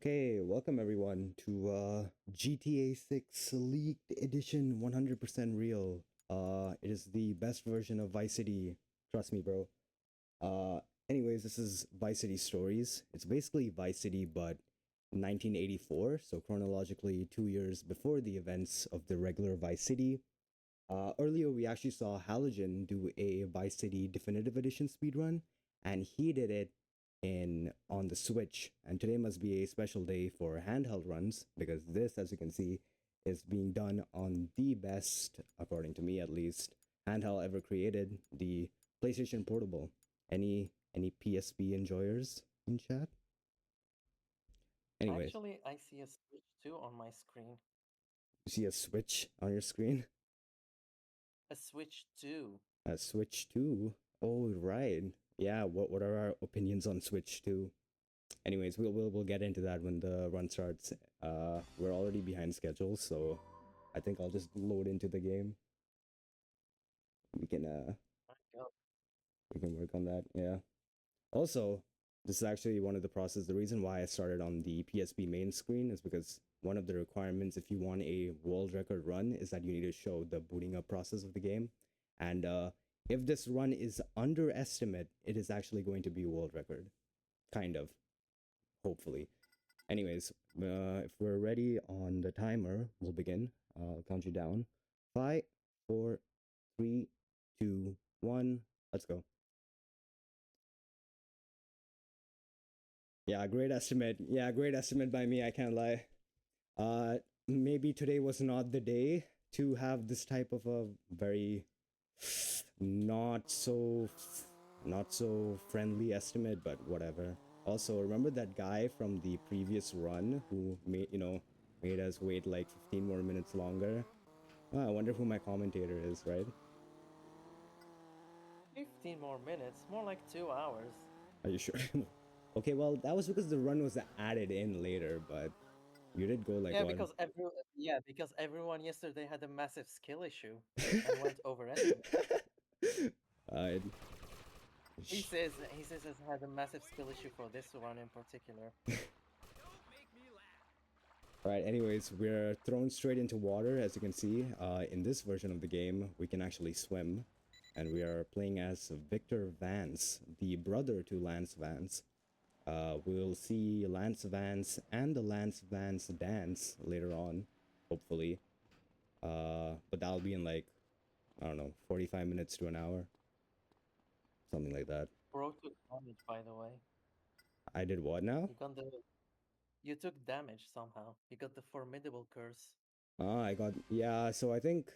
Okay, welcome everyone to GTA 6 Leaked Edition 100% Real. It is the best version of Vice City. Trust me, bro. Uh, Anyways, this is Vice City Stories. It's basically Vice City, but 1984, so chronologically 2 years before the events of the regular Vice City. Earlier, we actually saw Halogen do a Vice City Definitive Edition speedrun, and he did it in on the Switch. And today must be a special day for handheld runs because this, as you can see, is being done on the best, according to me at least, handheld ever created, the PlayStation Portable. Any PSP enjoyers in chat? Anyways, Actually, I see a Switch 2 on my screen. you see a Switch on your screen? A Switch 2. A Switch 2. Oh, right. Yeah, what are our opinions on Switch 2? Anyways, we'll get into that when the run starts. We're already behind schedule, so I think I'll just load into the game. We can uh My God. we can work on that. Yeah. Also, this is actually one of the process. The reason why I started on the PSP main screen is because one of the requirements if you want a world record run is that you need to show the booting up process of the game. And if this run is underestimate, it is actually going to be a world record. Kind of, hopefully. Anyways, if we're ready on the timer, we'll begin. I'll count you down. 5, 4, 3, 2, 1. Let's go. Yeah, great estimate. Yeah, great estimate by me. I can't lie. Uh, Maybe today was not the day to have this type of a very not so not so friendly estimate, but whatever. Also, remember that guy from the previous run who made us wait like 15 more minutes longer? I wonder who my commentator is, right? 15 more minutes, more like 2 hours. Are you sure? Okay, well, that was because the run was added in later, but you did go like Yeah, what? because everyone yesterday had a massive skill issue and went overestimate. uh, He says has had a massive skill issue for this one in particular. Alright, anyways, we're thrown straight into water, as you can see. In this version of the game, we can actually swim. And we are playing as Victor Vance, the brother to Lance Vance. We'll see Lance Vance and the Lance Vance dance later on, hopefully. But that'll be in like, I don't know, 45 minutes to an hour. Something like that. Bro took damage, by the way. I did what now? You got the you took damage somehow. You got the formidable curse. I got, yeah, so I think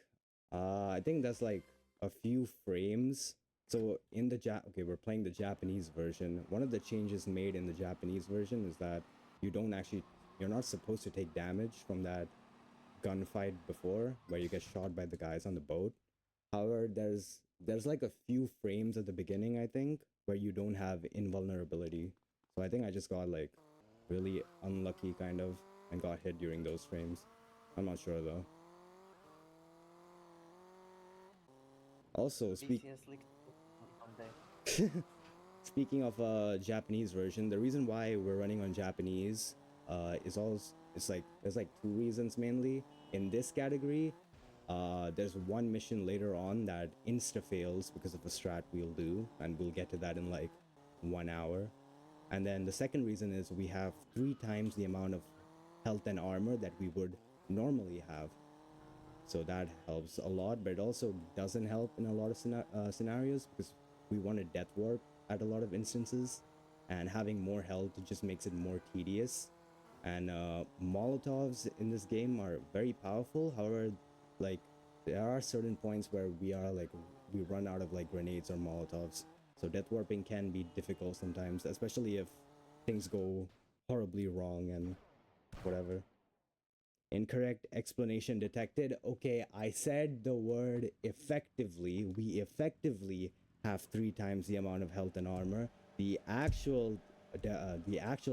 that's like a few frames. So in the okay, we're playing the Japanese version. One of the changes made in the Japanese version is that you don't actually, you're not supposed to take damage from that gunfight before where you get shot by the guys on the boat. However, there's like a few frames at the beginning, I think, where you don't have invulnerability. So I think I just got like really unlucky kind of and got hit during those frames. I'm not sure though. Also, BCS leaked someday. speaking of Japanese version, the reason why we're running on Japanese is all it's like there's like two reasons mainly. In this category, there's one mission later on that insta fails because of a strat we'll do, and we'll get to that in like 1 hour. And then the second reason is we have 3 times the amount of health and armor that we would normally have. So that helps a lot, but it also doesn't help in a lot of scenarios because we want a death warp at a lot of instances, and having more health just makes it more tedious. And Molotovs in this game are very powerful. However, like there are certain points where we run out of like grenades or Molotovs. So death warping can be difficult sometimes, especially if things go horribly wrong and whatever. Incorrect explanation detected. Okay, I said the word effectively. We effectively have 3 times the amount of health and armor. The actual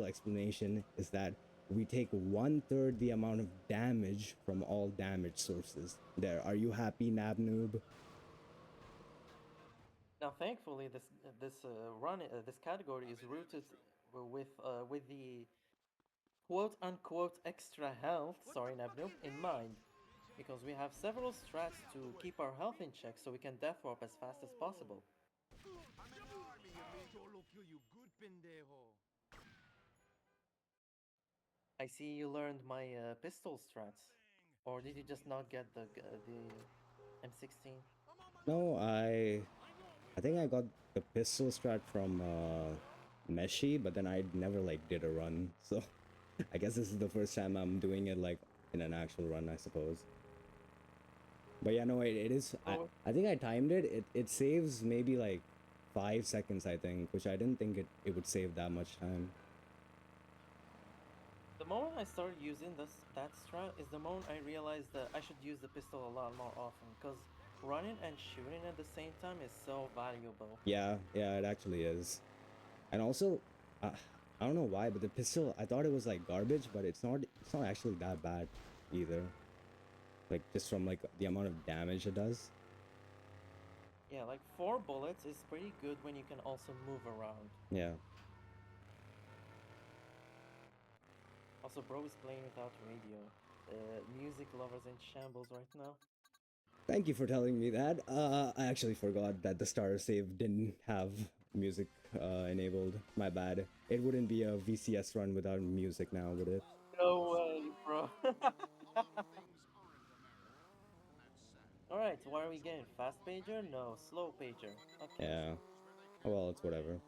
explanation is that we take 1/3 the amount of damage from all damage sources. There, are you happy, Nab Noob? Now, thankfully, this category is rooted with the quote unquote extra health, sorry Nabnoob, in mind. Because we have several strats to keep our health in check so we can death warp as fast as possible. I see you learned my pistol strats. Or did you just not get the M16? No, I think I got the pistol strat from Meshi, but then I never like did a run. So I guess this is the first time I'm doing it like in an actual run, I suppose. But yeah, no, it is. Oh, I think I timed it. It saves maybe like 5 seconds, I think, which I didn't think it would save that much time. the moment I started using that strat is the moment I realized that I should use the pistol a lot more often. Because running and shooting at the same time is so valuable. Yeah, yeah, it actually is. And also, I don't know why, but the pistol, I thought it was like garbage, but it's not. It's not actually that bad either. Like just from like the amount of damage it does. Yeah, like 4 bullets is pretty good when you can also move around. Yeah. Also, bro is playing without radio. Music lovers in shambles right now. Thank you for telling me that. I actually forgot that the star save didn't have music enabled. My bad. It wouldn't be a VCS run without music now, would it? No way, bro. Alright, what are we getting? Fast pager? No, slow pager. Okay. Yeah. Oh, well, it's whatever.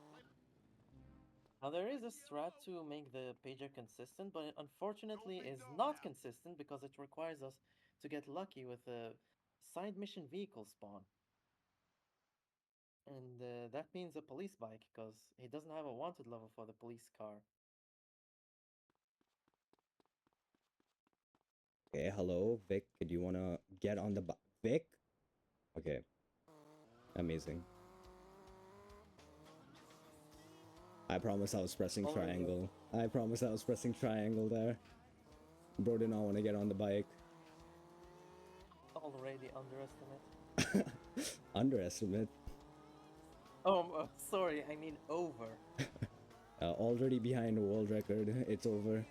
Now there is a strat to make the pager consistent, but it unfortunately is not consistent because it requires us to get lucky with a side mission vehicle spawn. And that means a police bike, because he doesn't have a wanted level for the police car. Okay, hello, Vic. Do you wanna get on the Vic? Okay, amazing. I promise I was pressing Already, triangle. I promise I was pressing triangle there. Bro did not want to get on the bike. already underestimate. Underestimate. Oh, sorry, I mean over. Already behind a world record. It's over.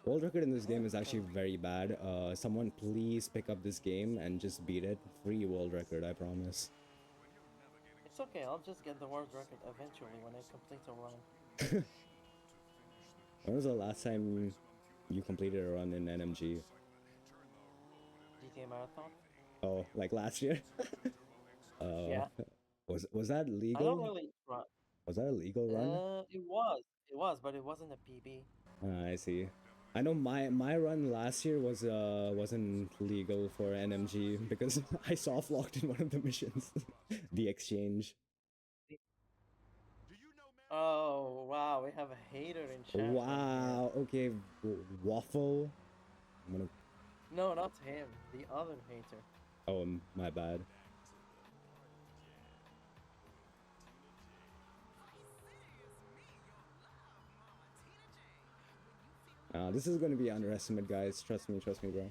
World record in this game is actually very bad. Someone please pick up this game and just beat it. Free world record, I promise. It's okay, I'll just get the world record eventually when I complete a run. When was the last time you completed a run in NMG? GTA Marathon? Oh, like last year? uh, Yeah. was that I don't legal? really try. Was that a legal run? It was, but it wasn't a PB. I see. I know my run last year wasn't legal for NMG because I soft locked in one of the missions, the exchange. Oh wow, we have a hater in chat right here. Wow. Okay, waffle. I'm gonna. No, not him, the other hater. Oh, my bad. This is gonna be underestimate, guys. Trust me, bro.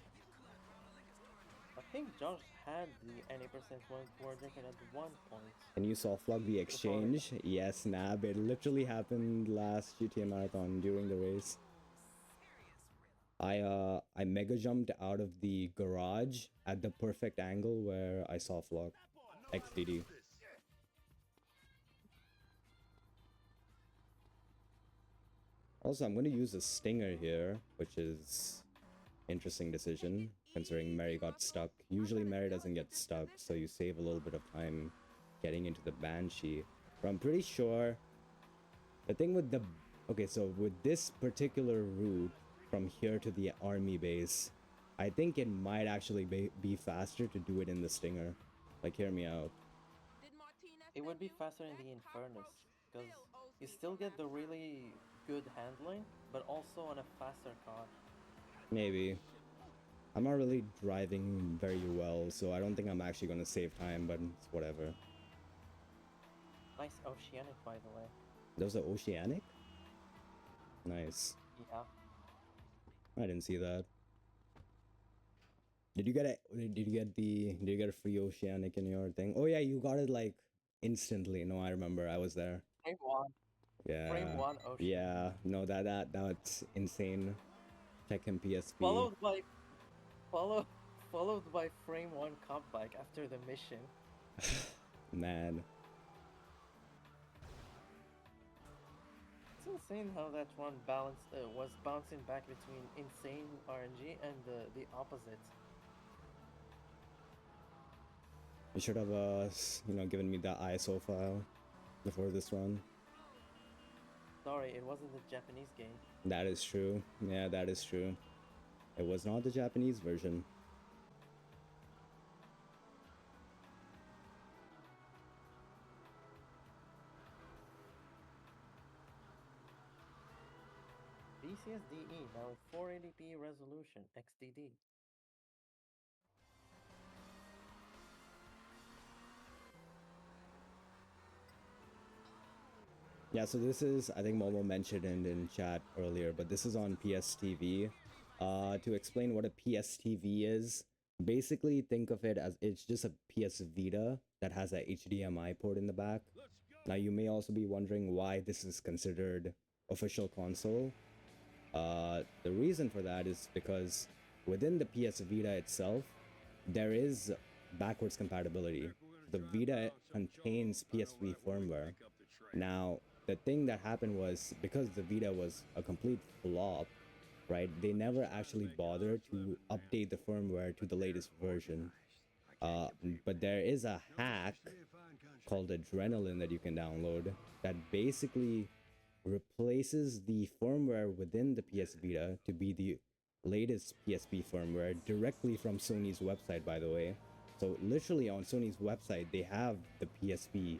I think Josh had the any percent world record at one point Can you soft lock the before. exchange? Yes, Nab. It literally happened last GTA Marathon during the race. I mega jumped out of the garage at the perfect angle where I soft locked. XDD. Also, I'm going to use a stinger here, which is interesting decision considering Mary got stuck. Usually Mary doesn't get stuck, so you save a little bit of time getting into the Banshee. But I'm pretty sure the thing with the okay, so with this particular route from here to the army base, I think it might actually be faster to do it in the stinger. Like, hear me out. It would be faster in the Infernus, because you still get the really good handling, but also on a faster car. Maybe. I'm not really driving very well, so I don't think I'm actually gonna save time, but it's whatever. Nice Oceanic, by the way. There's an Oceanic? Nice. Yeah. I didn't see that. Did you get a free Oceanic in your thing? Oh yeah, you got it like instantly. No, I remember. I was there. Frame one. Frame Yeah. one ocean. Yeah. No, that's insane. Check him PSP. Followed by follow followed by frame one cop bike after the mission. Man. It's insane how that one was bouncing back between insane RNG and the opposite. You should have given me the ISO file before this run. Sorry, it wasn't a Japanese game. That is true. Yeah, that is true. It was not the Japanese version. BCSDE now with 480p resolution XDD. Yeah, so this is, I think Momo mentioned it in chat earlier, but this is on PSTV. To explain what a PSTV is, basically think of it as it's just a PS Vita that has a HDMI port in the back. Now you may also be wondering why this is considered official console. The reason for that is because within the PS Vita itself, there is backwards compatibility. The Vita contains PSV firmware. Now, the thing that happened was because the Vita was a complete flop, right? They never actually bothered to update the firmware to the latest version. But there is a hack called Adrenaline that you can download that basically replaces the firmware within the PS Vita to be the latest PSP firmware directly from Sony's website, by the way. So literally on Sony's website, they have the PSP,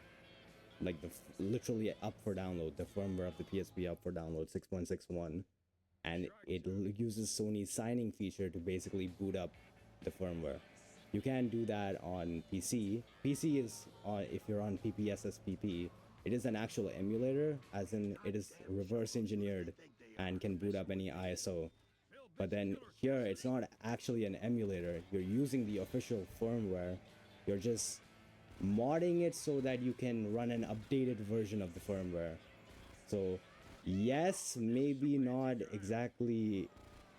like literally up for download, the firmware of the PSP up for download 6.61, and it uses Sony's signing feature to basically boot up the firmware. You can do that on PC. PC is on, if you're on PPSSPP, it is an actual emulator, as in it is reverse engineered and can boot up any ISO. But then here, it's not actually an emulator. You're using the official firmware. You're just modding it so that you can run an updated version of the firmware. So yes, maybe not exactly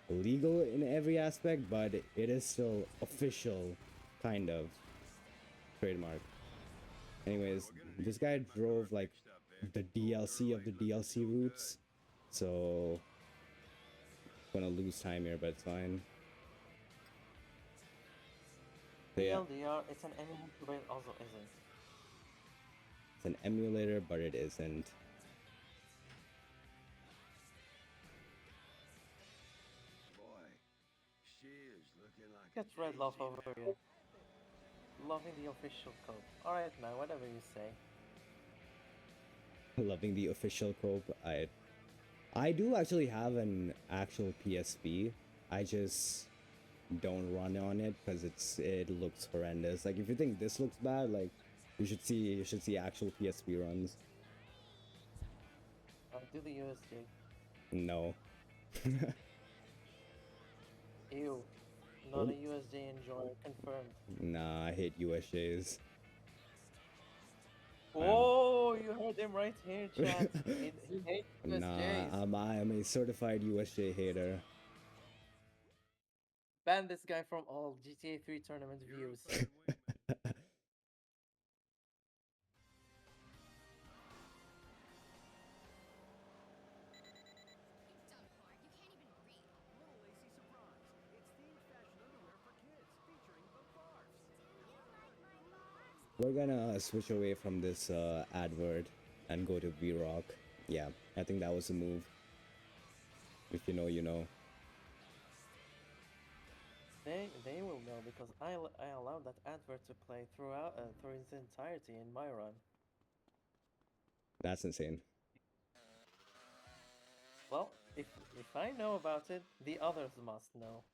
legal in every aspect, but it is still official, kind of. Trademark. Anyways, this guy drove like the DLC of the DLC routes, so gonna lose time here, but it's fine. So yeah, TLDR, it's an emulator, but it also isn't. it's an emulator, but it isn't. Boy, she is looking like Get Red Love over here. Loving the official code. Alright man, whatever you say. Loving the official cope. I do actually have an actual PSP. I just don't run on it because it looks horrendous. Like if you think this looks bad, like you should see actual PSP runs. Do the USJ. No. Ew. Not a USJ enjoyer, confirmed. Nah, I hate USJs. Oh, you heard him right here, chat. He hates Nah, USJs. I'm a certified USJ hater. Ban this guy from all GTA 3 tournament views. We're gonna switch away from this advert and go to V-Rock. Yeah, I think that was a move. If you know, you know. They will know because I allowed that advert to play through its entirety in my run. That's insane. Well, if I know about it, the others must know.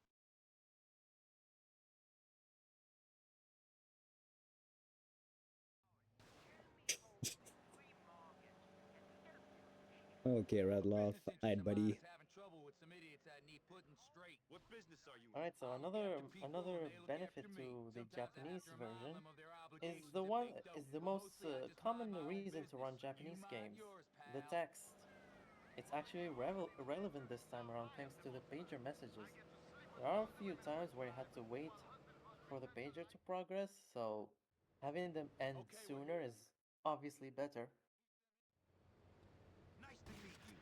Okay, Redloff. Alright, buddy. having trouble with some idiots that need putting straight. What business are you in? Alright, so another benefit to the Japanese version is the most common reason to run Japanese games. The text. It's actually relevant this time around thanks to the pager messages. There are a few times where you had to wait for the pager to progress, so having them end sooner is obviously better. Nice to meet you.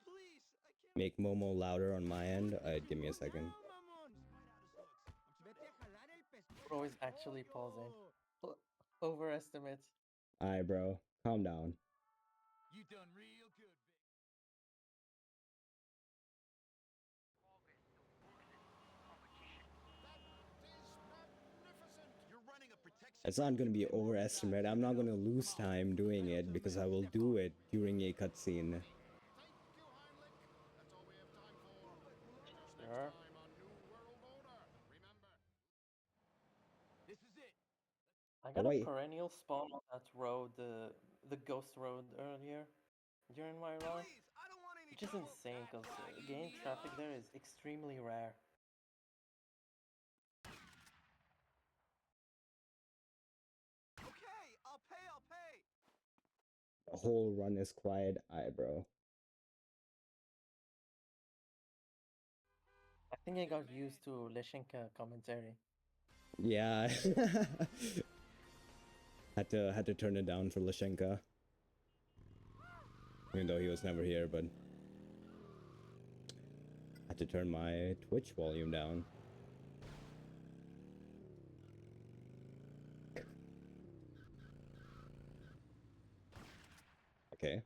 Please, I can't. Make Momo louder on my end. Give me a second. Pro is actually pausing. Overestimate. Alright, bro. Calm down. You done real good, big. You're running a protection. It's not gonna be overestimate. I'm not gonna lose time doing it because I will do it during a cutscene. Sure. This is it. I Oh got a wait. perennial spawn on that road, the ghost road earlier during my run, Please, I don't want any which is trouble. insane because That's how you game need traffic love. there is extremely rare. Okay, I'll pay. I'll pay. The whole run is quiet. Alright, bro. I think I got used to Leshenka commentary. Yeah. had to turn it down for Lashenka. Even though he was never here, but had to turn my Twitch volume down. Okay.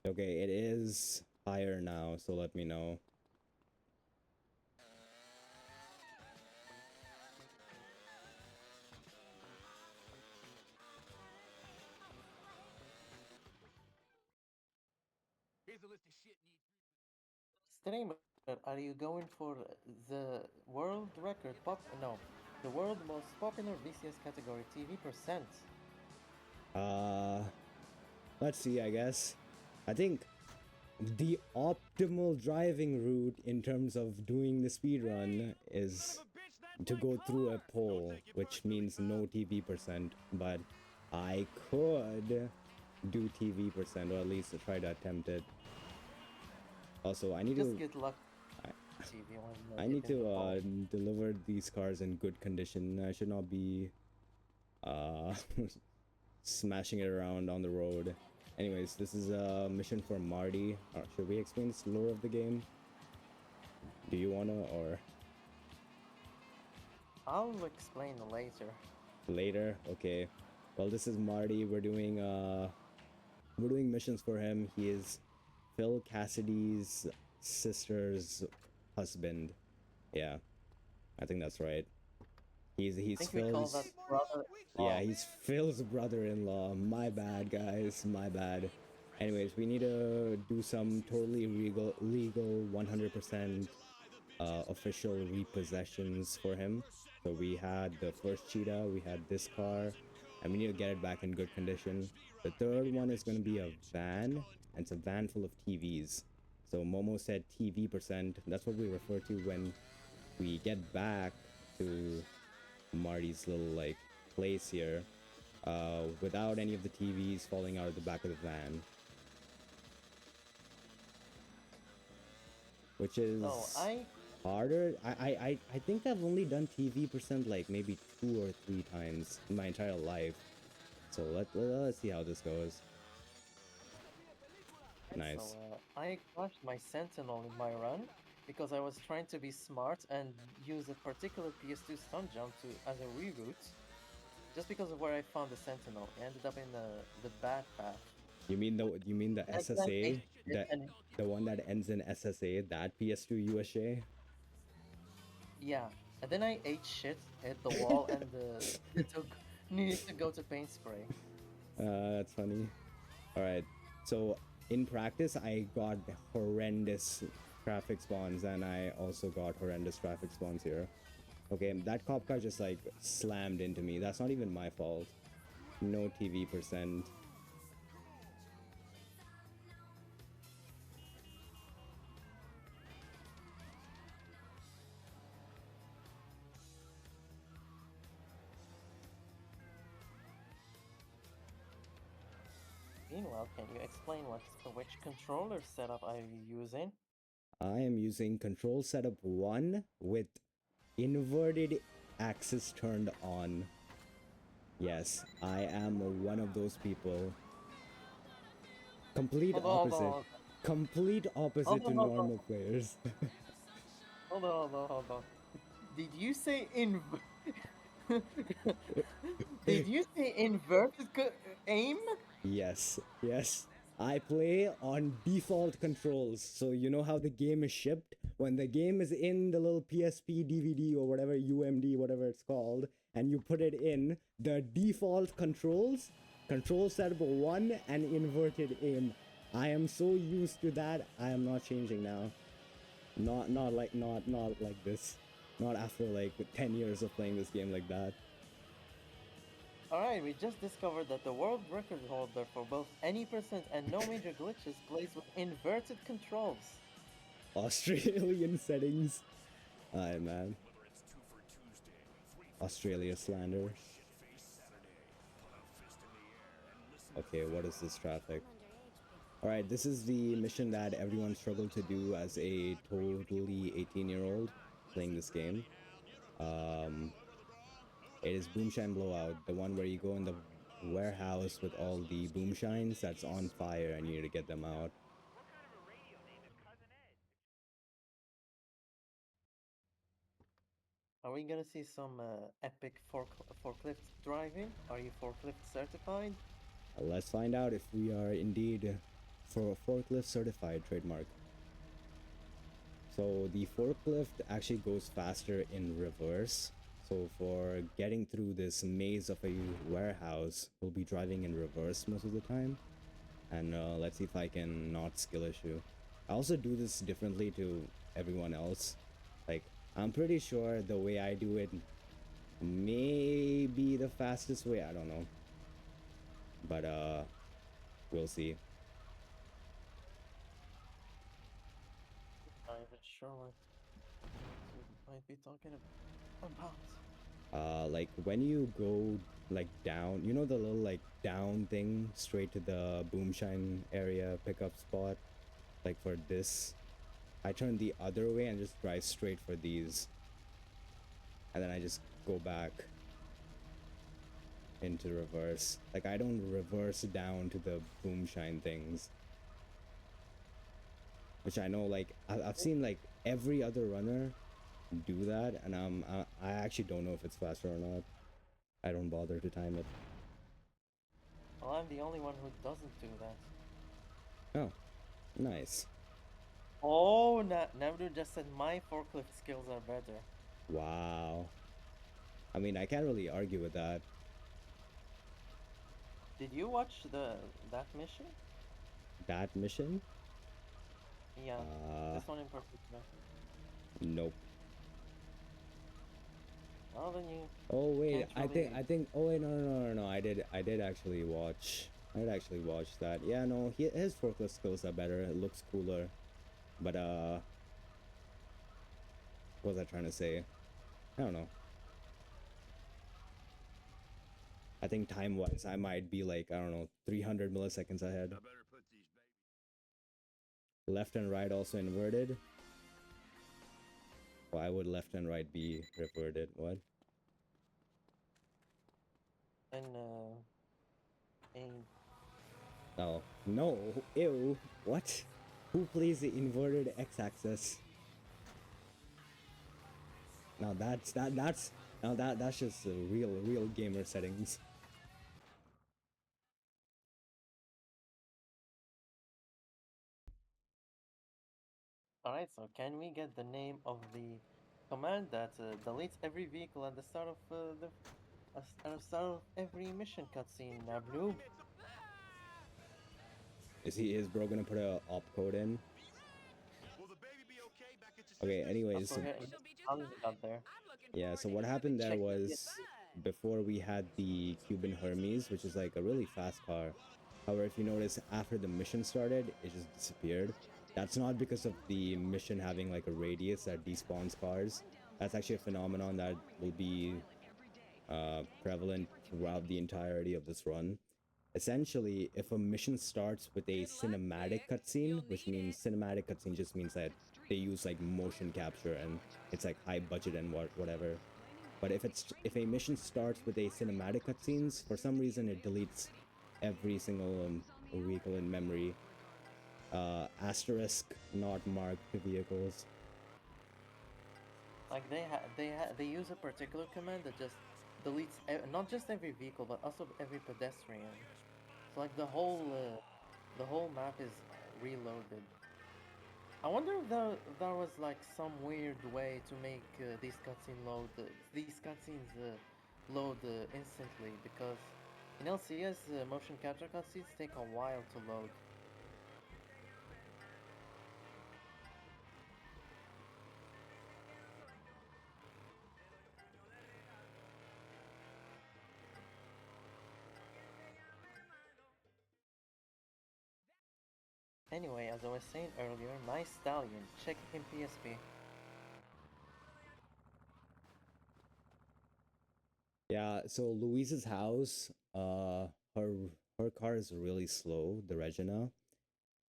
Okay, it is higher now, so let me know. Here's a list of shit need. Streamer, are you going for the world record no, the world most popular VCS category TV percent? Uh, let's see, I guess. I think the optimal driving route in terms of doing the speedrun is to go through a pole, which means no TV percent, but I could do TV percent, or at least try to attempt it. Also, I need Just to get lucky. I- TV when I you need hit the to pole. deliver these cars in good condition. I should not be uh smashing it around on the road. Anyways, this is a mission for Marty. Should we explain the lore of the game? Do you wanna, or I'll explain later. later? Okay. Well, this is Marty. We're doing missions for him. He is Phil Cassidy's sister's husband. Yeah, I think that's right. He's I think we call that Phil's. brother. Yeah, he's Phil's brother-in-law. My bad, guys. My bad. Anyways, we need to do some totally legal 100% official repossessions for him. So we had the first cheetah, we had this car, and we need to get it back in good condition. The third one is going to be a van, and it's a van full of TVs. So Momo said TV percent. That's what we refer to when we get back to Marty's little like place here, without any of the TVs falling out of the back of the van, which So is harder. I think I've only done TV percent like maybe 2 or 3 times in my entire life. So let's see how this goes. Nice. I crashed my Sentinel in my run because I was trying to be smart and use a particular PS2 stunt jump to as a reroute. Just because of where I found the Sentinel, I ended up in the bad path. You mean the I can't SSA, take it that and the one that ends in SSA, that PS2 USA? yeah, and then I ate shit, hit the wall, and needed to go to paint spray. That's funny. All right. So in practice, I got horrendous traffic spawns, and I also got horrendous traffic spawns here. Okay, that cop car just like slammed into me. That's not even my fault. No TV percent. Meanwhile, can you explain which controller setup are you using? I am using control setup 1 with inverted axis turned on. Yes, I am one of those people. Complete Hold opposite. on, Complete opposite hold to on, hold on, normal players. hold on. Did you say Did you say inverted aim? Yes, yes. I play on default controls. So you know how the game is shipped? When the game is in the little PSP DVD or whatever UMD, whatever it's called, and you put it in, the default controls, control setup 1 and inverted aim. I am so used to that, I am not changing now. Not like this. Not after like 10 years of playing this game like that. Alright, we just discovered that the world record holder for both any percent and no major glitches plays with inverted controls. Australian settings. Aye, man. Australia slander. Okay, what is this traffic? Alright, this is the mission that everyone struggled to do as a totally 18-year-old playing this game. It is Boomshine Blowout, the one where you go in the warehouse with all the boomshines that's on fire and you need to get them out. Are we gonna see some epic forklift driving? Are you forklift certified? Let's find out if we are indeed for forklift certified trademark. So the forklift actually goes faster in reverse. So for getting through this maze of a warehouse, we'll be driving in reverse most of the time. And let's see if I can not skill issue. I also do this differently to everyone else. Like, I'm pretty sure the way I do it may be the fastest way, I don't know. But we'll see. I'm not even sure what you might be talking about. Like when you go like down, you know the little like down thing straight to the boomshine area pickup spot, like for this, I turn the other way and just drive straight for these, and then I just go back into reverse. Like I don't reverse down to the boomshine things, which I know like I've seen like every other runner do that, and I actually don't know if it's faster or not. I don't bother to time it. Well, I'm the only one who doesn't do that. Oh, nice. Oh, Nabdu just said my forklift skills are better. Wow. I mean, I can't really argue with that. Did you watch that mission? That mission? Yeah, this one in particular. Nope. Well, then you Oh wait, can't really... I think. Oh wait, no. I did actually watch. I did actually watch that. Yeah, no, his forklift skills are better. It looks cooler. But what was I trying to say? I don't know. I think time-wise, I might be like, I don't know, 300 milliseconds ahead. Left and right also inverted. Why would left and right be reverted? What? And aim. Oh, no. Ew. What? Who plays the inverted x-axis? Now that's just real gamer settings. Alright, so can we get the name of the command that deletes every vehicle at the start of at the start of every mission cutscene, Nabnoob? Is bro gonna put a opcode in? Will the baby be Okay, anyways, Also, so here, how did we got there? yeah, so what happened there Check the was PSP. before we had the Cuban Hermes, which is like a really fast car. However, if you notice, after the mission started, it just disappeared. That's not because of the mission having like a radius that despawns cars. That's actually a phenomenon that will be prevalent throughout the entirety of this run. Essentially, if a mission starts with a cinematic cutscene, which means cinematic cutscene just means that they use like motion capture and it's like high budget and whatever. But if a mission starts with a cinematic cutscenes, for some reason it deletes every single vehicle in memory. Asterisk not marked vehicles. Like they use a particular command that just deletes not just every vehicle but also every pedestrian. So like the whole map is reloaded. I wonder if there was like some weird way to make these cutscenes load instantly, because in LCS motion capture cutscenes take a while to load. Anyway, as I was saying earlier, nice stallion. Check in PSP. Yeah, so Louise's house, her her car is really slow, the Regina.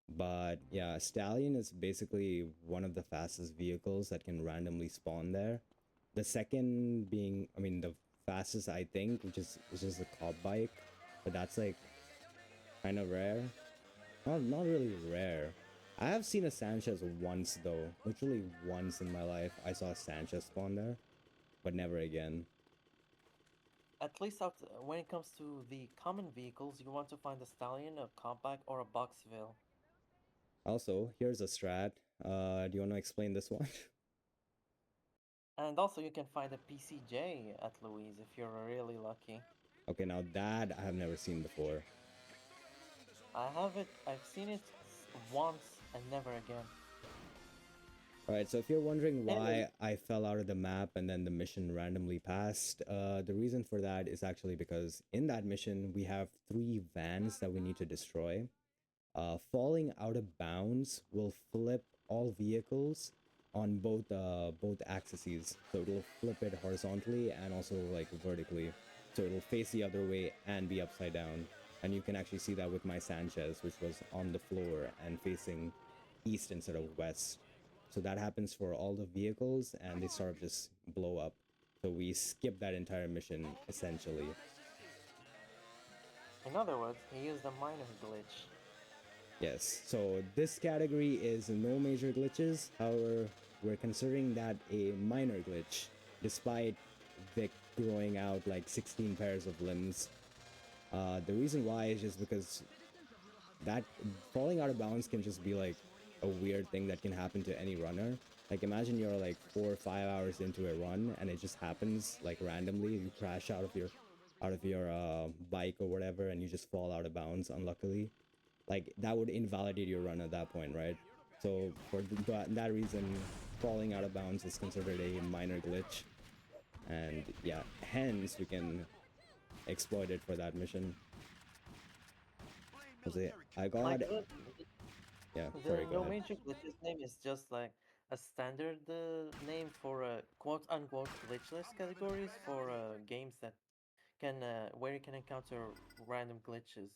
But yeah, Stallion is basically one of the fastest vehicles that can randomly spawn there. The second being, I mean, the fastest I think, which is a cop bike, but that's like kind of rare. Not really rare. I have seen a Sanchez once though, literally once in my life. I saw a Sanchez spawn there, but never again. At least when it comes to the common vehicles, you want to find a stallion, a compact, or a Boxville. Also, here's a strat. Do you want to explain this one? And also, you can find a PCJ at Louise if you're really lucky. Okay, now that I have never seen before. I've seen it once and never again. Alright, so if you're wondering Anyway, why I fell out of the map and then the mission randomly passed, the reason for that is actually because in that mission we have 3 vans that we need to destroy. Falling out of bounds will flip all vehicles on both axes. So it'll flip it horizontally and also like vertically. So it'll face the other way and be upside down. And you can actually see that with my Sanchez, which was on the floor and facing east instead of west. So that happens for all the vehicles and they sort of just blow up. So we skip that entire mission essentially. in other words, he used a minor glitch. Yes, so this category is no major glitches. However, we're considering that a minor glitch, despite Vic growing out like 16 pairs of limbs. The reason why is just because that falling out of bounds can just be like a weird thing that can happen to any runner. Like imagine you're like 4 or 5 hours into a run and it just happens like randomly. You crash out of your bike or whatever, and you just fall out of bounds unluckily. Like that would invalidate your run at that point, right? So for that reason, falling out of bounds is considered a minor glitch, and yeah, hence we can exploit it for that mission. Jose, I Like got yeah. the Sorry, go no ahead. major glitches name is just like a standard name for quote unquote glitchless categories for games that can where you can encounter random glitches.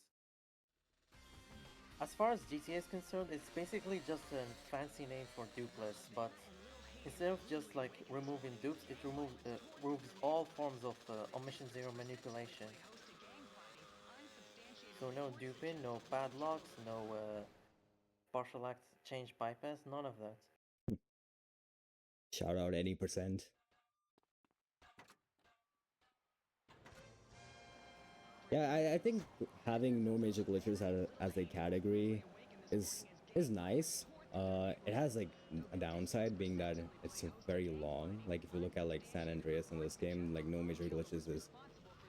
As far as GTA is concerned, it's basically just a fancy name for dupeless, but instead of just like removing dupes, it removes all forms of omission zero manipulation. So no duping, no padlocks, no partial act change bypass, none of that. Shout out any percent. Yeah, I think having no major glitches as a category is nice. It has like a downside being that it's very long. Like if you look at like San Andreas in this game, like no major glitches is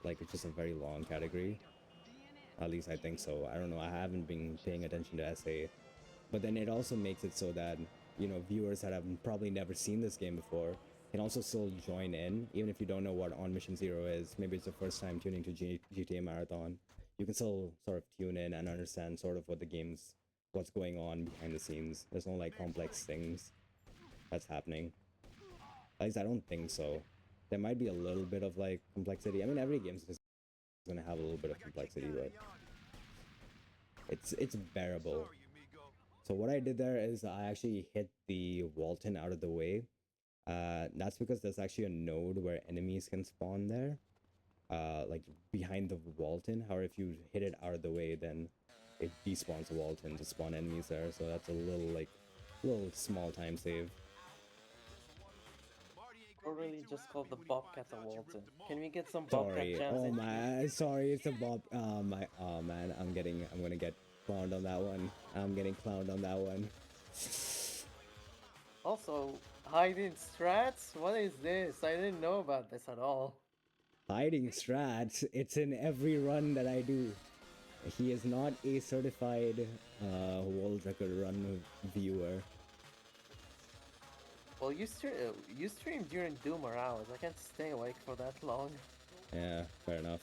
like it's just a very long category. At least I think so. I don't know. I haven't been paying attention to SA, but then it also makes it so that viewers that have probably never seen this game before can also still join in, even if you don't know what On Mission Zero is. Maybe it's the first time tuning to GTA Marathon. You can still sort of tune in and understand sort of what's going on behind the scenes. There's no like complex things that's happening. At least I don't think so. There might be a little bit of like complexity. I mean, every game's just gonna have a little bit of complexity, but it's bearable. So what I did there is I actually hit the Walton out of the way. That's because there's actually a node where enemies can spawn there, like behind the Walton. However, if you hit it out of the way, then it despawns the Walton to spawn enemies there. So that's a little small time save. Or really just called the Bobcat of Walton. Can we get some Bobcat Sorry. jams Oh in? my. Sorry. It's a Bob. Oh man. I'm gonna get clowned on that one. I'm getting clowned on that one. Also, hiding strats? What is this? I didn't know about this at all. Hiding strats. It's in every run that I do. He is not a certified world record run viewer. Well, you stream during Doomer hours. I can't stay awake for that long. Yeah, fair enough.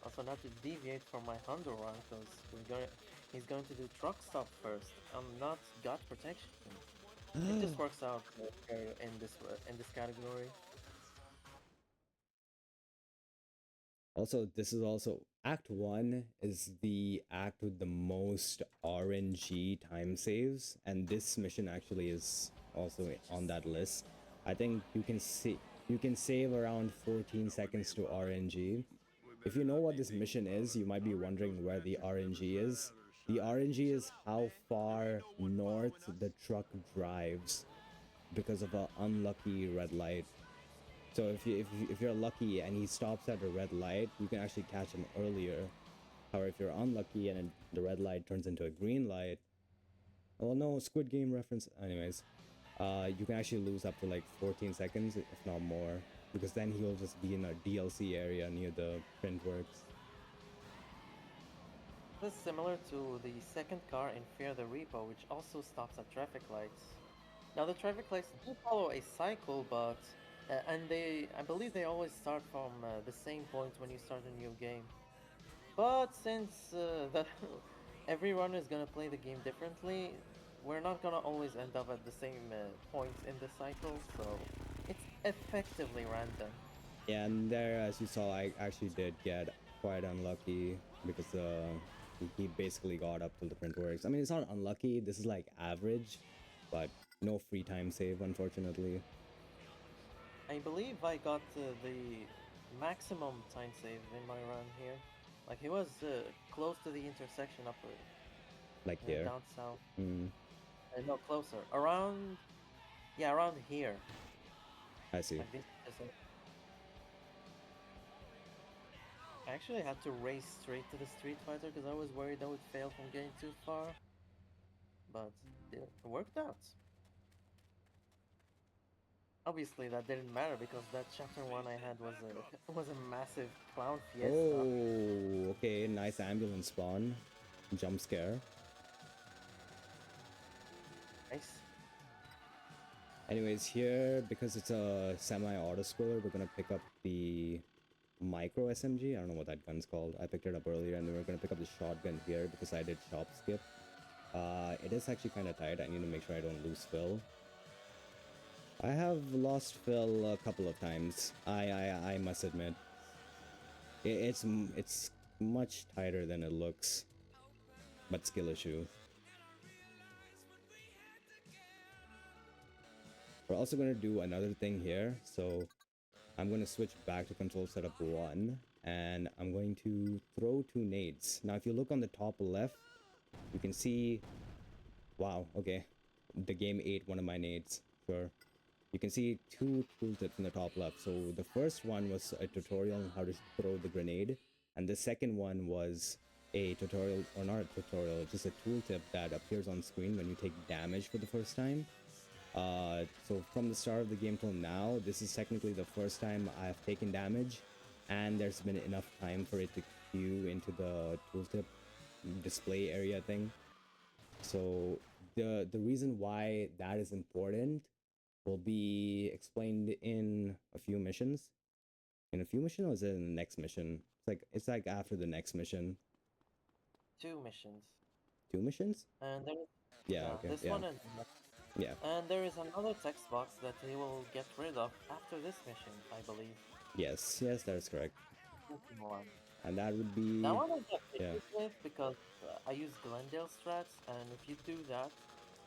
Also, not to deviate from my Hundo run, because he's going to do truck stop first. I'm not gut protection. It just works out in this category. Also, this is also Act 1 is the act with the most RNG time saves, and this mission actually is also on that list. I think you can save around 14 seconds to RNG. If you know what this mission is, you might be wondering where the RNG is. The RNG is how far north the truck drives because of an unlucky red light. So if you're lucky and he stops at a red light, you can actually catch him earlier. However, if you're unlucky and the red light turns into a green light, well, no, Squid Game reference. Anyways, you can actually lose up to like 14 seconds, if not more, because then he'll just be in a DLC area near the printworks. This is similar to the second car in Fear the Repo, which also stops at traffic lights. Now the traffic lights do follow a cycle, but I believe they always start from the same point when you start a new game. But since that every runner is gonna play the game differently, we're not gonna always end up at the same point in the cycle, so it's effectively random. Yeah, and there, as you saw, I actually did get quite unlucky because he basically got up till the printworks. I mean, it's not unlucky. This is like average, but no free time save, unfortunately. I believe I got the maximum time save in my run here. Like he was close to the intersection up Like here. down south. Mm, No, closer. Around, yeah, around here. I see. Like this. I actually had to race straight to the Street Fighter because I was worried I would fail from getting too far. But it worked out. Obviously, that didn't matter because that chapter 1 I had was a was a massive clown fiesta. Oh, okay, nice ambulance spawn. Jump scare. Nice. Anyways, here, because it's a semi-auto scroller, we're gonna pick up the micro SMG. I don't know what that gun's called. I picked it up earlier, and then we're gonna pick up the shotgun here because I did shop skip. It is actually kind of tight. I need to make sure I don't lose Phil. I have lost Phil a couple of times. I must admit. It's much tighter than it looks, but skill issue. We're also going to do another thing here, so I'm going to switch back to control setup 1, and I'm going to throw 2 nades. Now if you look on the top left, you can see, wow, okay, the game ate one of my nades, sure. You can see 2 tooltips in the top left. So the first one was a tutorial on how to throw the grenade, and the second one was a tutorial, or not a tutorial, just a tooltip that appears on screen when you take damage for the first time. So from the start of the game till now, this is technically the first time I've taken damage, and there's been enough time for it to queue into the tooltip display area thing. So the reason why that is important will be explained in a few missions. In a few missions, or is it in the next mission? It's like after the next mission. 2 missions. 2 missions? And there, Yeah. yeah, Okay. this Yeah. one and Yeah. there is another text box that he will get rid of after this mission, I believe. Yes. Yes, that is correct. Second one. And that would That be one I get yeah. issues with because I use Glendale strats, and if you do that,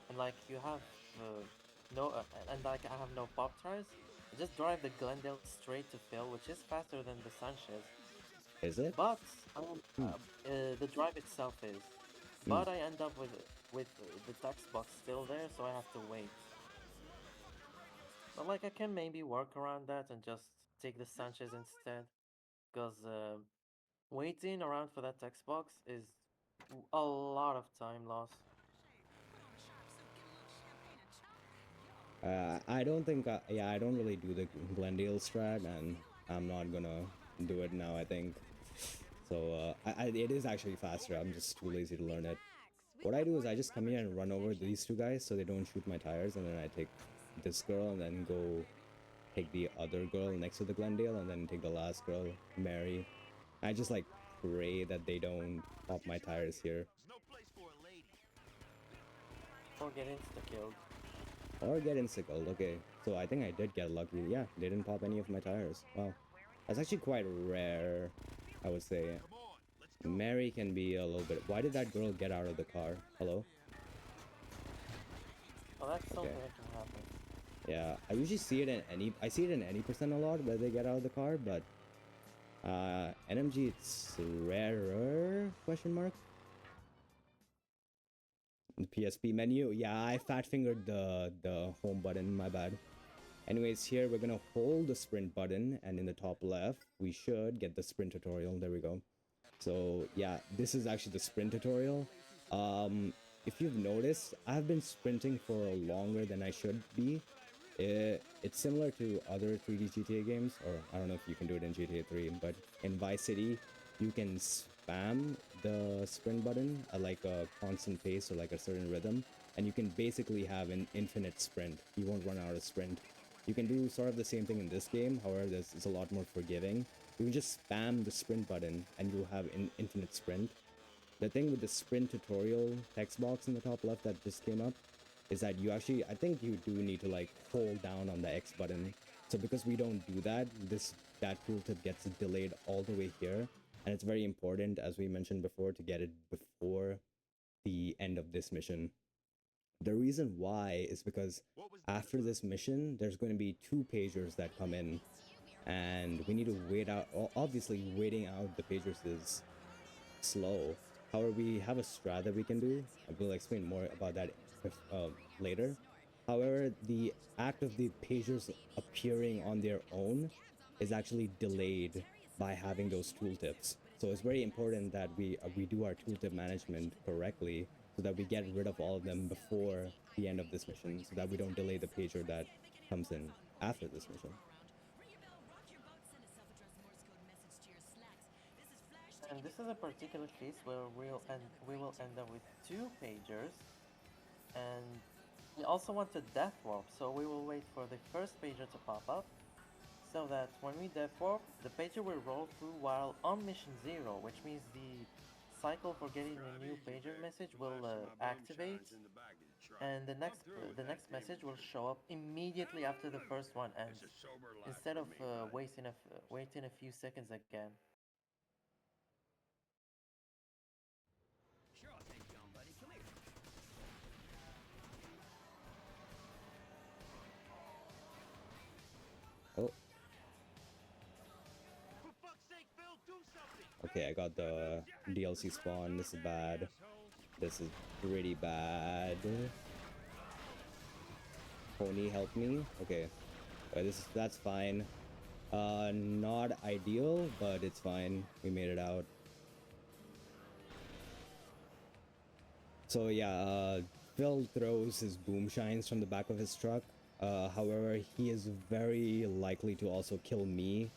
and like you have no, and like I have no pop tries, I just drive the Glendale straight to fill, which is faster than the Sanchez. Is it? But Hmm. the drive itself is, Hmm. but I end up with the text box still there, so I have to wait. But like I can maybe work around that and just take the Sanchez instead, because waiting around for that text box is a lot of time loss. I don't think yeah, I don't really do the Glendale strat, and I'm not gonna do it now, I think. So it is actually faster. I'm just too lazy to learn it. What I do is I just come here and run over these two guys so they don't shoot my tires, and then I take this girl and then go take the other girl next to the Glendale, and then take the last girl, Mary. I just like pray that they don't pop my tires here. There's no place for a lady. Or get insta killed. Or get encircled. Okay, so I think I did get lucky. Yeah, they didn't pop any of my tires. Wow. That's actually quite rare, I would say. Come on, let's go. Mary can be a little bit... Why did that girl get out of the car? Hello? Oh, that's Okay. something that can happen. Yeah, I usually see it in any... I see it in any percent a lot where they get out of the car, but... NMG, it's rarer? Question mark? The PSP menu? Yeah, I fat-fingered the home button, my bad. Anyways, here we're gonna hold the sprint button, and in the top left, we should get the sprint tutorial. There we go. So yeah, this is actually the sprint tutorial. If you've noticed, I've been sprinting for longer than I should be. It's similar to other 3D GTA games, or I don't know if you can do it in GTA 3, but in Vice City, you can spam the sprint button at like a constant pace or like a certain rhythm, and you can basically have an infinite sprint. You won't run out of sprint. You can do sort of the same thing in this game, however, it's a lot more forgiving. You can just spam the sprint button and you'll have an infinite sprint. The thing with the sprint tutorial text box in the top left that just came up is that you actually, I think you do need to like hold down on the X button. So because we don't do that, that tooltip gets delayed all the way here. And it's very important, as we mentioned before, to get it before the end of this mission. The reason why is because after this mission, there's going to be 2 pagers that come in, and we need to wait out. Obviously, waiting out the pagers is slow. However, we have a strat that we can do. I will explain more about that later. However, the act of the pagers appearing on their own is actually delayed by having those tooltips. So it's very important that we do our tooltip management correctly, so that we get rid of all of them before the end of this mission, so that we don't delay the pager that comes in after this mission. And this is a particular case where we will end up with 2 pagers, and we also want to death warp, so we will wait for the first pager to pop up, so that when we death warp, the pager will roll through while on mission 0, which means the cycle for getting a new pager message will activate, and the next message will show up immediately after the first one ends, instead of waiting a few seconds again. Sure, I'll take you on, buddy. Come here. Oh, For fuck's sake, Phil, do something. okay, I got the DLC spawn. This is bad. This is pretty bad. Pony, help me. Okay, that's fine. Not ideal, but it's fine. We made it out. So yeah, Phil throws his boom shines from the back of his truck. However, he is very likely to also kill me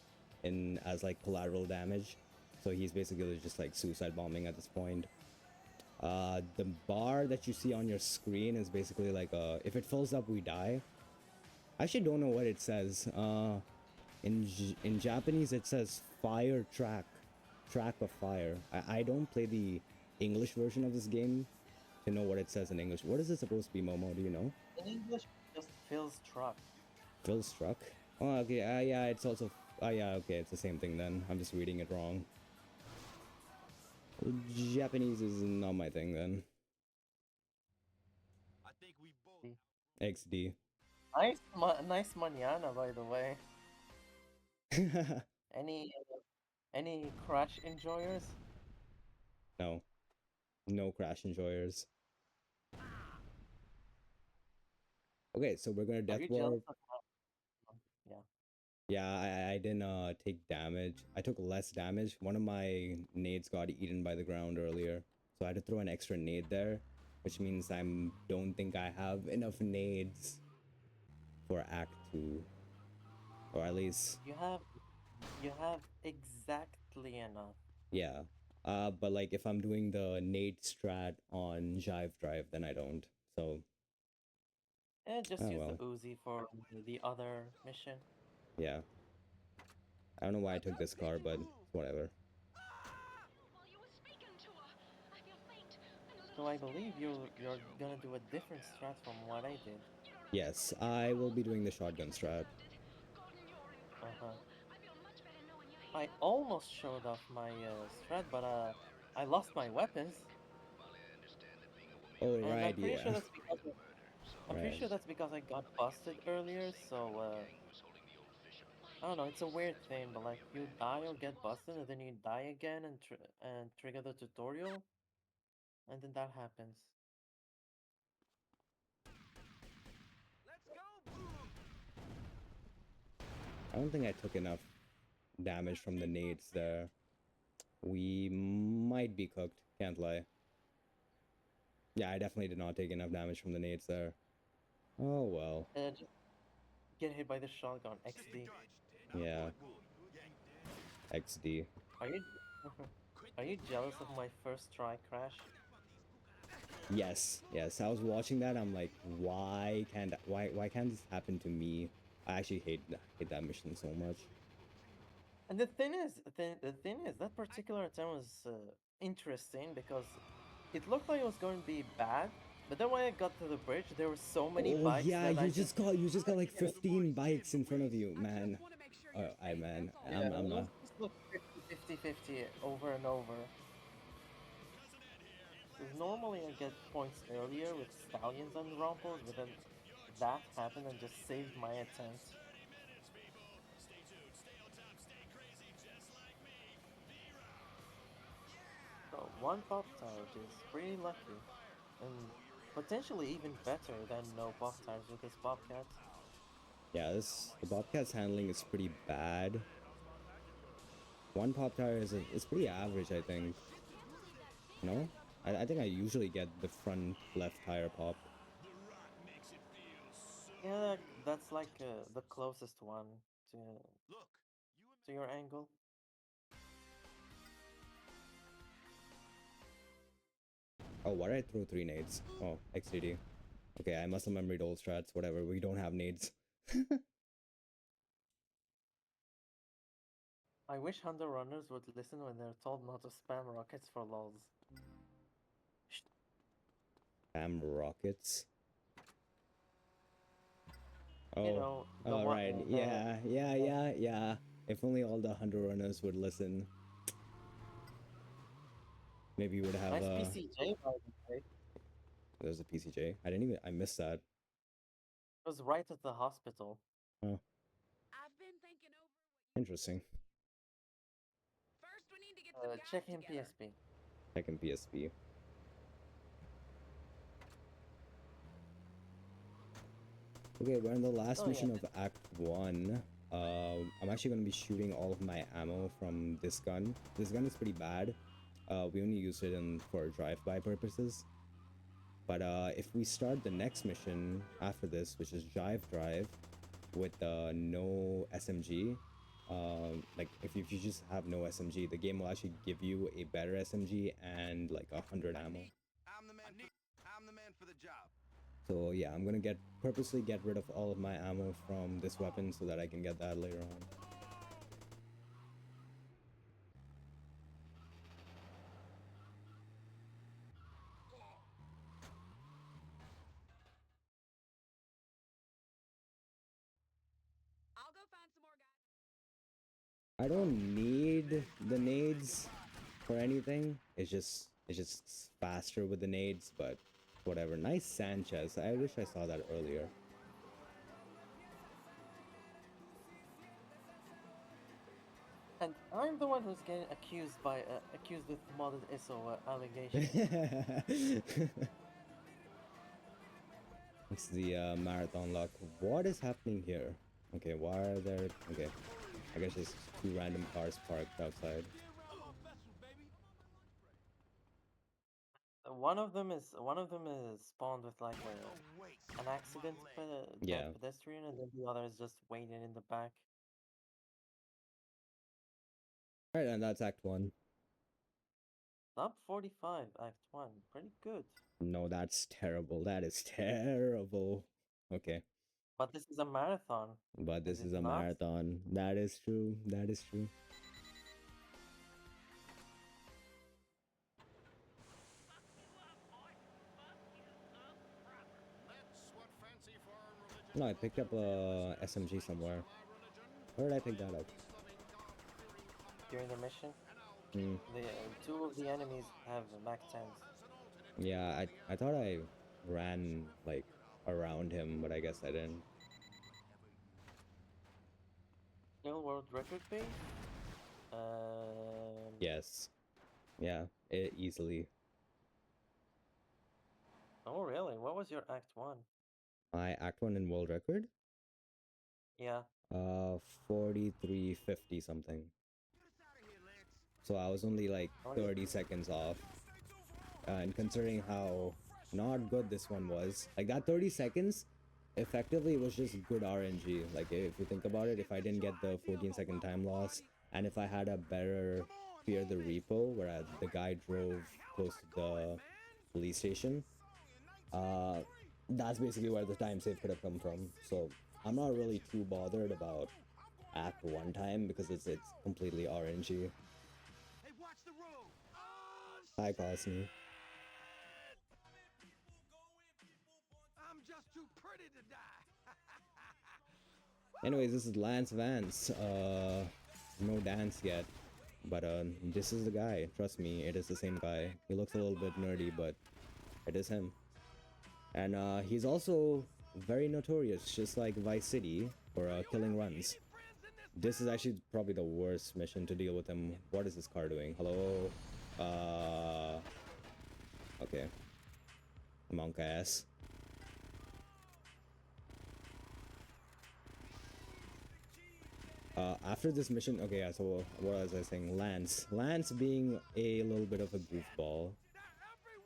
as like collateral damage. So he's basically just like suicide bombing at this point. The bar that you see on your screen is basically like if it fills up, we die. I actually don't know what it says. In Japanese, it says fire track of fire. I don't play the English version of this game to know what it says in English. What is it supposed to be, Momo? Do you know? In English, just Phil's truck. Phil's truck? Oh, okay. Yeah, it's also. Yeah, okay. It's the same thing then. I'm just reading it wrong. Japanese is not my thing then. I think we both. See. XD. Nice mañana, by the way. Any crash enjoyers? No. No crash enjoyers. Okay, so we're gonna Are death you jealous warp. of Yeah. Yeah, I didn't take damage. I took less damage. One of my nades got eaten by the ground earlier, so I had to throw an extra nade there, which means don't think I have enough nades for Act 2, or at least You have exactly enough. yeah. But like if I'm doing the nade strat on Jive Drive, then I don't. So Just oh use the well. Uzi for the other mission. Yeah. I don't know why I took this car, but whatever. So I believe you're gonna do a different strat from what I did. Yes, I will be doing the shotgun strat. Uh-huh. I almost showed off my strat, but I lost my weapons, Oh and right, yeah. I'm pretty Right. sure that's because I got busted earlier. So I don't know. It's a weird thing, but like you die or get busted, and then you die again and trigger the tutorial, and then that happens. Let's go, boom. I don't think I took enough damage from the nades there. We might be cooked, can't lie. Yeah, I definitely did not take enough damage from the nades there. Oh well. Just get hit by the shotgun. XD. Yeah, XD. Are you are you jealous of my first try crash? Yes, yes. I was watching that. I'm like, why can't this happen to me? I actually hate that mission so much. And the thing is, that particular attempt was interesting because it looked like it was going to be bad, but then when I got to the bridge, there were so many Oh bikes yeah, that I you just got like 15 bikes in front of you, man. Man, yeah, I'm it not. was just like 50 over and over. Because normally I get points earlier with stallions and rumples, but then that happened and just saved my attempt. So one pop tart is pretty lucky, and potentially even better than no pop tarts with this bobcat. Yeah, the Bobcat's handling is pretty bad. One pop tire is pretty average, I think. No, I think I usually get the front left tire popped. Yeah, that's like the closest one to Look, to your angle. Oh, why did I throw 3 nades? Oh, XDD. Okay, I must have memoried old strats. Whatever, we don't have nades. I wish Hunter runners would listen when they're told not to spam rockets for lols. Damn rockets. You Oh, know, the all one, right. Yeah. If only all the hunter runners would listen. Maybe we would have nice PCJ by the way. there's a PCJ. I missed that. It was right at the hospital. Oh, interesting. Check in PSP. Second PSP. Okay, we're in the last Oh mission yeah, of Act 1. I'm actually going to be shooting all of my ammo from this gun. This gun is pretty bad. We only use it for drive-by purposes. But if we start the next mission after this, which is Jive Drive, with no SMG, like if you just have no SMG, the game will actually give you a better SMG and like 100 ammo. I'm the man for the job. So yeah, I'm gonna purposely get rid of all of my ammo from this weapon so that I can get that later on. I'll go find some more guys. I don't need the nades for anything. It's just faster with the nades, but whatever. Nice Sanchez. I wish I saw that earlier. And I'm the one who's getting accused with modded ISO allegations. It's the marathon luck. What is happening here? Okay, why are there? Okay, I guess just two random cars parked outside. One of them is spawned with like an accident Yeah. dead pedestrian, and then the other is just waiting in the back. All right, and that's Act 1. Top 45, Act 1. Pretty good. No, that's terrible. That is terrible. Okay. But this is a marathon. But this Is is it a not? marathon. That is true. That is true. No, I picked up a SMG somewhere. Where did I pick that up? During the mission, Hmm. two of the enemies have Mac 10s. Yeah, I thought I ran like around him, but I guess I didn't. Still world record pace? Yes. Yeah, easily. Oh really? What was your Act 1? My Act 1 in world record? Yeah. 4350 something. So I was only like 30 seconds off. And considering how not good this one was, like that 30 seconds effectively was just good RNG. Like if you think about it, if I didn't get the 14-second time loss, and if I had a better Fear the Repo where the guy drove close to the police station, that's basically where the time save could have come from. So I'm not really too bothered about Act 1 time because it's completely RNG. Hey, watch the road. Hi, Cosme. I'm just too pretty to die. Anyways, this is Lance Vance. No dance yet, but this is the guy. Trust me, it is the same guy. He looks a little bit nerdy, but it is him. And he's also very notorious, just like Vice City, for killing runs. This is actually probably the worst mission to deal with him. What is this car doing? Hello? Okay. Monk ass. After this mission, okay, yeah, so what was I saying? Lance being a little bit of a goofball,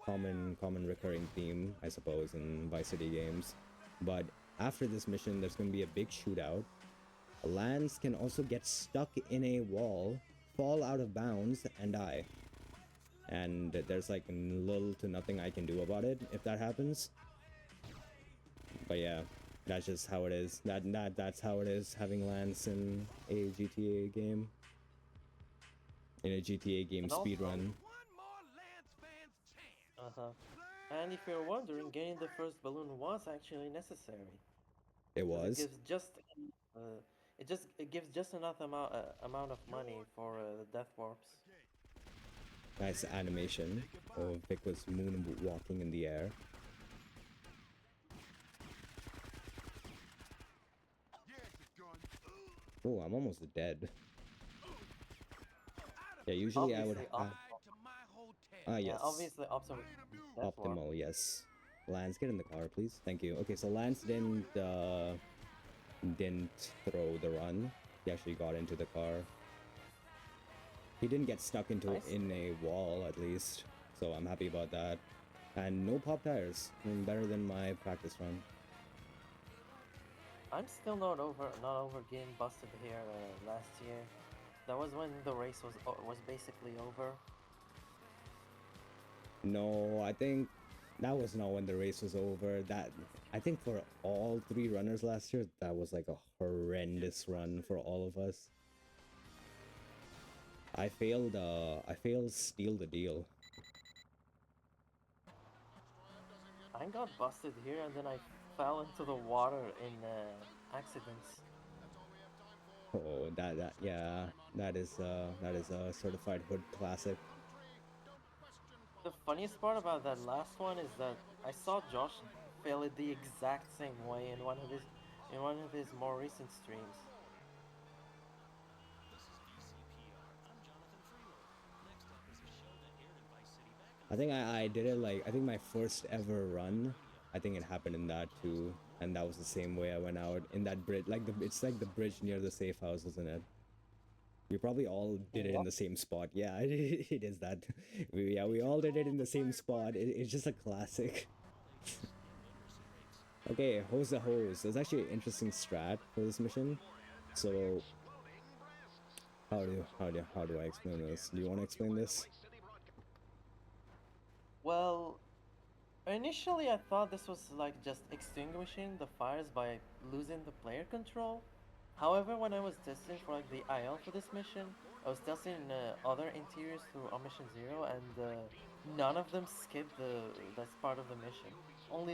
common recurring theme, I suppose, in Vice City games. But after this mission, there's going to be a big shootout. Lance can also get stuck in a wall, fall out of bounds, and die. And there's like little to nothing I can do about it if that happens. But yeah, that's just how it is. That's how it is having Lance in a GTA game. In a GTA game speedrun. One more Lance Van's chance. And if you're wondering, getting the first balloon was actually necessary. It 'Cause was. it gives just enough amount of money for the death warps. Nice animation of Vic was moonwalking in the air. Oh, I'm almost dead. Yeah, usually I would have... Yeah, yes. obviously optimal. Optimal, yes. Lance, get in the car, please. Thank you. Okay, so Lance didn't throw the run. He actually got into the car. He didn't get stuck in a wall, at least. So I'm happy about that. And no pop tires. Better than my practice run. I'm still not over getting busted here last year. That was when the race was basically over. No, I think that was not when the race was over. That I think for all three runners last year, that was like a horrendous run for all of us. I failed Steal the Deal. I got busted here and then I fell into the water in accidents. Oh, yeah, that is a certified hood classic. The funniest part about that last one is that I saw Josh fail it the exact same way in one of his more recent streams. I think I did it like I think my first ever run. I think it happened in that too, and that was the same way I went out in that bridge. Like it's like the bridge near the safe house, isn't it? We probably all did it in Yep. the same spot. Yeah, it is that. We all did it in the same spot. It's just a classic. Okay, hose the hose. There's actually an interesting strat for this mission. So how do I explain this? Do you want to explain this? Well, initially I thought this was like just extinguishing the fires by losing the player control. However, when I was testing for like the IL for this mission, I was testing other interiors through Mission Zero, and none of them skipped that's part of the mission. Only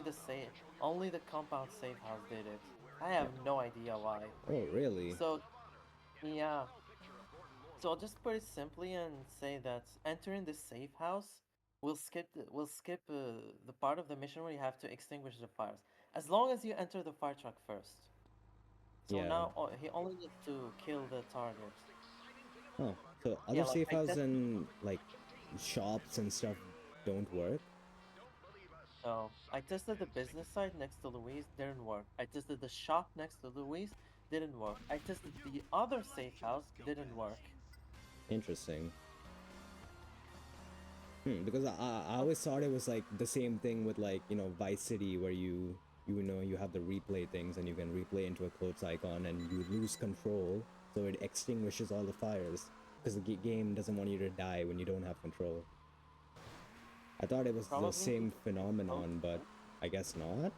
the compound safe house did it. I Yeah. have no idea why. Oh, really? So yeah, so I'll just put it simply and say that entering this safe house will skip the part of the mission where you have to extinguish the fires, as long as you enter the fire truck first. So Yeah. now he only needs to kill the target. Oh, so Yeah, other like safe I houses tested. and like shops and stuff don't work? No, I tested the business side next to Louise, didn't work. I tested the shop next to Louise, didn't work. I tested the other safe house, didn't work. Interesting. Because I always thought it was like the same thing with like, Vice City where you have the replay things and you can replay into a clothes icon and you lose control, so it extinguishes all the fires because the game doesn't want you to die when you don't have control. I thought it was the Probably same needs both. phenomenon, but I guess not.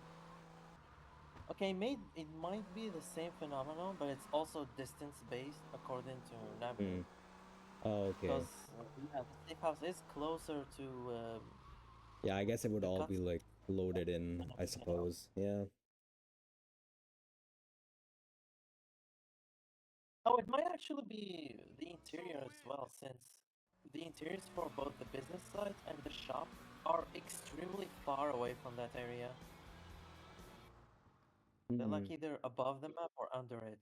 Okay, it might be the same phenomenon, but it's also distance based according to Nabu. Hmm. Oh, okay. Because yeah, the safe house is closer to Yeah, I guess it would the all be cutscene like loaded in, than I everything else. suppose. Yeah. Oh, it might actually be the interior as well, since the interiors for both the business side and the shop are extremely far away from that area. They're Hmm. like either above the map or under it.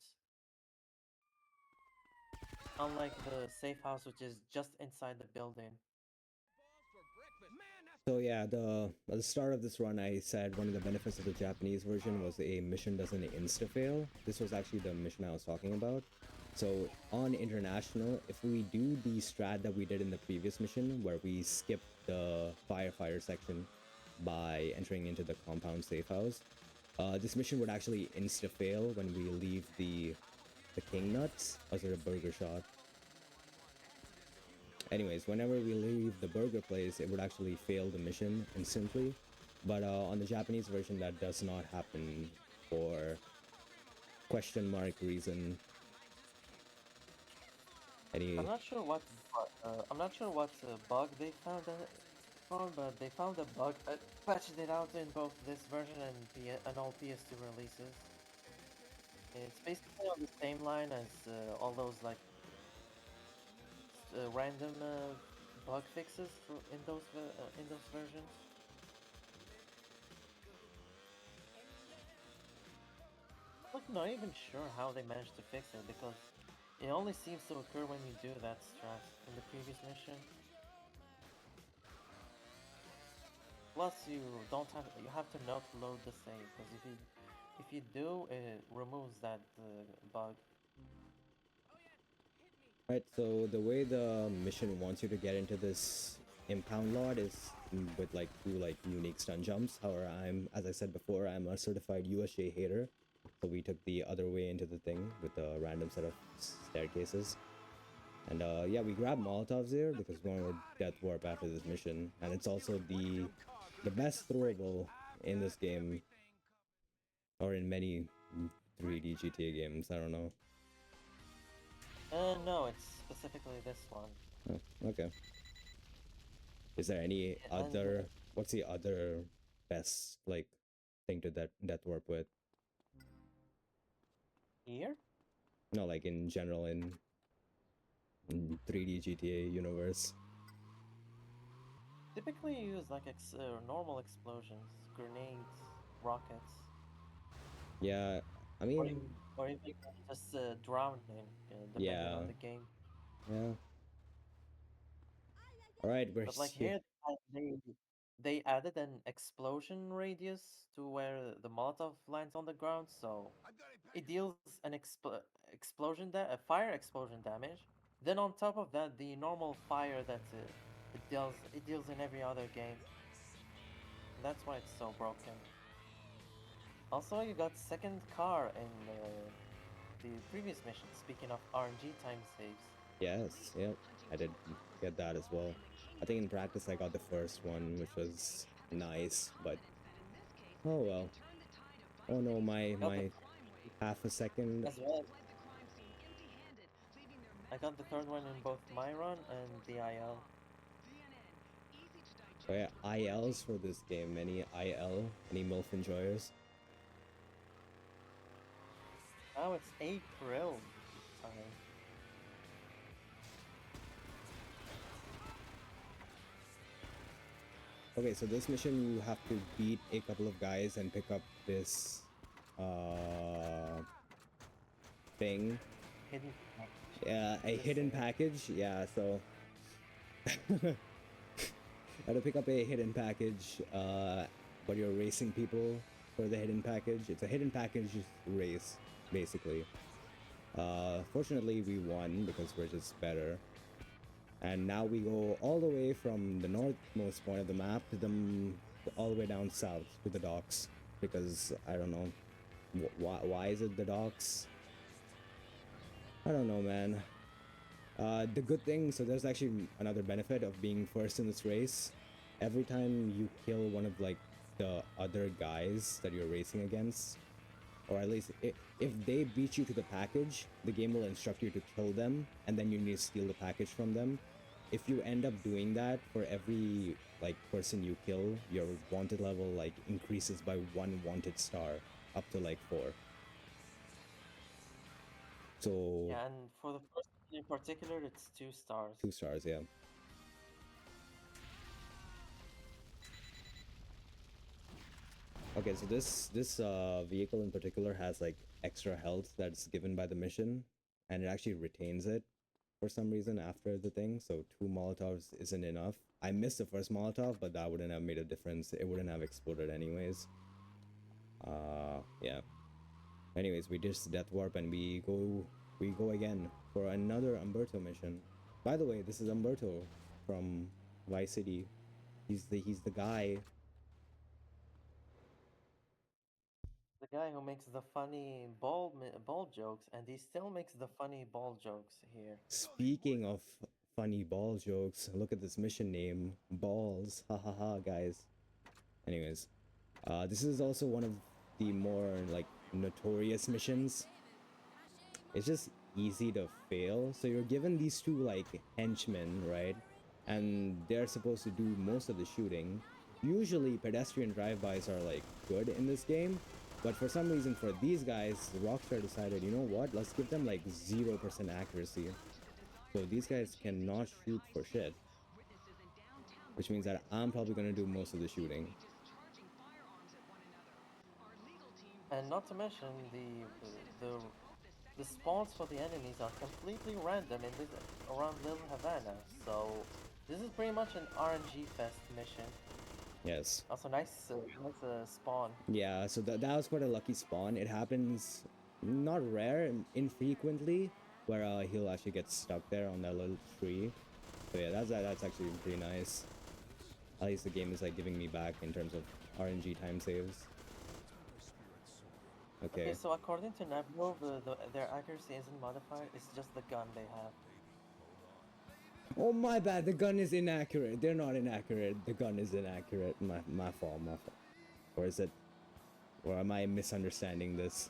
Unlike the safe house, which is just inside the building. So yeah, at the start of this run, I said one of the benefits of the Japanese version was a mission doesn't insta-fail. This was actually the mission I was talking about. So on international, if we do the strat that we did in the previous mission, where we skip the firefighter section by entering into the compound safe house, this mission would actually insta-fail when we leave the King Nuts. Was it a burger shot? Anyways, whenever we leave the burger place, it would actually fail the mission instantly. But on the Japanese version, that does not happen for question mark reason. Any? I'm not sure what bug they found for, but they found a bug, patched it out in both this version and all PS2 releases. It's basically on the same line as all those like random bug fixes in those versions. Like not even sure how they managed to fix it because it only seems to occur when you do that strat in the previous mission. Plus, you have to not load the save because if you do, it removes that bug. Right, so the way the mission wants you to get into this impound lot is with like two like unique stun jumps. However, as I said before, I'm a certified USJ hater, so we took the other way into the thing with a random set of staircases. And yeah, we grabbed Molotovs there because we want to death warp after this mission, and it's also the best throwable in this game, or in many 3D GTA games. I don't know. No, it's specifically this one. Oh, okay. Is there any And other? What's the other best like thing to death warp with? here? No, like in general in 3D GTA universe. Typically you use like normal explosions, grenades, rockets, Yeah, I or mean, even, or even just drowning, depending on yeah, the game. yeah. All right, we're But like here. here, they added an explosion radius to where the Molotov lands on the ground, so it deals an a fire explosion damage. Then on top of that, the normal fire that it deals in every other game. And that's why it's so broken. Also, you got second car in the previous mission. Speaking of RNG time saves. Yes, yep. I did get that as well. I think in practice I got the first one, which was nice, but oh well. Oh no, Got the half a second. as well. I got the third one in both my run and the IL. Oh yeah, ILs for this game. Any IL? Any MILF enjoyers? Now it's April time. Okay, so this mission you have to beat a couple of guys and pick up this thing. Hidden. Yeah, a This hidden thing. package. Yeah, so how to pick up a hidden package, but you're racing people for the hidden package. It's a hidden package race, basically. Fortunately, we won because we're just better. And now we go all the way from the northmost point of the map to all the way down south to the docks. Because, I don't know, why is it the docks? I don't know, man. The good thing, so there's actually another benefit of being first in this race. Every time you kill one of like the other guys that you're racing against, or at least if they beat you to the package, the game will instruct you to kill them, and then you need to steal the package from them. If you end up doing that for every like person you kill, your wanted level like increases by 1 wanted star up to like 4. So Yeah, and for the first one in particular, it's 2 stars. 2 stars, yeah. Okay, so this vehicle in particular has like extra health that's given by the mission, and it actually retains it for some reason after the thing. So 2 Molotovs isn't enough. I missed the first Molotov, but that wouldn't have made a difference. It wouldn't have exploded anyways. Yeah. Anyways, we just death warp and we go again for another Umberto mission. By the way, this is Umberto from Vice City. He's the guy. The guy who makes the funny ball jokes, and he still makes the funny ball jokes here. Speaking of funny ball jokes, look at this mission name, balls, ha ha ha, guys. Anyways, this is also one of the more like notorious missions. It's just easy to fail. So you're given these 2 like henchmen, right? And they're supposed to do most of the shooting. Usually pedestrian drive-bys are like good in this game, but for some reason for these guys, Rockstar decided, you know what, let's give them like 0% accuracy. So these guys cannot shoot for shit. Which means that I'm probably gonna do most of the shooting. And not to mention the the spawns for the enemies are completely random in this around Little Havana. So this is pretty much an RNG fest mission. Yes. Also nice, spawn. Yeah, so that was quite a lucky spawn. It happens not rare, infrequently, where he'll actually get stuck there on that little tree. So yeah, that's actually pretty nice. At least the game is like giving me back in terms of RNG time saves. Okay, Okay. so according to Nebula, their accuracy isn't modified, it's just the gun they have. Oh my bad, the gun is inaccurate. They're not inaccurate. The gun is inaccurate. My fault, my fault. Or is it? Or am I misunderstanding this?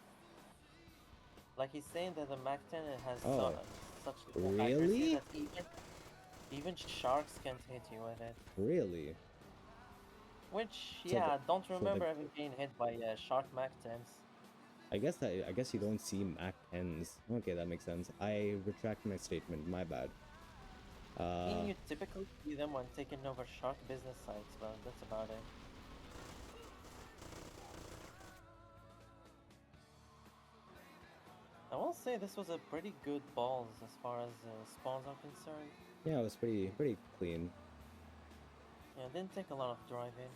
Like he's saying that the Mac 10 it has Oh, such low accuracy really? that even sharks can't hit you with it. Really? Which, So the yeah, I don't so the remember ever being hit by shark Mac 10s. I guess you don't see Mac 10s. Okay, that makes sense. I retract my statement. My bad. I mean, you typically see them when taking over shark business sites, but that's about it. I will say this was a pretty good balls as far as spawns are concerned. Yeah, it was pretty clean. Yeah, it didn't take a lot of driving.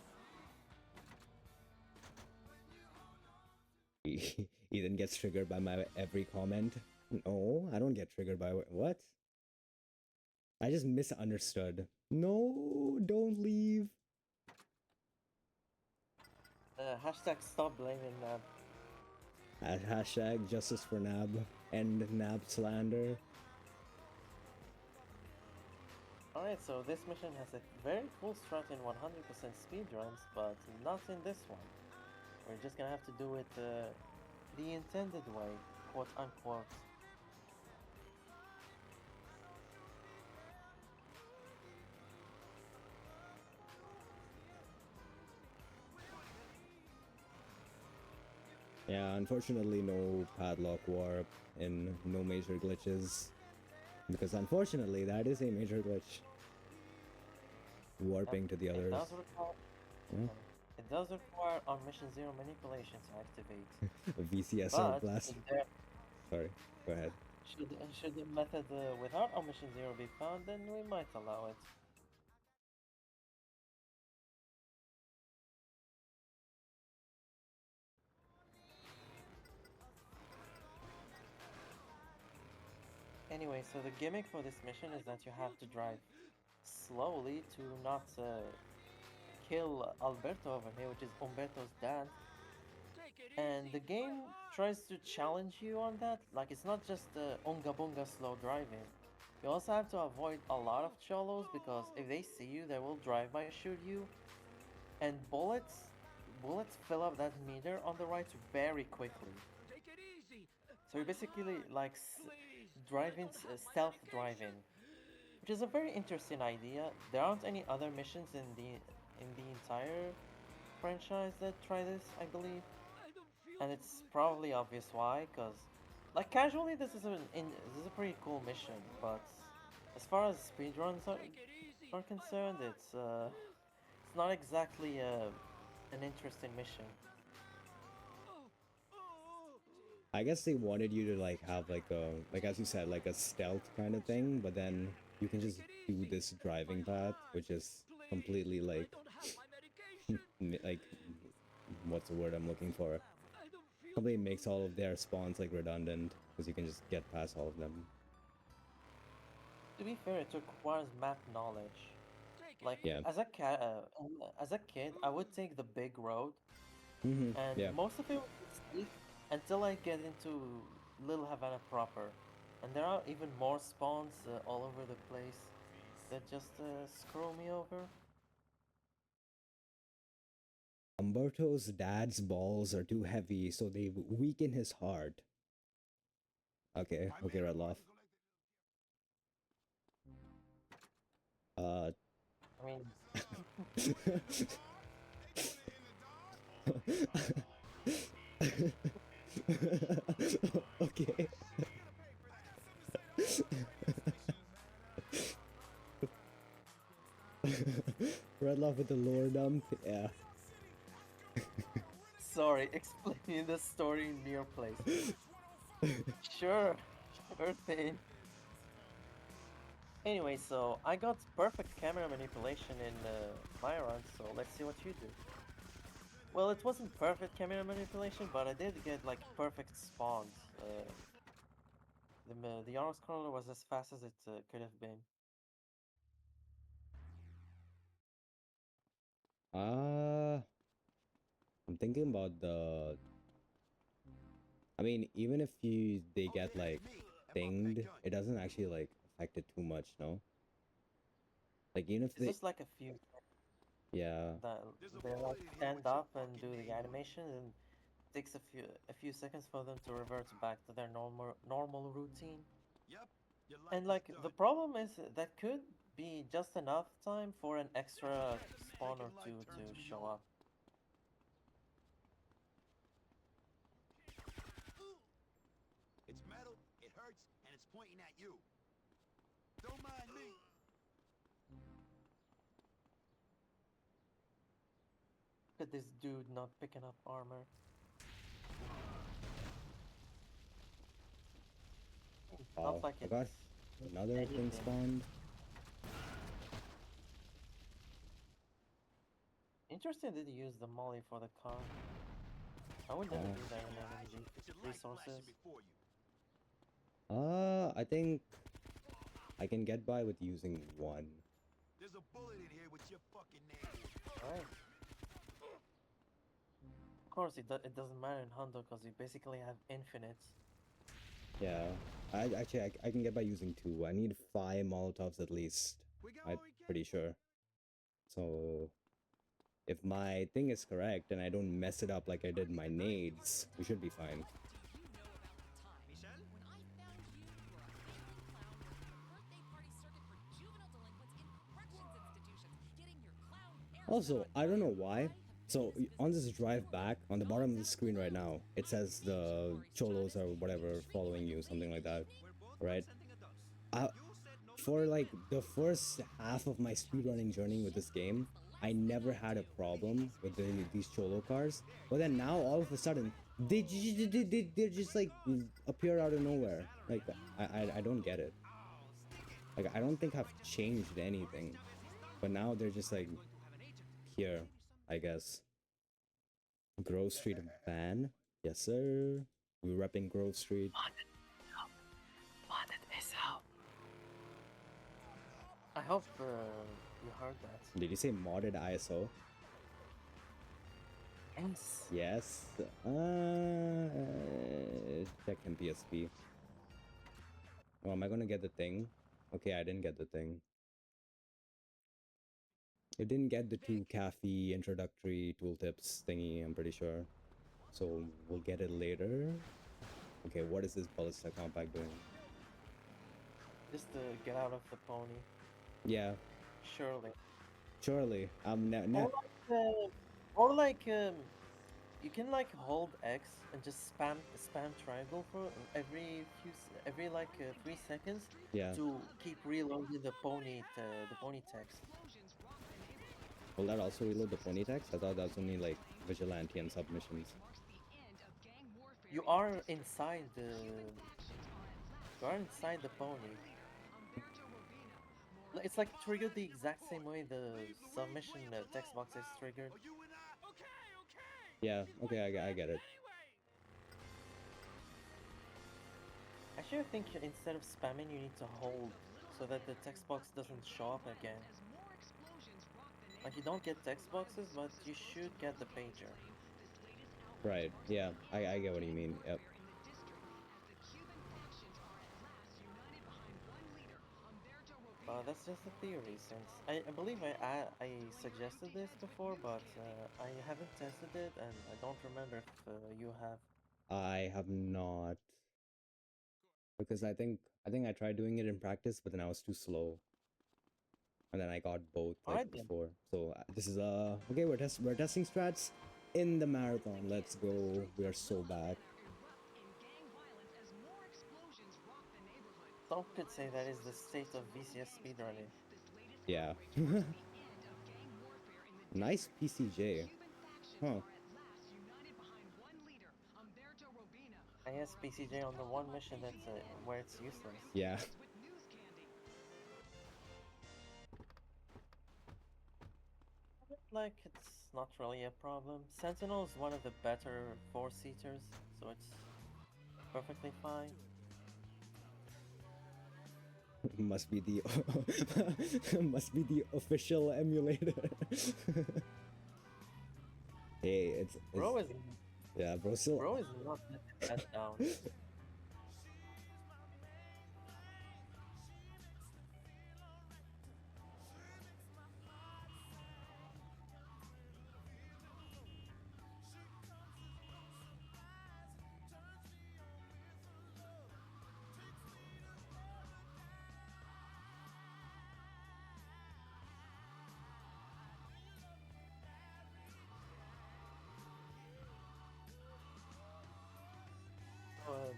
Ethan gets triggered by my every comment. No, I don't get triggered by what? I just misunderstood. No, don't leave. Hashtag stop blaming Nab. Hashtag justice for Nab. End Nab slander. Alright, so this mission has a very cool strat in 100% speedruns, but not in this one. We're just gonna have to do it the intended way, quote unquote. Yeah, unfortunately no padlock warp and no major glitches. Because unfortunately that is a major glitch. Yep, Warping to the it others. does require Yeah. it does require on mission 0 manipulation to activate. VCSR But blast. Sorry, go ahead. should the method without omission 0 be found, then we might allow it. Anyway, so the gimmick for this mission is that you have to drive slowly to not kill Alberto over here, which is Umberto's dad. And the game tries to challenge you on that. Like, it's not just unga bunga slow driving. You also have to avoid a lot of cholos because if they see you, they will drive by shoot you. And bullets fill up that meter on the right very quickly. So you're basically like driving, stealth driving, which is a very interesting idea. There aren't any other missions in the entire franchise that try this, I believe, and it's probably obvious why. Cause like casually, this is a pretty cool mission, but as far as speedruns are concerned, it's not exactly an interesting mission. I guess they wanted you to like have like a like as you said like a stealth kind of thing, but then you can just do this driving path, which is completely like like what's the word I'm looking for? Completely makes all of their spawns like redundant because you can just get past all of them. To be fair, it requires map knowledge. Like Yeah. as a kid, I would take the big road, and Yeah. most of it was safe until I get into Little Havana proper, and there are even more spawns all over the place that just screw me over. Umberto's dad's balls are too heavy, so they weaken his heart. Okay, okay, Redloff. Uh. I mean, Okay. Redloff with the lower dump. Yeah. sorry, explaining the story in your place. Sure, sure thing. Anyway, so I got perfect camera manipulation in my run, so let's see what you do. Well, it wasn't perfect camera manipulation, but I did get like perfect spawns. The auto scroller was as fast as it could have been. Uh, I'm thinking about the I mean, even if they get Okay, like it's me and my thinged, big gun. it doesn't actually like affect it too much, no? Like even if It's they, just like a few yeah, that There's a they like bullet in here stand with your up and fucking do the name on it. animation, and it takes a few seconds for them to revert back to their normal routine. Yep, your life And is like the done. problem is that could be just enough time for an extra spawn or Taking life two to turns me show on. up. It's metal, it hurts, and it's pointing at you. Don't mind me. Look at this dude not picking up armor. Not wow, like I got it's another thing anything. spawned. Interesting that you use the molly for the car. I would never Oh. do that in Your eyes, enemy it's your life resources. flashing before you. I think I can get by with using one. There's a bullet in here with your fucking name on it. Right. Of course, it doesn't matter in Hundo because you basically have infinites. Yeah, I can get by using two. I need 5 Molotovs at least. We got I'm what we came pretty for. sure. So if my thing is correct and I don't mess it up like I did my nades, we should be fine. Michelle? When I found you, you were a failing clown working the birthday party circuit for juvenile delinquents in corrections institutions, getting your clown hair set Also, on I don't fire. know why. So on this drive back, on the bottom of the screen right now, it says the cholos or whatever following you, something like that, right? For like the first half of my speedrunning journey with this game, I never had a problem with these cholo cars. But then now all of a sudden, they just like appear out of nowhere. Like I don't get it. Like I don't think I've changed anything, but now they're just like here, I guess. Grove Street ban? Yes, sir. We're repping Grove Street. Modded is out. I hope you heard that. Did you say modded ISO? Yes. Yes. Check MPSP. Oh, am I gonna get the thing? Okay, I didn't get the thing. It didn't get the 2 cafe introductory tooltips thingy, I'm pretty sure. So we'll get it later. Okay, what is this ballista compact doing? Just to get out of the pony. Yeah, Surely. surely. Or like you can like hold X and just spam triangle for every like 3 seconds Yeah. to keep reloading the pony text. Will that also reload the pony text? I thought that was only like vigilante and submissions. You are inside the pony. It's like triggered the exact same way the submission text box is triggered. Oh, you and I? Okay. Yeah, okay, I get it. Actually, I think instead of spamming, you need to hold so that the text box doesn't show up again. Like you don't get text boxes, but you should get the pager. Right, yeah, I get what you mean, yep. That's just a theory, since I believe I suggested this before, but I haven't tested it, and I don't remember if you have. I have not. Because I tried doing it in practice, but then I was too slow. And then I got both like Alright then. before. So this is okay, we're testing strats in the marathon. Let's go. We are so back. Some could say that is the state of VCS speedrunning. Yeah. Nice PCJ. Huh. I guess PCJ on the one mission that's where it's useless. Yeah. Like, it's not really a problem. Sentinel is one of the better four-seaters, so it's perfectly fine. Must be the must be the official emulator. Hey, it's Bro is Yeah, bro, still. Bro is not letting that down.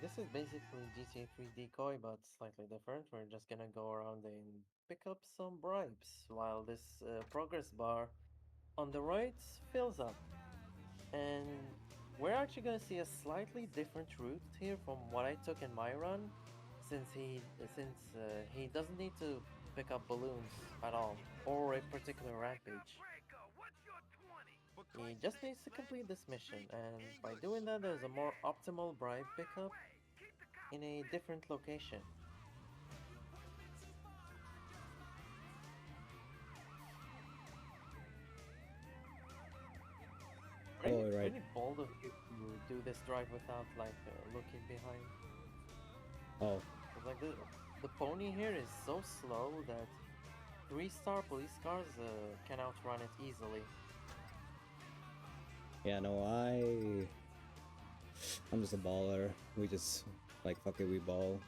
This is basically GTA 3 decoy, but slightly different. We're just gonna go around and pick up some bribes while this progress bar on the right fills up. And we're actually gonna see a slightly different route here from what I took in my run, since he doesn't need to pick up balloons at all or a particular rampage. He just needs to complete this mission, and by doing that, there's a more optimal bribe pickup in a different location. Oh, right. Pretty bold of you to do this drive without like looking behind. Oh, 'Cause, like the pony here is so slow that 3-star police cars can outrun it easily. yeah, no, I'm just a baller. We just, like, fuck it, we ball.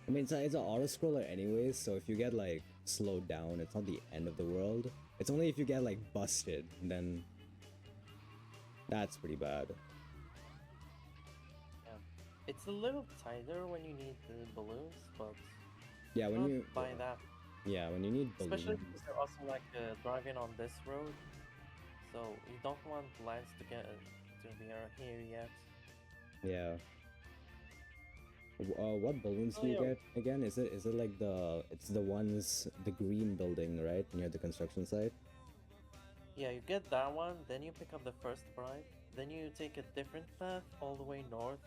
I mean, it's an auto scroller anyways, so if you get, like, slowed down, it's not the end of the world. It's only if you get, like, busted, then that's pretty bad. Yeah, it's a little tighter when you need the balloons, but Yeah, when not you, by that. yeah, when you need Especially balloons. because you're also like driving on this road, so you don't want Lance to get to be here yet. Yeah. What balloons Oh do you yeah, get again? Is it like it's the ones, the green building, right, near the construction site? yeah, you get that one, then you pick up the first bribe, then you take a different path all the way north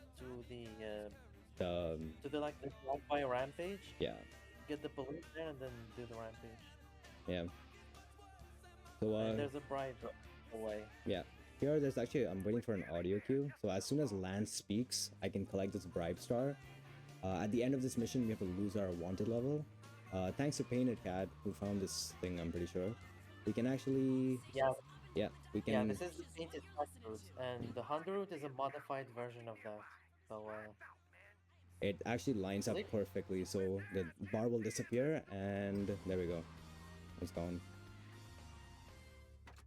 The to the like the by rampage. yeah, Get the balloon there and then do the rampage. yeah. So And there's a bribe away. yeah. Here, there's actually, I'm waiting for an audio cue. So as soon as Lance speaks, I can collect this bribe star. At the end of this mission, we have to lose our wanted level. Thanks to Painted Cat, who found this thing, I'm pretty sure. We can actually, Yeah, yeah, we yeah, can, this is the painted cut route, and the Honda route is a modified version of that. So it actually lines up sleep. perfectly. So the bar will disappear, and there we go. It's gone.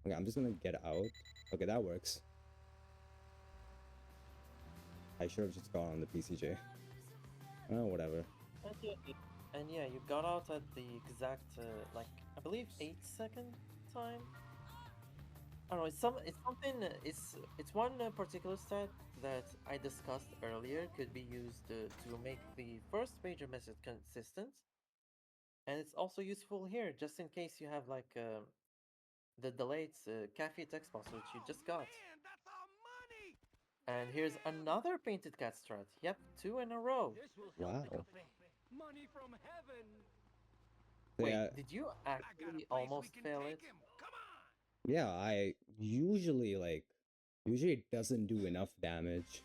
Okay, I'm just gonna get out. Okay, that works. I should have just gone on the PCJ. Oh, whatever. And yeah, and yeah, you got out at the exact like I believe 8-second time. I don't know. It's something. It's one particular stat that I discussed earlier could be used to make the first major method consistent, and it's also useful here just in case you have like the delayed cafe text box which you just got. Man, that's our money! And here's another painted cat strat. Yep, 2 in a row. This will help the Wow. cafe. Money from heaven. So Wait, yeah, did you I got a actually place we almost can fail take it? him. Come on! yeah, I usually usually it doesn't do enough damage.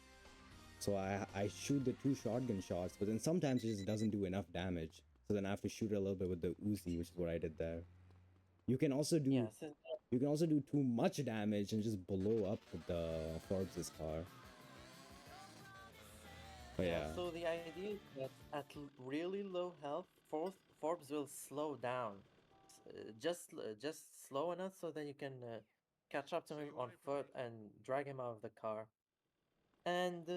So I shoot the 2 shotgun shots, but then sometimes it just doesn't do enough damage. So then I have to shoot it a little bit with the Uzi, which is what I did there. You can also do Yeah, since you can also do too much damage and just blow up the Forbes' car. But yeah, yeah, so the idea is that at really low health, Forbes will slow down, just slow enough so that you can catch up to him on foot and drag him out of the car. And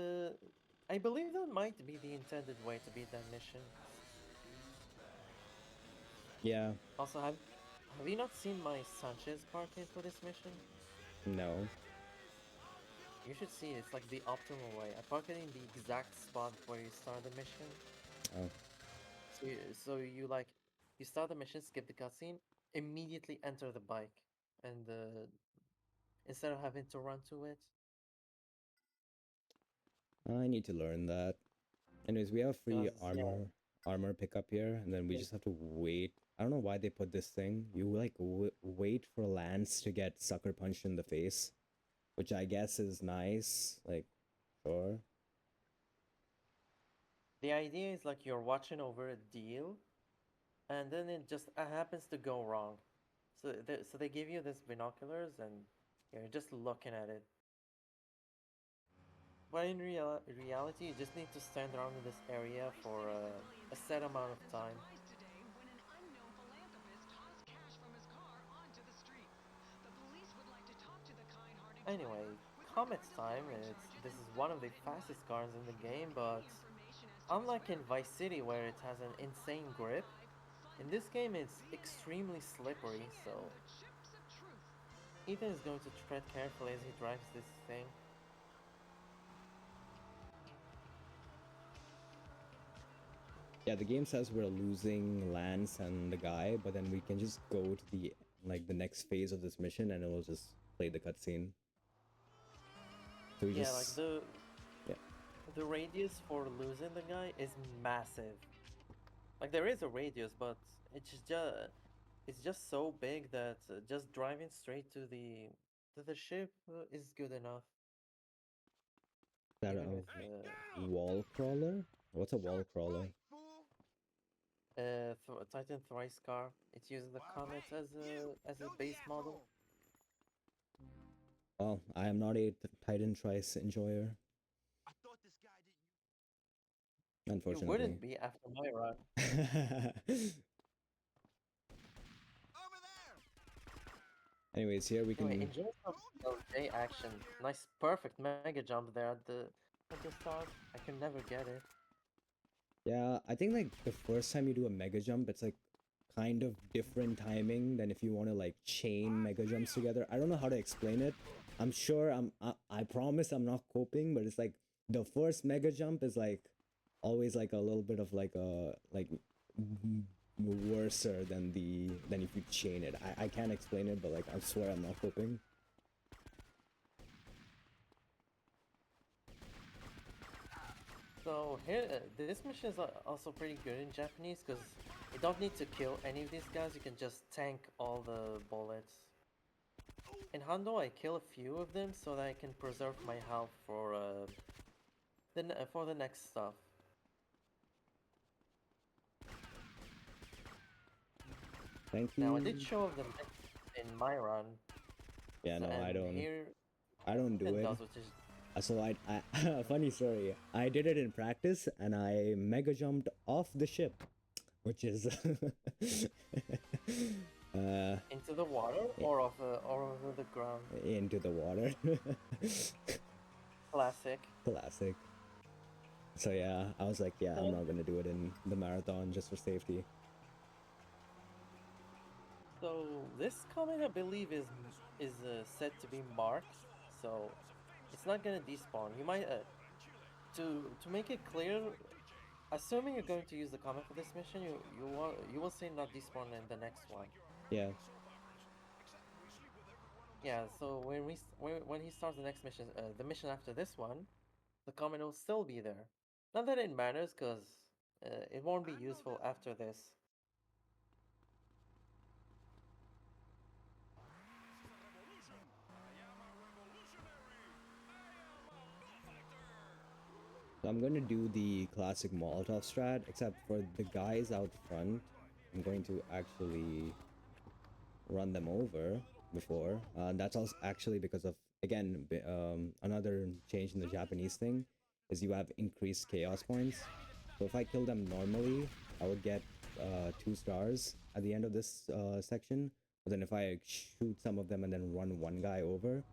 I believe that might be the intended way to beat that mission. yeah, Also, have you not seen my Sanchez parking for this mission? no, You should see it. It's like the optimal way. I park it in the exact spot where you start the mission. oh, So you like you start the mission, skip the cutscene, immediately enter the bike, and instead of having to run to it. I need to learn that. Anyways, we have free Because yeah, armor pickup here, and then we yeah, just have to wait I don't know why they put this thing. You like wait for Lance to get sucker punched in the face, which I guess is nice. Like, sure. The idea is like you're watching over a deal, and then it just happens to go wrong. So they give you this binoculars, and you're just looking at it. But in reality, you just need to stand around in this area for a set amount of time. Anyway, Comet's time. This is one of the fastest cars in the game, but unlike in Vice City where it has an insane grip, in this game it's extremely slippery. So Ethan is going to tread carefully as he drives this thing. Yeah, the game says we're losing Lance and the guy, but then we can just go to the the next phase of this mission and it will just play the cutscene. So we Yeah, just like the radius for losing the guy is massive. Like there is a radius, but it's just so big that just driving straight to the ship is good enough. that Even a with wall crawler? What's a wall crawler? Fool! Titan Thrice car, it uses the Comet as a Don't base model. asshole. Well, I am not a Titan Trice enjoyer, I thought this guy didn't. You unfortunately. wouldn't be after my run. Over there! Anyways, here we Anyway, can. enjoy some J action. Nice, perfect mega jump there at the start. I can never get it. Yeah, I think like the first time you do a mega jump, it's like kind of different timing than if you want to like chain mega jumps together. I don't know how to explain it. I'm sure I promise I'm not coping, but it's like the first mega jump is like always like a little bit of like a worser than if you chain it. I can't explain it, but like I swear I'm not coping. So here, this mission is also pretty good in Japanese because you don't need to kill any of these guys. You can just tank all the bullets. In Hando, I kill a few of them so that I can preserve my health for the next stuff. Thank you. Now I did show them in my run. Yeah, no, I And don't. here I don't do it it. does, which is So funny story. I did it in practice, and I mega jumped off the ship, which is into the water or over the ground. into the water. Classic. Classic. So yeah, I was like, yeah, I'm not gonna do it in the marathon just for safety. So this comment I believe is said to be marked, so it's not gonna despawn. You might to make it clear, assuming you're going to use the comment for this mission, you will see not despawn in the next one. Yeah. Yeah. So when he starts the next mission, the mission after this one, the comment will still be there. Not that it matters, cause it won't be useful after this. So I'm going to do the classic Molotov strat, except for the guys out front, I'm going to actually run them over before. That's also actually because of, again, another change in the Japanese thing is you have increased chaos points. So if I kill them normally, I would get 2 stars at the end of this section. But then if I shoot some of them and then run one guy over,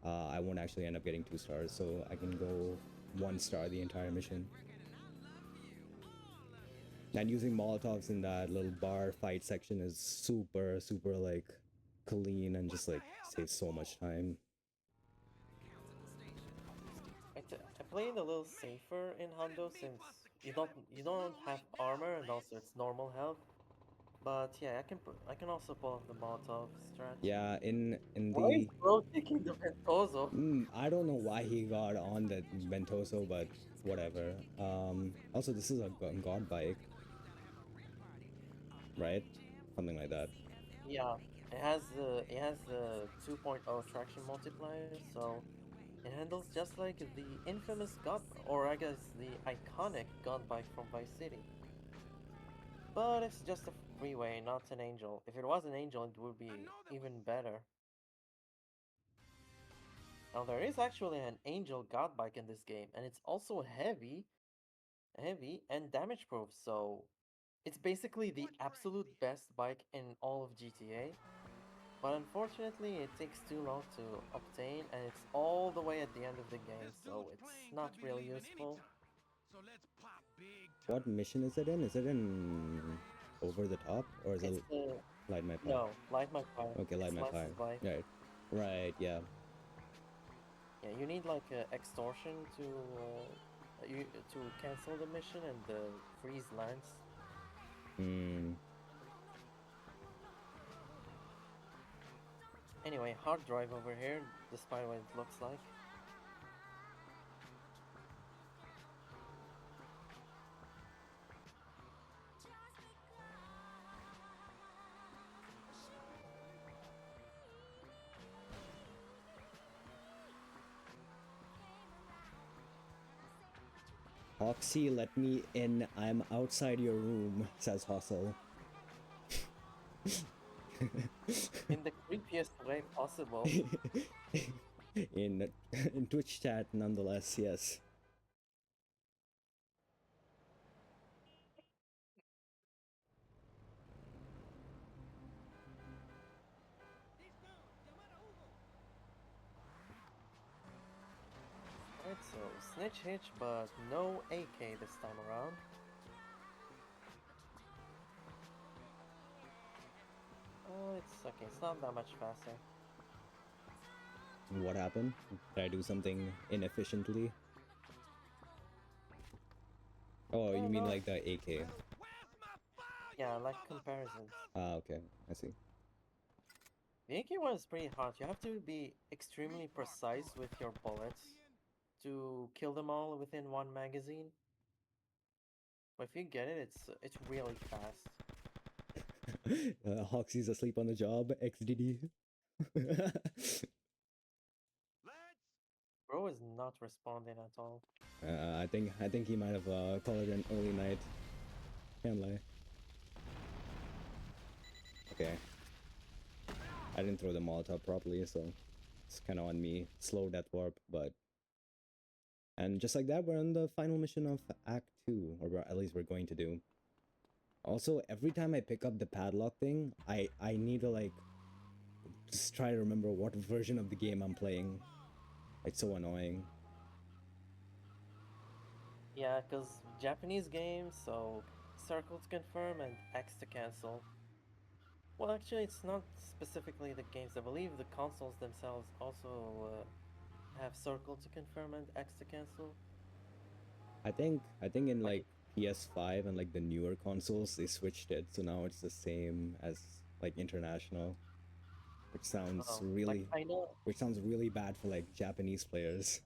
I won't actually end up getting 2 stars. So I can go 1 star the entire mission. And using Molotovs in that little bar fight section is super like clean and just like saves so much time. I played a little safer in Hondo since you don't have armor and also it's normal health. But yeah, I can also pull off the Molotov strat. Yeah, in Why is the bro taking the Ventoso? I don't know why he got on the Ventoso, but whatever. Also this is a god bike, right? something like that. Yeah, it has the 2.0 traction multiplier, so it handles just like the infamous God, or I guess the iconic God bike from Vice City. But it's just a freeway, not an angel. If it was an angel, it would be even better. Now there is actually an angel God bike in this game, and it's also heavy and damage proof, so it's basically the absolute best bike in all of GTA. But unfortunately, it takes too long to obtain, and it's all the way at the end of the game, This so dude's it's plane not could be really leaving useful. anytime. So let's pop big What time. mission is it in? Is it in Over the Top or is it It's the Light My Fire? no, Light My Fire. Okay, Light It's My Fire. Lance's bike. Right. Right, yeah. Yeah, you need like extortion to cancel the mission and freeze Lance. Hmm. Anyway, hard drive over here, despite what it looks like. Hoxie, let me in. I'm outside your room, says Hustle. In the creepiest way possible. in in Twitch chat, nonetheless. Yes. Alright, so Snitch Hitch, but no AK this time around. It's okay, it's not that much faster. What happened? Did I do something inefficiently? Oh, you mean No, like the AK? Where's my fire, yeah, you like comparisons. motherfuckers? Ah, okay. I see. The AK one is pretty hard. You have to be extremely precise with your bullets to kill them all within one magazine. But if you get it, it's really fast. Hoxie's asleep on the job. XDD. Let's Bro is not responding at all. I think he might have called it an early night. Can't lie. Okay. I didn't throw the Molotov properly, so it's kind of on me. Slow death warp, but. And just like that, we're on the final mission of Act 2, or at least we're going to do. Also, every time I pick up the padlock thing, I need to like just try to remember what version of the game I'm playing. It's so annoying. Yeah, because Japanese games, so circle to confirm and X to cancel. Well, actually, it's not specifically the games. I believe the consoles themselves also have circle to confirm and X to cancel. I think in Like, like PS5 and like the newer consoles they switched it, so now it's the same as like international, which sounds like really I know. which sounds really bad for like Japanese players.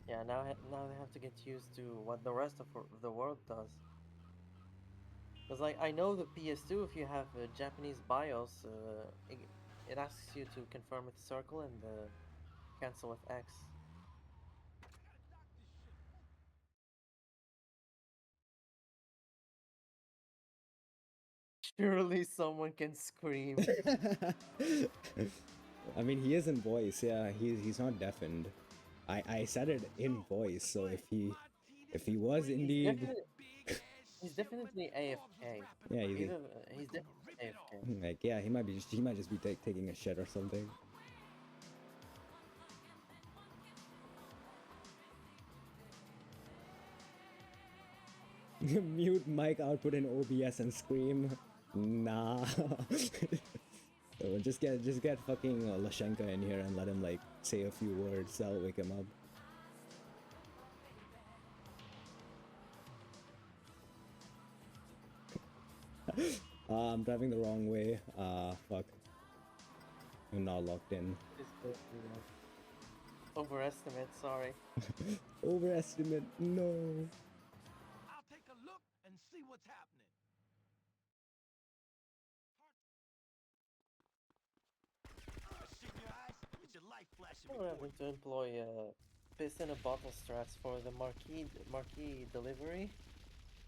Yeah, now they have to get used to what the rest of the world does. Because like I know the PS2, if you have a Japanese BIOS, it asks you to confirm with circle and cancel with X. Surely someone can scream. I mean, he is in voice. Yeah, he's not deafened. I said it in voice, so if he was He's indeed definitely he's definitely AFK. yeah Either he's definitely AFK. like yeah he might just be taking a shit or something. Mute mic output in OBS and scream. Nah. So just get fucking Lashenka in here and let him like say a few words. That'll wake him up. I'm driving the wrong way. Fuck. I'm not locked in. Just overestimate. Sorry. Overestimate. No. I'll take a look and see what's happening. We're having to employ piss in a bottle strats for the marquee delivery,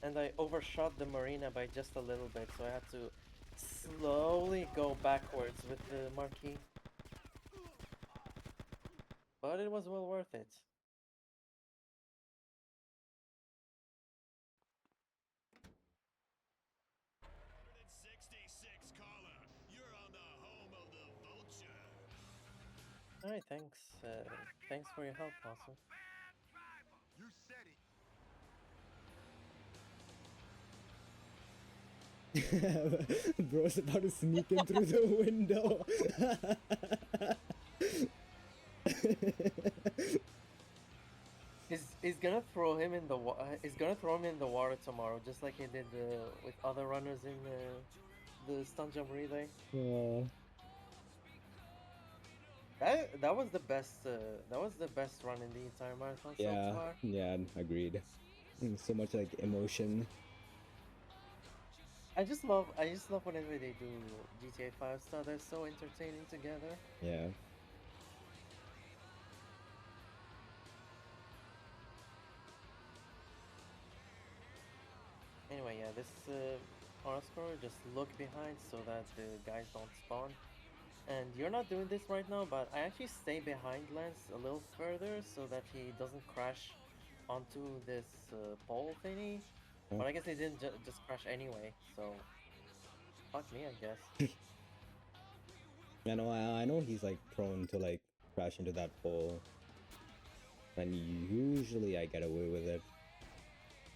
and I overshot the marina by just a little bit, so I had to slowly go backwards with the marquee. But it was well worth it. Alright, thanks. Thanks for your help, also. You said it. Bro's about to sneak in through the window. He's gonna throw him in the he's gonna throw him in the water tomorrow, just like he did with other runners in the stunt jump relay. That was the best. That was the best run in the entire marathon so Yeah, far. yeah, agreed. So much like emotion. I just love whenever they do GTA 5 stuff. They're so entertaining together. Yeah. Anyway, yeah, this horror score, just look behind so that the guys don't spawn. And you're not doing this right now, but I actually stay behind Lance a little further so that he doesn't crash onto this pole thingy. But I guess he didn't just crash anyway, so fuck me, I guess. I know he's like prone to like crash into that pole, and usually I get away with it.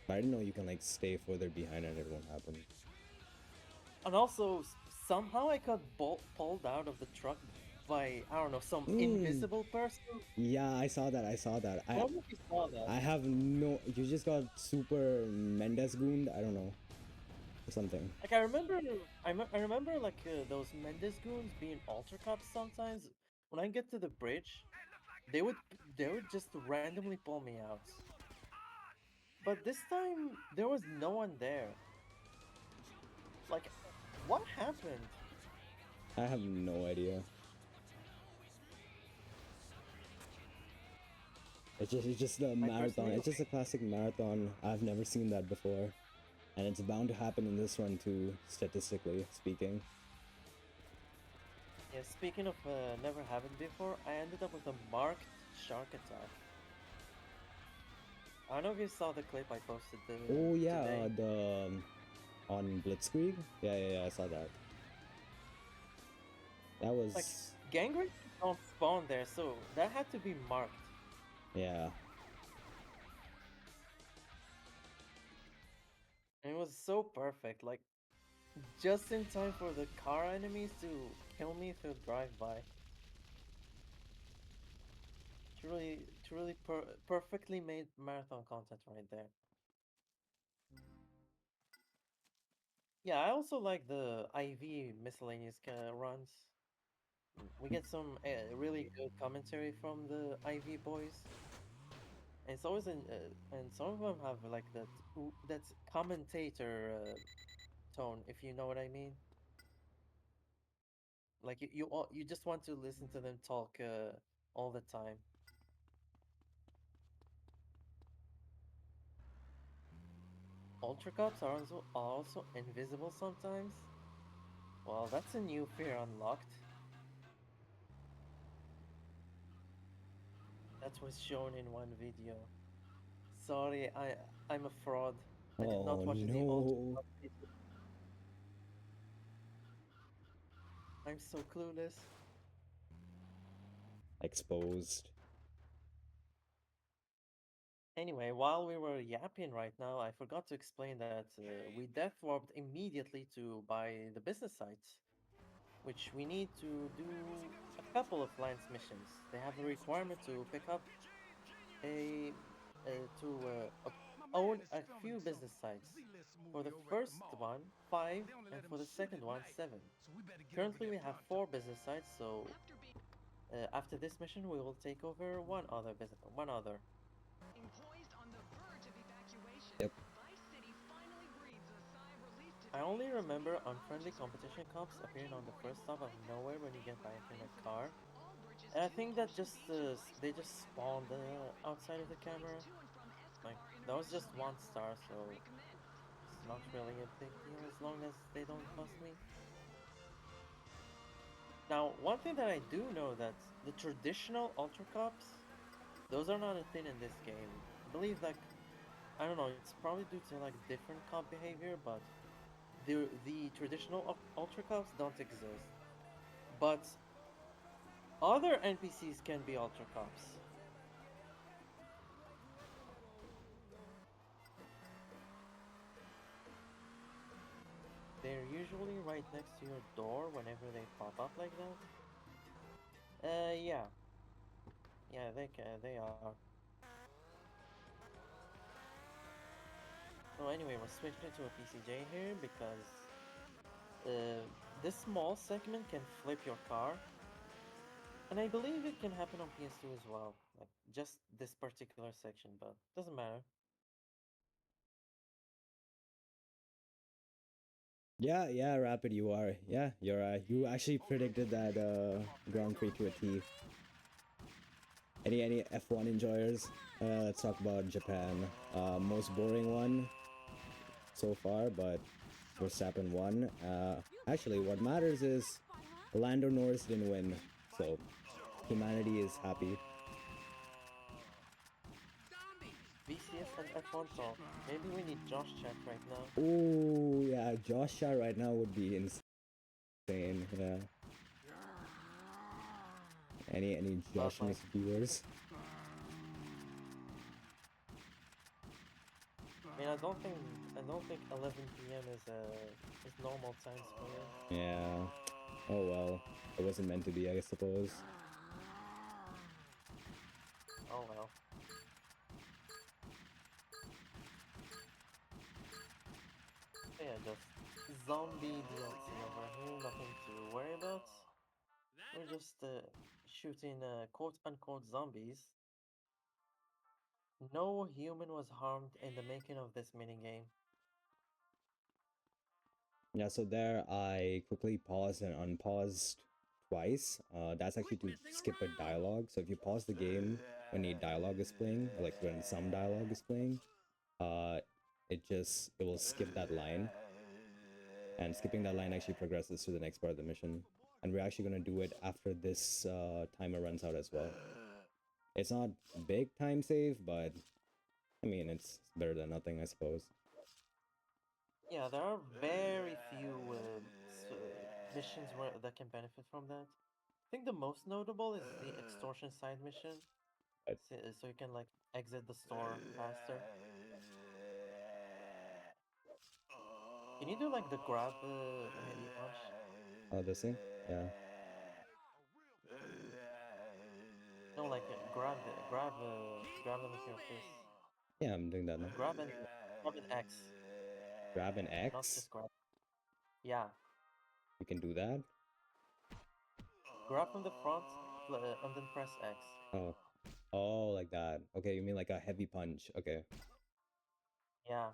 But I didn't know you can like stay further behind and it won't happen. And also, somehow I got pulled out of the truck by, I don't know, some invisible person. Yeah, I saw that. I saw that. I don't know if you saw that. I have no. You just got super Mendes gooned. I don't know. Or something. Like I remember like those Mendes goons being ultra cops sometimes. When I get to the bridge, they would just randomly pull me out. But this time there was no one there. Like, what happened? I have no idea. It's just a marathon. It's just a classic marathon. I've never seen that before, and it's bound to happen in this one too, statistically speaking. Yeah, speaking of never happened before, I ended up with a marked shark attack. I don't know if you saw the clip I posted Oh yeah, today. the on Blitzkrieg. Yeah, I saw that. That was Like, gangrene don't spawn there, so that had to be marked. yeah. And it was so perfect, like just in time for the car enemies to kill me through drive-by. Truly perfectly made marathon content right there. Yeah, I also like the IV miscellaneous runs. We get some really good commentary from the IV boys. And it's always and some of them have like that's commentator tone, if you know what I mean. Like you just want to listen to them talk all the time. Ultra Cups are also invisible sometimes. Well, that's a new fear unlocked. That was shown in one video. Sorry, I'm a fraud. I did not Oh watch the Ultra no. Cup video. I'm so clueless. Exposed. Anyway, while we were yapping right now, I forgot to explain that we death warped immediately to buy the business sites, which we need to do a couple of Lance missions. They have a requirement to pick up a own a few business sites. For the first one, 5, and for the second one, 7. Currently, we have 4 business sites, so after this mission, we will take over one other business, one other. Poised on the verge of evacuation, Yep. Vice City finally breathes a sigh of relief I today only as remember Warner unfriendly Brothers competition reports cops appearing on the first stop of nowhere when you get back in a car. all bridges And I think that just they just spawned outside of the camera. To and from Like Escobar that was just International 1 star, and so recommit. it's not really a big deal as long as they don't bust me. Now, one thing that I do know that the traditional Ultra Cups, those are not a thing in this game. I believe like I don't know, it's probably due to like different comp behavior, but the traditional Ultra Cups don't exist. But other NPCs can be Ultra Cups. They're usually right next to your door whenever they pop up like that. Yeah. Yeah, they are. So anyway, we're switching to a PCJ here because uh, this small segment can flip your car. And I believe it can happen on PS2 as well. Like, just this particular section, but doesn't matter. Yeah, yeah, Rapid, you are. Yeah, you actually predicted that Grand Prix to a T. Any F1 enjoyers? Let's talk about Japan. Most boring one so far, but Verstappen won. Actually, what matters is Lando Norris didn't win, so humanity is happy. VCS and F1 talk. Maybe we need Josh chat right now. Ooh, yeah, Josh shot right now would be insane. Yeah. Any But Josh like, viewers? I mean, I don't think 11 p.m. is normal times for you. Yeah. Oh well, it wasn't meant to be, I suppose. Oh well. So yeah, just zombie DLC over here. Nothing to worry about. We're just shooting quote unquote zombies. No human was harmed in the making of this minigame. Yeah, so there I quickly paused and unpaused twice. That's actually to skip a dialogue. So if you pause the game when a dialogue is playing, or like when some dialogue is playing, uh, it will skip that line, and skipping that line actually progresses to the next part of the mission. And we're actually gonna do it after this timer runs out as well. It's not big time save, but I mean it's better than nothing, I suppose. Yeah, there are very few missions that can benefit from that. I think the most notable is the extortion side mission, But so you can like exit the store faster. Can you do like the grab heavy punch? this thing, yeah, No, like grab them with your fists. yeah, I'm doing that now. Grab and grab an X, Grab an not X. just grab. Yeah, You can do that. grab from the front and then press X. Oh, oh, like that. Okay, you mean like a heavy punch. Okay. Yeah,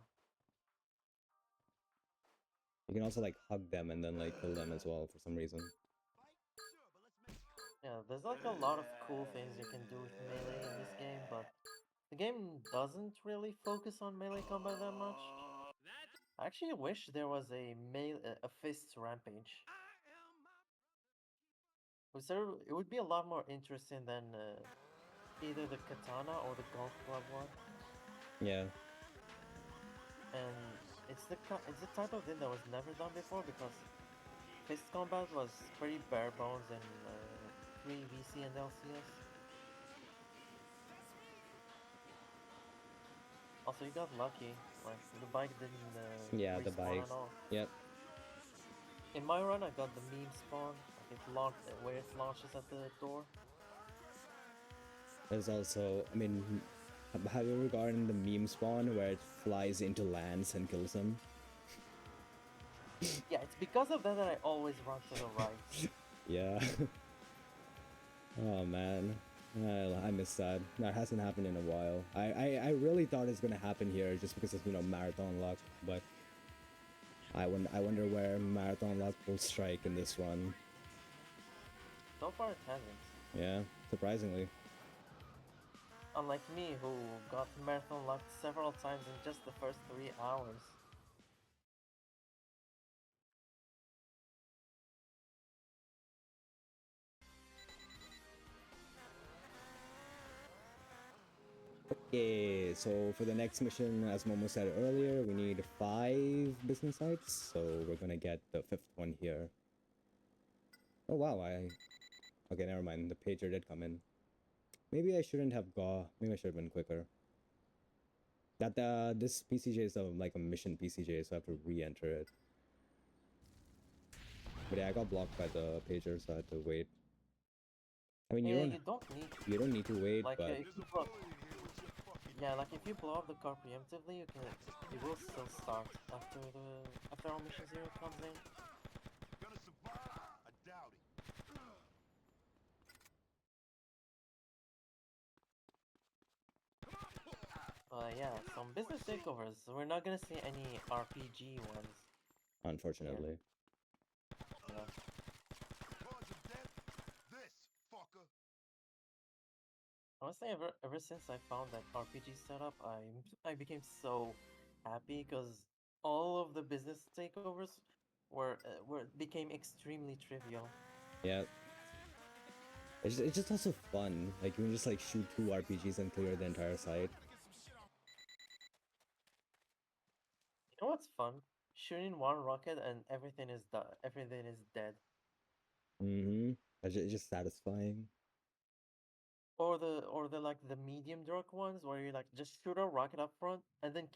You can also like hug them and then like kill them as well for some reason. yeah. There's like a lot of cool things you can do with melee in this game, but the game doesn't really focus on melee combat that much. I actually wish there was a fist rampage. It would be a lot more interesting than either the katana or the golf club one. Yeah. And it's the type of thing that was never done before because fist combat was pretty bare bones in 3 VC and LCS. Also, you got lucky. Like the bike didn't Yeah, the respawn bike. at all. Yep. In my run, I got the meme spawn. Like it launched where it launches at the door. There's also, I mean, have you ever gotten the meme spawn where it flies into lands and kills them? Yeah, it's because of that that I always run to the right. Yeah. Oh man. I miss that. That hasn't happened in a while. I really thought it's gonna happen here just because of, you know, marathon luck, but I wonder where marathon luck will strike in this run. So far, it hasn't. Yeah, surprisingly. Unlike me, who got marathon locked several times in just the first 3 hours. Okay, so for the next mission, as Momo said earlier, we need 5 business sites, so we're gonna get the 5th one here. Oh wow, okay, never mind, the pager did come in. Maybe I shouldn't have maybe I should have been quicker. This PCJ is like a mission PCJ, so I have to re-enter it. But yeah, I got blocked by the pager, so I had to wait. I mean, Yeah, you don't need you don't need to wait, like but if you blow, yeah, like if you blow up the car preemptively, it will still start after our mission 0 comes in. Gonna survive? I doubt it. Yeah, some business takeovers. We're not gonna see any RPG ones. unfortunately. Yeah. Cause of death? This, fucker. Honestly, ever since I found that RPG setup, I became so happy because all of the business takeovers were became extremely trivial. Yeah. It's just also fun. Like, you can just like shoot 2 RPGs and clear the entire site. You know what's fun? Shooting one rocket and everything is dead. Mm-hmm. It's just satisfying. Or the like the medium dark ones where you like just shoot a rocket up front and then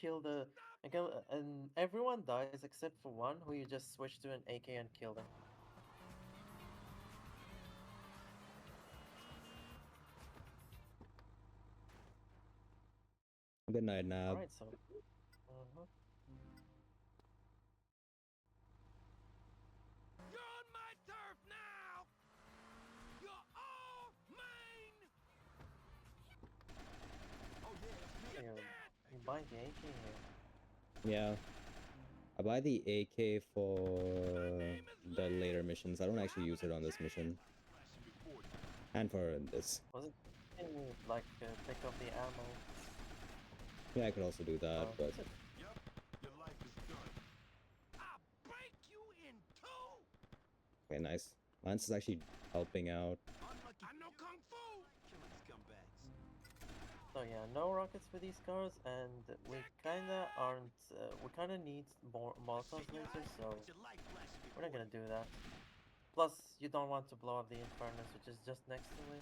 and everyone dies except for one who you just switch to an AK and kill them. Good night, Nab. Alright, so mhm. You're on my turf now! You're all mine! Oh yeah, it's me. You buy the AK here. Yeah. I buy the AK for the later missions. I don't actually use it on this mission. Flashing before you. And for this. Was it can you like pick up the ammo? Yeah, I could also do that, but... That's it. Yep, your life is done. I'll break you in two! Okay, nice. Lance is actually helping out. Unlucky I know Kung Fu! killing scumbags. So yeah, no rockets for these cars, and we kinda need more Molotovs later, so It's your life flashing we're not before gonna you. do that. Plus, you don't want to blow up the Infernus, which is just next to it.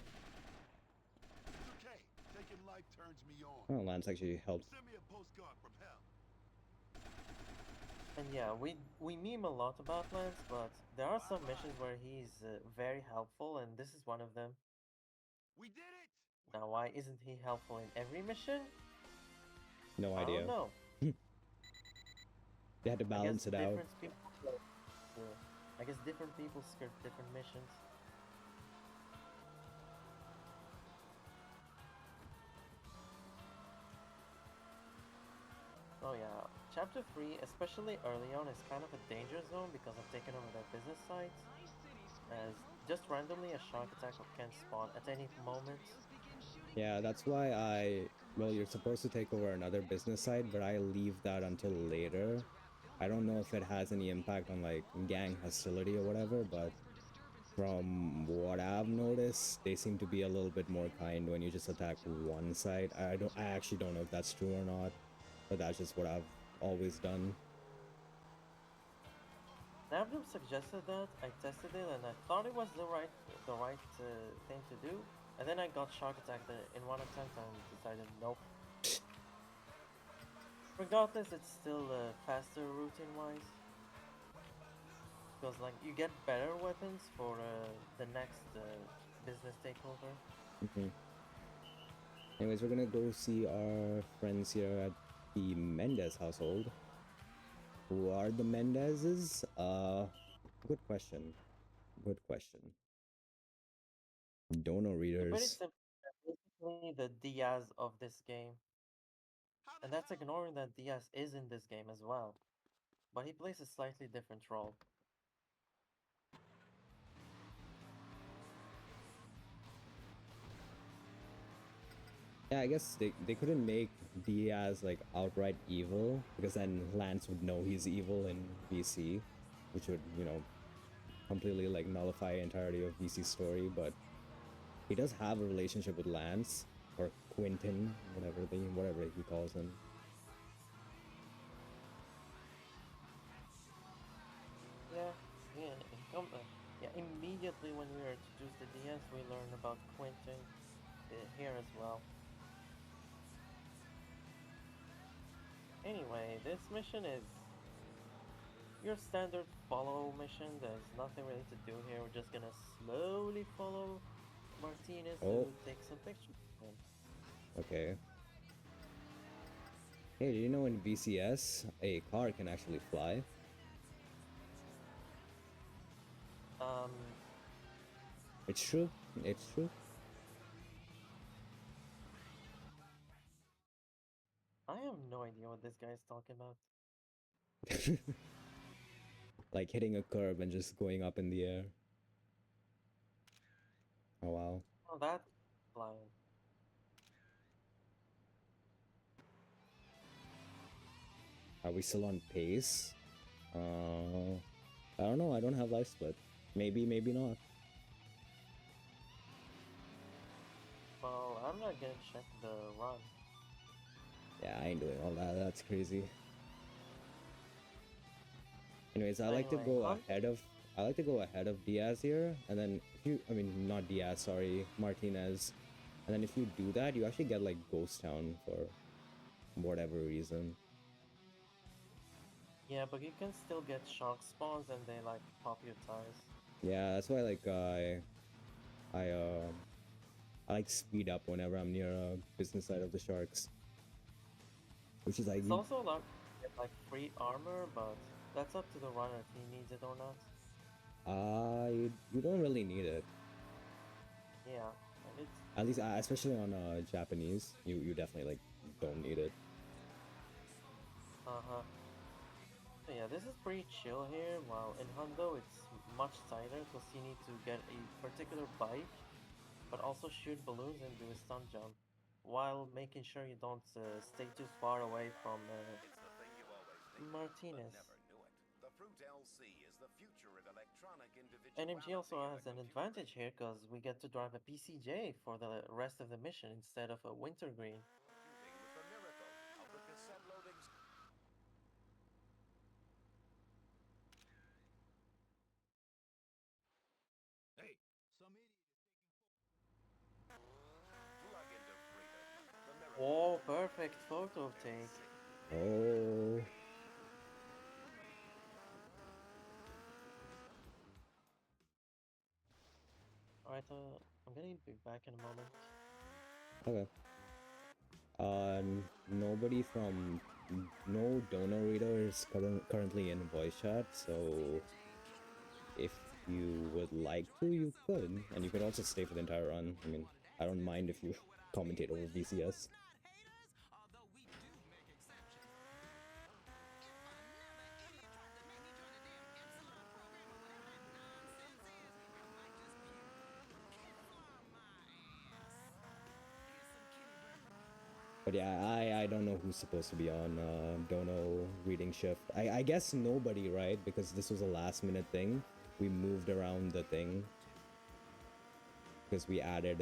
It's okay. Taking life turns me on. Oh, Lance actually helped. Send me a postcard from hell. And yeah, we meme a lot about Lance, but there are some missions where he's very helpful, and this is one of them. We did it! Now, why isn't he helpful in every mission? No I idea. don't know. They had to I guess balance it out. different people. I guess different people skirt different missions. Oh yeah, chapter 3, especially early on, is kind of a danger zone because I've taken over their business sites. Nice city As sprinkles. just randomly a shark attack can spawn at any moment. Studios begin shooting Yeah, that's why well, you're supposed to take over another business site, but I leave that until later. I don't know if it has any impact on like gang hostility or whatever, but from what I've noticed, they seem to be a little bit more kind when you just attack one site. I actually don't know if that's true or not, but that's just what I've always done. Navdom suggested that, I tested it and I thought it was the right thing to do. And then I got shark attacked in one attempt and decided nope. Regardless, it's still faster routine wise. Because like you get better weapons for the next business takeover. Hmm. Anyways, we're gonna go see our friends here at the Mendez household. Who are the Mendezes? Good question. Good question. Don't know, To put it readers. simply, they're basically the Diaz of this game. How the And that's hell? ignoring that Diaz is in this game as well. But he plays a slightly different role. Yeah, I guess they couldn't make Diaz like outright evil because then Lance would know he's evil in VC, which would, you know, completely like nullify the entirety of VC's story. But he does have a relationship with Lance or Quentin, whatever he calls him. Yeah, yeah, yeah. Immediately when we are introduced to Diaz, we learn about Quentin here as well. Anyway, this mission is your standard follow mission. There's nothing really to do here. We're just gonna slowly follow Martinez Oh, to take some pictures of him. okay. Hey, did you know in VCS a car can actually fly? Um, It's true. It's true. I have no idea what this guy is talking about. Like hitting a curb and just going up in the air. Oh wow. Oh, that's flying. Are we still on pace? I don't know. I don't have life split. Maybe, maybe not. Well, I'm not gonna check the run. Yeah, I ain't doing all that. That's crazy. Anyways, Anyway, I like to go ahead of Diaz here, and then if you, I mean, not Diaz, sorry, Martinez, and then if you do that, you actually get like Ghost Town for whatever reason. yeah, but you can still get shark spawns and they like pop your tires. Yeah, that's why like I uh I like speed up whenever I'm near a business side of the sharks, which is like It's also allowed to get like free armor, but that's up to the runner if he needs it or not. you don't really need it. Yeah, and it's At least, especially on Japanese, you definitely like don't need it. uh-huh. So yeah, this is pretty chill here, while in Hundo it's much tighter because you need to get a particular bike, but also shoot balloons and do a stunt jump, while making sure you don't stay too far away from It's the thing you always needed, Martinez. but never knew it. The Fruit LC is the future of electronic NMG individuality also in has a an computer advantage here because we get to drive a PCJ for the rest of the mission instead of a wintergreen. computing with the miracle of the cassette loading. Hey, some idiot plug into freedom. The miracle Oh, of perfect technology photo from take. LC. Oh, Alright, I'm gonna be back in a moment. okay. Nobody from no donor reader is currently in voice chat, so if you would like to, you could, and you could also stay for the entire run. I mean, I don't mind if you commentate over VCS. But yeah, I don't know who's supposed to be on Dono reading shift. I guess nobody, right? Because this was a last minute thing. We moved around the thing because we added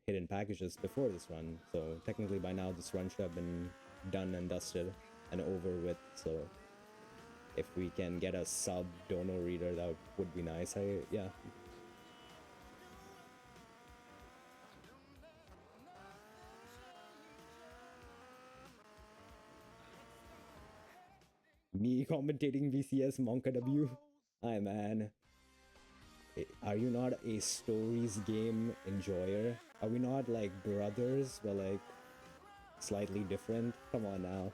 hidden packages before this run. So technically by now this run should have been done and dusted and over with. So if we can get a sub Dono reader, that would be nice. Yeah. Me commentating VCS Monka W. Hi man. Are you not a stories game enjoyer? Are we not like brothers but like slightly different? Come on now.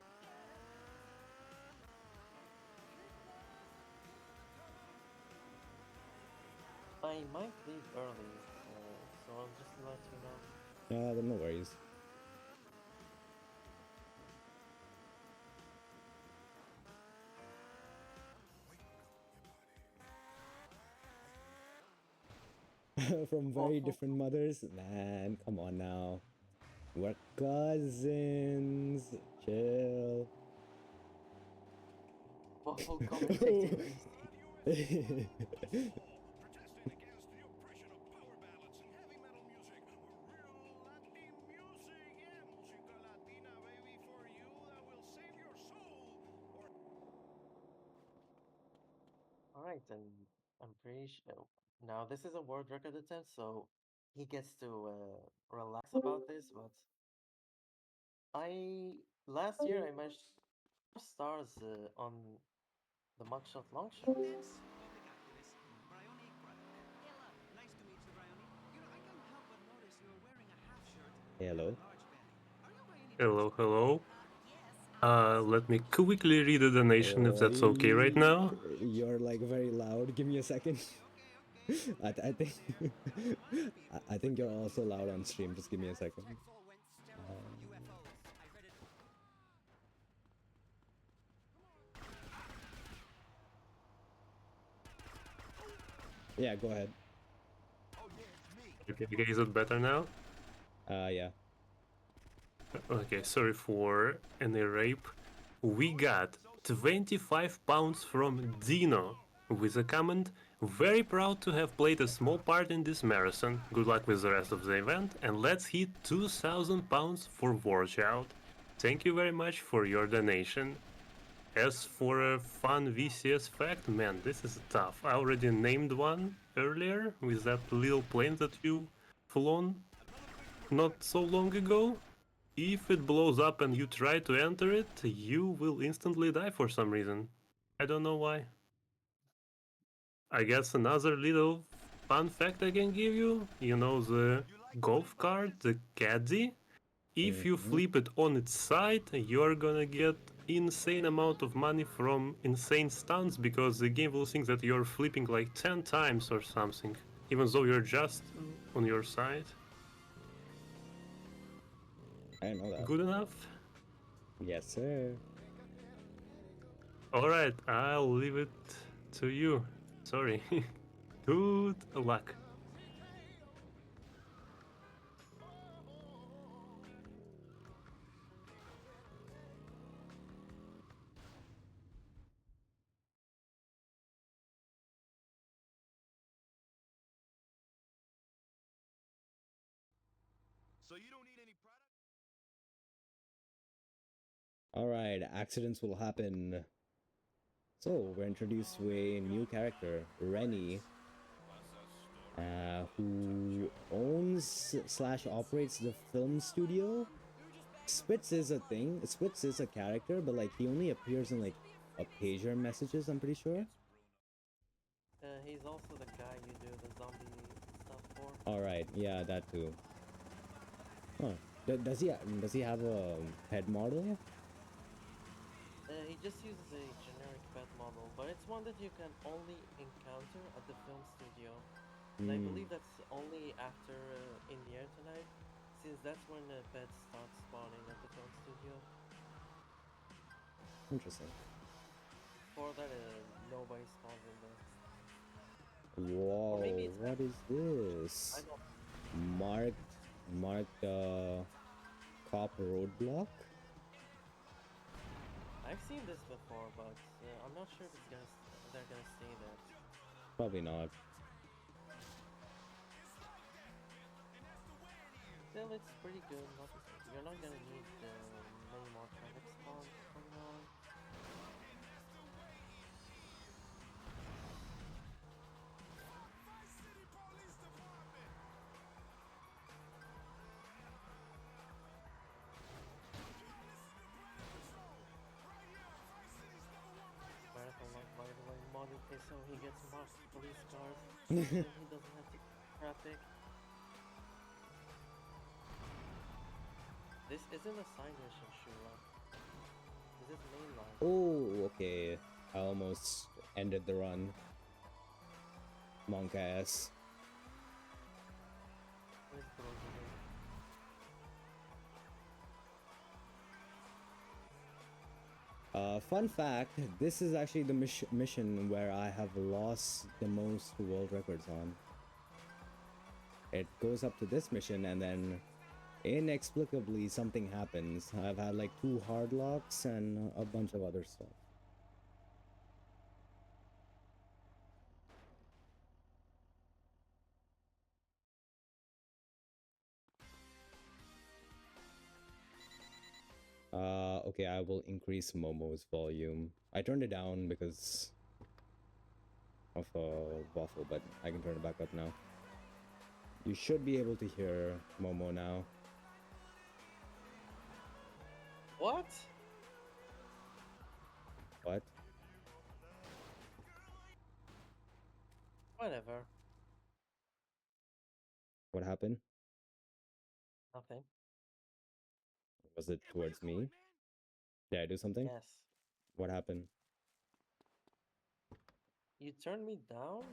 I might leave early, so I'll just let you know. Then no worries. From very different mothers? Man, come on now. We're cousins. Chill. Whoa, commentating DC. Protesting against the oppression of power ballads and heavy metal music. Real Latin music, yeah, música latina, baby, for you that will save your soul. Alright, and I'm pretty sure now this is a world record attempt, so he gets to relax about this, but last year I managed 4 stars on the mugshot long shot. Dance public activist Bryony Craddock. Hello. Nice to meet you, Bryony. You know, I can't help but notice you're wearing a half shirt and a Hello. large belly. Are you by any Hello, chance hello. Yes, I'm Let me quickly read a donation if that's okay right now. You're like very loud. Give me a second. okay. I think Lots of people I think you're frequently also use loud on terms stream. Just give me a second. checks all went sterile for UFOs. I read it. Yeah, go ahead. Oh yeah, it's me. Okay, is it better now? Yeah. Okay, sorry for any rape. We got 25 pounds from Dino with a comment. Very proud to have played a small part in this marathon. Good luck with the rest of the event and let's hit 2,000 pounds for Watch Out. Thank you very much for your donation. As for a fun VCS fact, man, this is tough. I already named one earlier with that little plane that you flown not so long ago. If it blows up and you try to enter it, you will instantly die for some reason. I don't know why. I guess another little fun fact I can give you, you know the golf cart, the caddy? If you Mhm. flip it on its side, you're gonna get insane amount of money from insane stunts because the game will think that you're flipping like 10 times or something, even though you're just on your side. I didn't know that. Good enough? Yes, sir. Alright, I'll leave it to you. Sorry. Good luck. So you don't need any product? All right, accidents will happen. So we're introduced to a new character, Rennie, who owns slash operates the film studio. Spitz is a thing. Spitz is a character, but like he only appears in like a pager messages. I'm pretty sure. He's also the guy you do the zombie stuff for. All right, yeah, that too. Huh? Does he have a head model? He just uses a generic pet model, but it's one that you can only encounter at the film studio. And I believe that's only after In the Air Tonight, since that's when pets start spawning at the film studio. Interesting. For that, nobody spawns in there. Whoa, maybe it's what is I this? don't. Marked cop roadblock? I've seen this before, but I'm not sure if they're gonna stay there. Probably not. Still, it's pretty good. You're not gonna need many more traffic spawns from now on. Marathon like by the way modded this so he gets marked police cars, then he doesn't have to traffic. This isn't a side mission, Shura. This is mainline. Oh, okay. I almost ended the run. Monk ass. Where's Brozovin? Fun fact, this is actually the mission where I have lost the most world records on. It goes up to this mission and then inexplicably something happens. I've had like 2 hard locks and a bunch of other stuff. Okay, I will increase Momo's volume. I turned it down because of waffle, but I can turn it back up now. You should be able to hear Momo now. What? What? Whatever. What happened? Nothing. Was it towards me? Did I do something? Yes. What happened? You turned me down?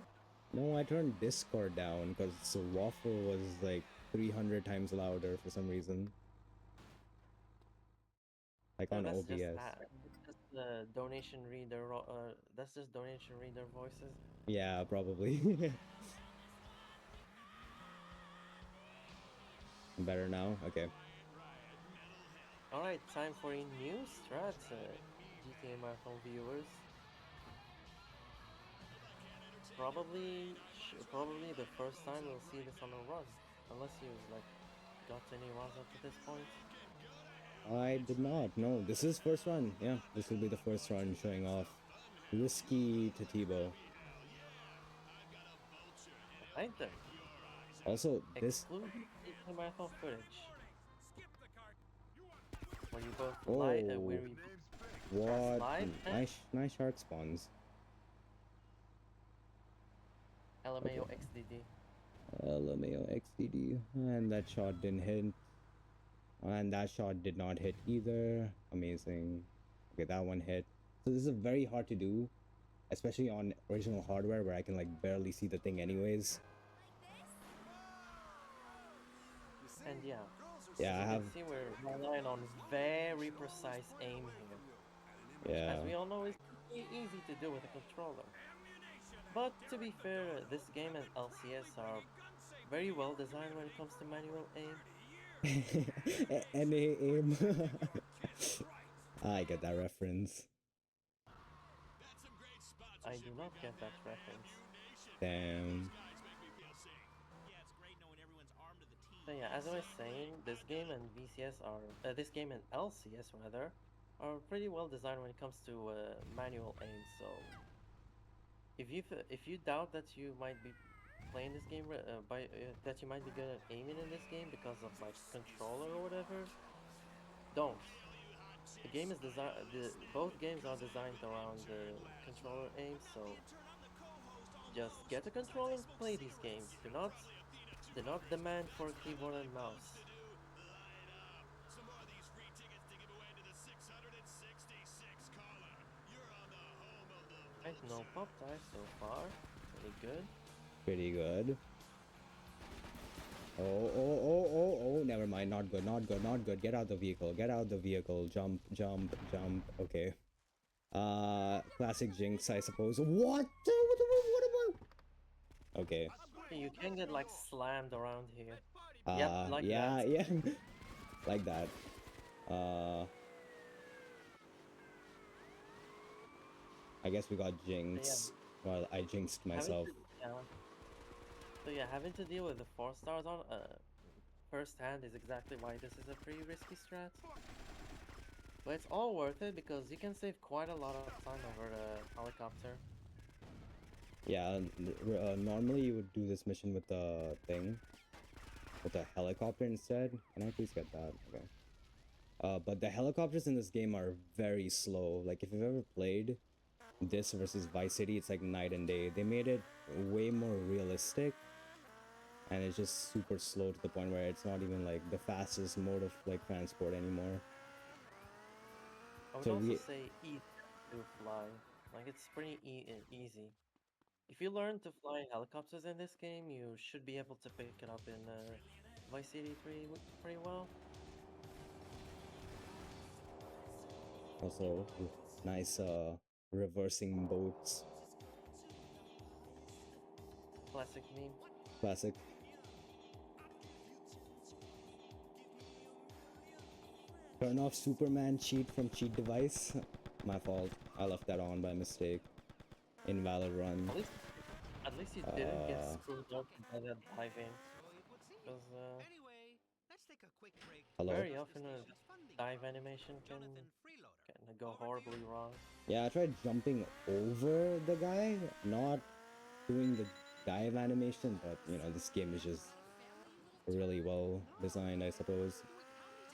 No, I turned Discord down because the waffle was like 300 times louder for some reason. Like on That's OBS. just that. It's just the donation reader. That's just donation reader voices. Yeah, probably. Better now? Okay. All right, time for a new strat, GTA Marathon viewers. Probably the first time we'll see this on a run, unless you've like got any runs up to this point. I did not. No, this is first run. Yeah, this will be the first run showing off. Risky to Tebow. Right then. Also, this... Exclusive GTA Marathon footage. Where you both Oh, where we what? live and Nice shark spawns. LMAO XDD. LMAO XDD. And that shot didn't hit. And that shot did not hit either. Amazing. Okay, that one hit. So this is very hard to do, especially on original hardware where I can like barely see the thing anyways. And yeah, Yeah, I as you have... can see, we're relying on very precise aim here. Yeah. As we all know, it's pretty easy to do with a controller. But to be fair, this game and LCS are very well designed when it comes to manual aim. NA aim. I get that reference. I do not get that reference. Damn. So yeah, as I was saying, this game and this game and LCS rather, are pretty well designed when it comes to manual aim. So if you doubt that you might be playing this game that you might be good at aiming in this game because of like controller or whatever, don't. The game is designed. Both games are designed around the controller aim, so just get a controller and play these games. Do not demand for a keyboard and mouse. Right, no pop ties so far. Pretty good. Pretty good. Oh, never mind. Not good, not good, not good. Get out the vehicle. Get out the vehicle. Jump, jump, jump. Okay. Classic Jinx, I suppose. What? What about? Okay. You can get like slammed around here. Yep, like yeah, that. yeah. Like that. I guess we got Jinx. Well, I jinxed myself. So yeah, having to deal with the 4 stars on first hand is exactly why this is a pretty risky strat. But it's all worth it because you can save quite a lot of time over the helicopter. Yeah, normally you would do this mission with the thing. With the helicopter instead. Can I please get that? Okay. But the helicopters in this game are very slow. Like, if you've ever played this versus Vice City, it's like night and day. They made it way more realistic. And it's just super slow to the point where it's not even like the fastest mode of like transport anymore. I would So also say easy to fly. Like it's pretty easy. If you learn to fly helicopters in this game, you should be able to pick it up in Vice City pretty well. Also, nice reversing boats. Classic meme. Classic. Turn off Superman cheat from cheat device. My fault. I left that on by mistake. Invalid run. At least you didn't get screwed up by that diving. So it would seem. Because Anyway, let's take a quick break. Hello? very Discuss the often a station's funding dive problem. animation Jonathan Freeloader. can go Over to horribly you. wrong. Yeah, I tried jumping over the guy, not doing the dive animation, but you know, this game is just really well designed, I suppose.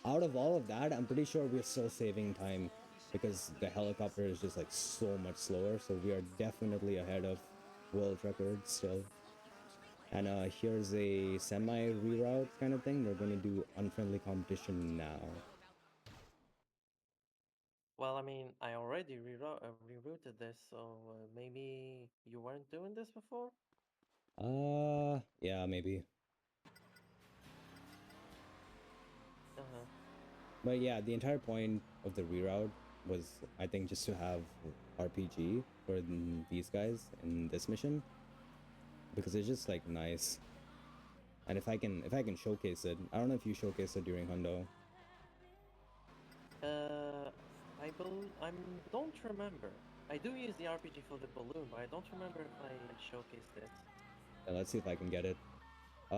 Out of all of that, I'm pretty sure we're still saving time because the helicopter is just like so much slower, so we are definitely ahead of world record still. And here's a semi reroute kind of thing. We're going to do unfriendly competition now. Well, I mean, I already rerouted this, so maybe you weren't doing this before? Yeah, maybe. Uh-huh. But yeah, the entire point of the reroute was, I think, just to have RPG for these guys in this mission, because it's just like nice. And if I can showcase it, I don't know if you showcased it during Hundo. I don't remember. I do use the RPG for the balloon, but I don't remember if I showcased it. Let's see if I can get it.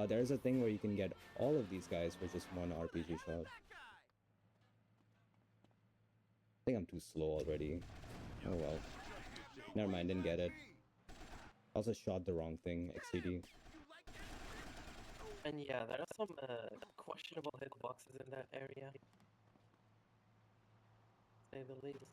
There's a thing where you can get all of these guys for just one RPG shot. I think I'm too slow already. Oh well. Never mind, didn't get it. Also shot the wrong thing, XCD. And yeah, there are some questionable hitboxes in that area. Say the least.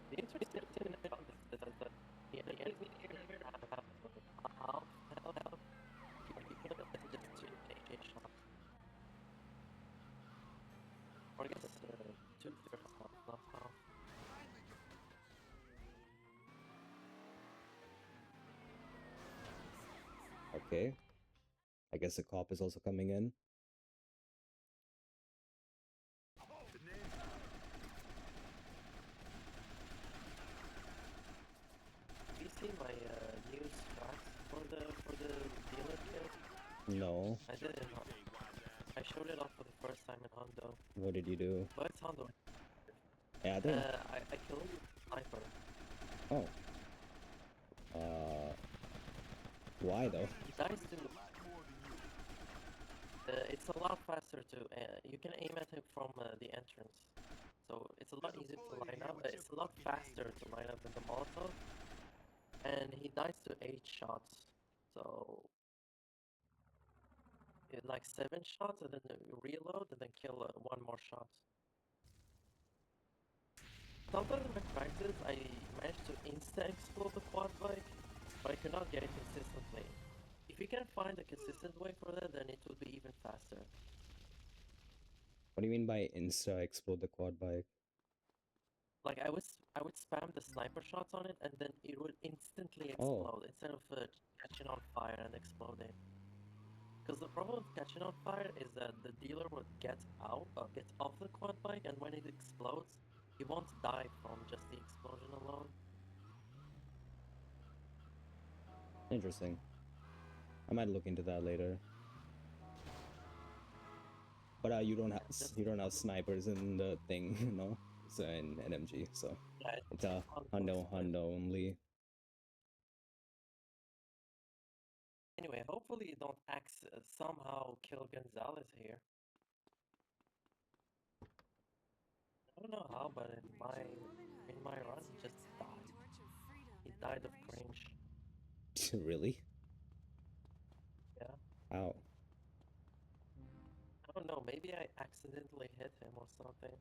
The interesting thing about this is that the enemy here have half health, you can just take a shot. Or I guess it's 2/3 health, not half. Okay. I guess the cop is also coming in. Have you seen my new strats for the dealer kit? No. I did it. I showed it off for the first time in Hondo. What did you do? But it's Hondo. Yeah, I think. I killed him with a sniper. Oh. Why though? He dies to. It's a lot faster to. You can aim at him from the entrance, so it's a lot easier to line up. It's a lot faster to line up than the Molotov, and he dies to 8 shots. So like 7 shots, and then you reload, and then kill one more shot. Sometimes in my practice, I managed to insta-explode the quad bike, but I could not get it consistently. If you can find a consistent way for that, then it would be even faster. What do you mean by insta explode the quad bike? Like I would spam the sniper shots on it, and then it would instantly Oh. explode instead of catching on fire and exploding. Because the problem with catching on fire is that the dealer would get off the quad bike, and when it explodes, he won't die from just the explosion alone. Interesting. I might look into that later. But you don't have snipers in the thing, you know? So in NMG, so Yeah, it's a Hundo only. Anyway, hopefully you don't somehow kill Gonzalez here. I don't know how, but in my run, he just died. He died of cringe. Really? Yeah. How? I don't know, maybe I accidentally hit him or something.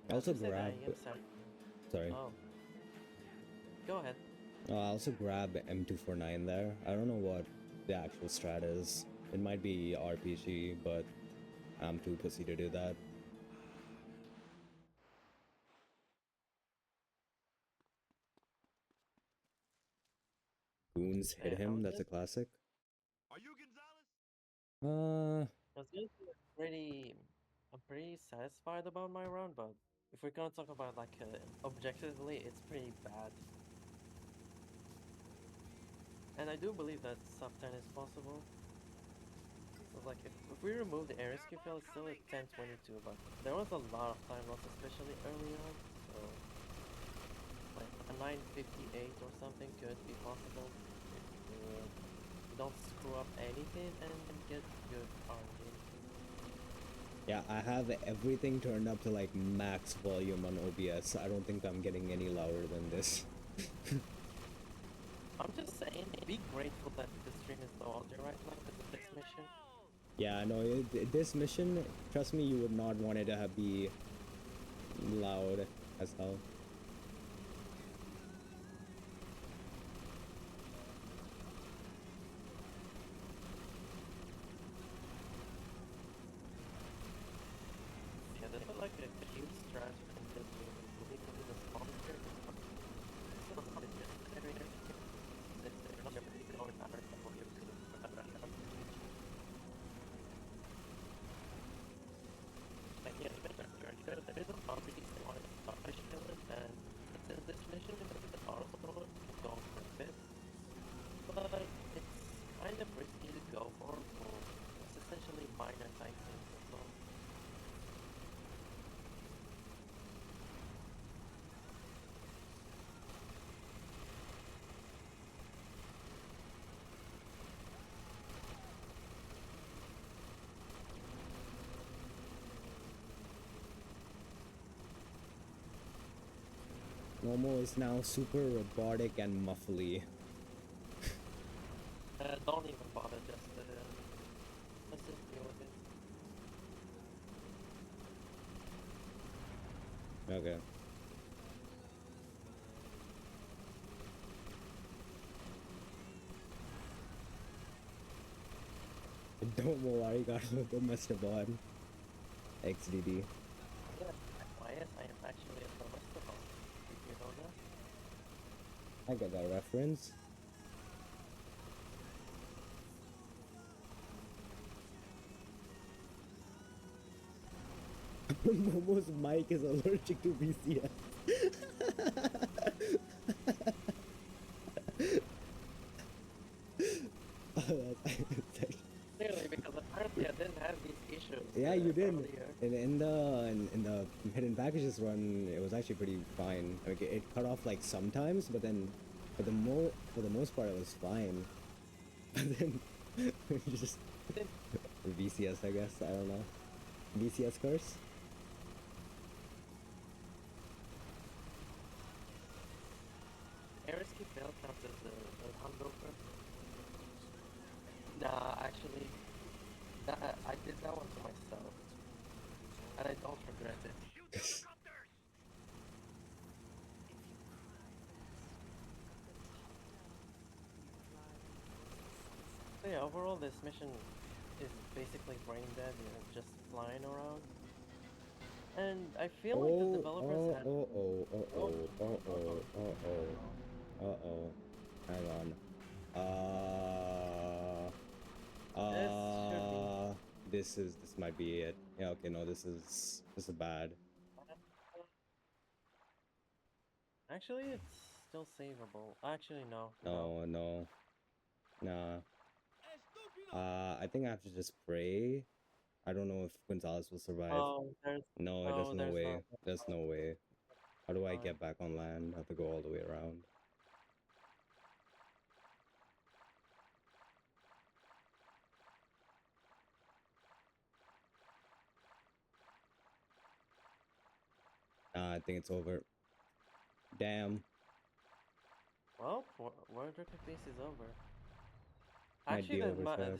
I also Who said that? grab. Sorry. Oh. Go ahead. I also grab M249 there. I don't know what the actual strat is. It might be RPG, but I'm too pussy to do that. balloons hit Yeah, him. That's a classic. Are you Gonzalez? I was gonna say I'm pretty satisfied about my round, but if we're gonna talk about like objectively, it's pretty bad. And I do believe that sub 10 is possible. So like if we remove the air rescue fail, it's still at 10:22, but there was a lot of time loss, especially early on. So like a 9:58 or something could be possible if you don't screw up anything and get good RNG. Yeah, I have everything turned up to like max volume on OBS. I don't think I'm getting any louder than this. I'm just saying, be grateful that the stream is low audio right now because of this mission. Yeah, no, this mission, trust me, you would not want it to be loud as hell. Yeah, there's like a huge strat in this movie because of the spawn here. It's not hard to get there. It's not really going to matter what you're doing. Like, yeah, there is a property they want to punish villain, and since this mission because of the auto controller can go for a bit, but it's kind of risky to go for it's essentially minor type things as well. Momo is now super robotic and muffly. Don't even bother, just let's just deal with it. Okay. Don't worry, arigato, don't mess your bod. XDD. Yeah, yes, I am actually a Celestial. Did you know that? I get that reference. Momo's mic is allergic to VCS. Clearly, because apparently I didn't have these issues. Yeah, you did. Earlier. In the hidden packages run, it was actually pretty fine. Like it cut off like sometimes, but then for the most part, it was fine. But then just VCS, I guess. I don't know. VCS curse. Airski fail counts as a hungover. Nah, actually, I did that one to myself, and I don't regret it. So yeah, overall, this mission is basically brain dead. You're just flying around, and I feel like the developers had. Hang on. This might be it. Yeah, okay, no, this is bad. Actually, it's still savable. Actually, no. No. Nah. I think I have to just pray. I don't know if Gonzalez will survive. Oh, No, there's no way. There's no way. How do I get back on land? I have to go all the way around. I think it's over. Damn. Well, World Record Base is over. Might Actually, be over, Chad.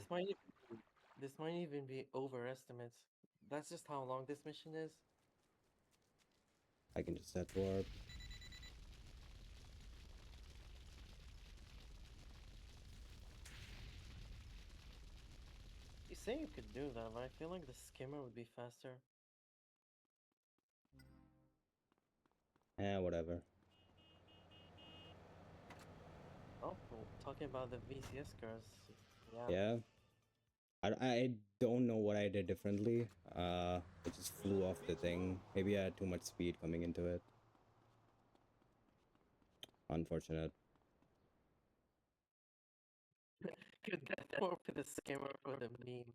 this might even be overestimates. That's just how long this mission is. I can just set warp. You say you could do that, but I feel like the skimmer would be faster. Whatever. Oh, talking about the VCS curse. Yeah. Yeah. I don't know what I did differently. It just flew off the thing. Maybe I had too much speed coming into it. Unfortunate. Could that work with the skimmer for the meme?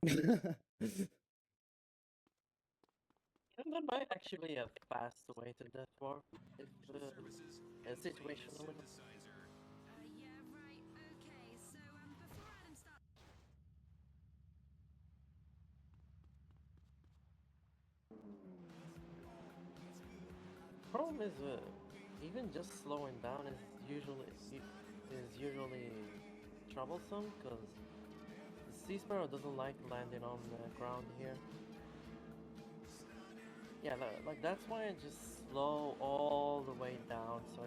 And that might actually be a fast way to death warp if a situation would. Yeah, right. Okay, so before Adam starts. Problem is, even just slowing down is usually troublesome because the Sea Sparrow doesn't like landing on the ground here. Yeah, like that's why I just slow all the way down so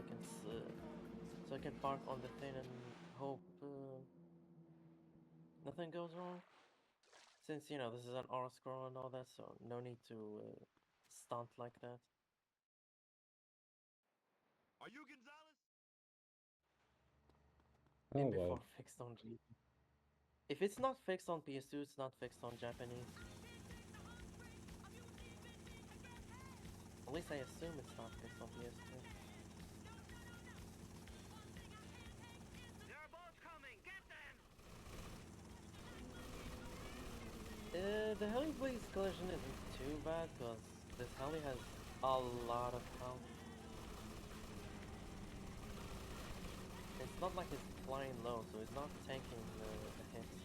I can park on the thing and hope nothing goes wrong. Since you know this is an R scroll and all that, so no need to stunt like that. Are you Gonzalez? Oh Been well. before fixed on G. If it's not fixed on PS2, it's not fixed on Japanese. At least I assume it's not fixed on PS2. They're both coming. Get them! The Heli Blaze collision isn't too bad because this heli has a lot of health. It's not like it's flying low, so it's not tanking the hits.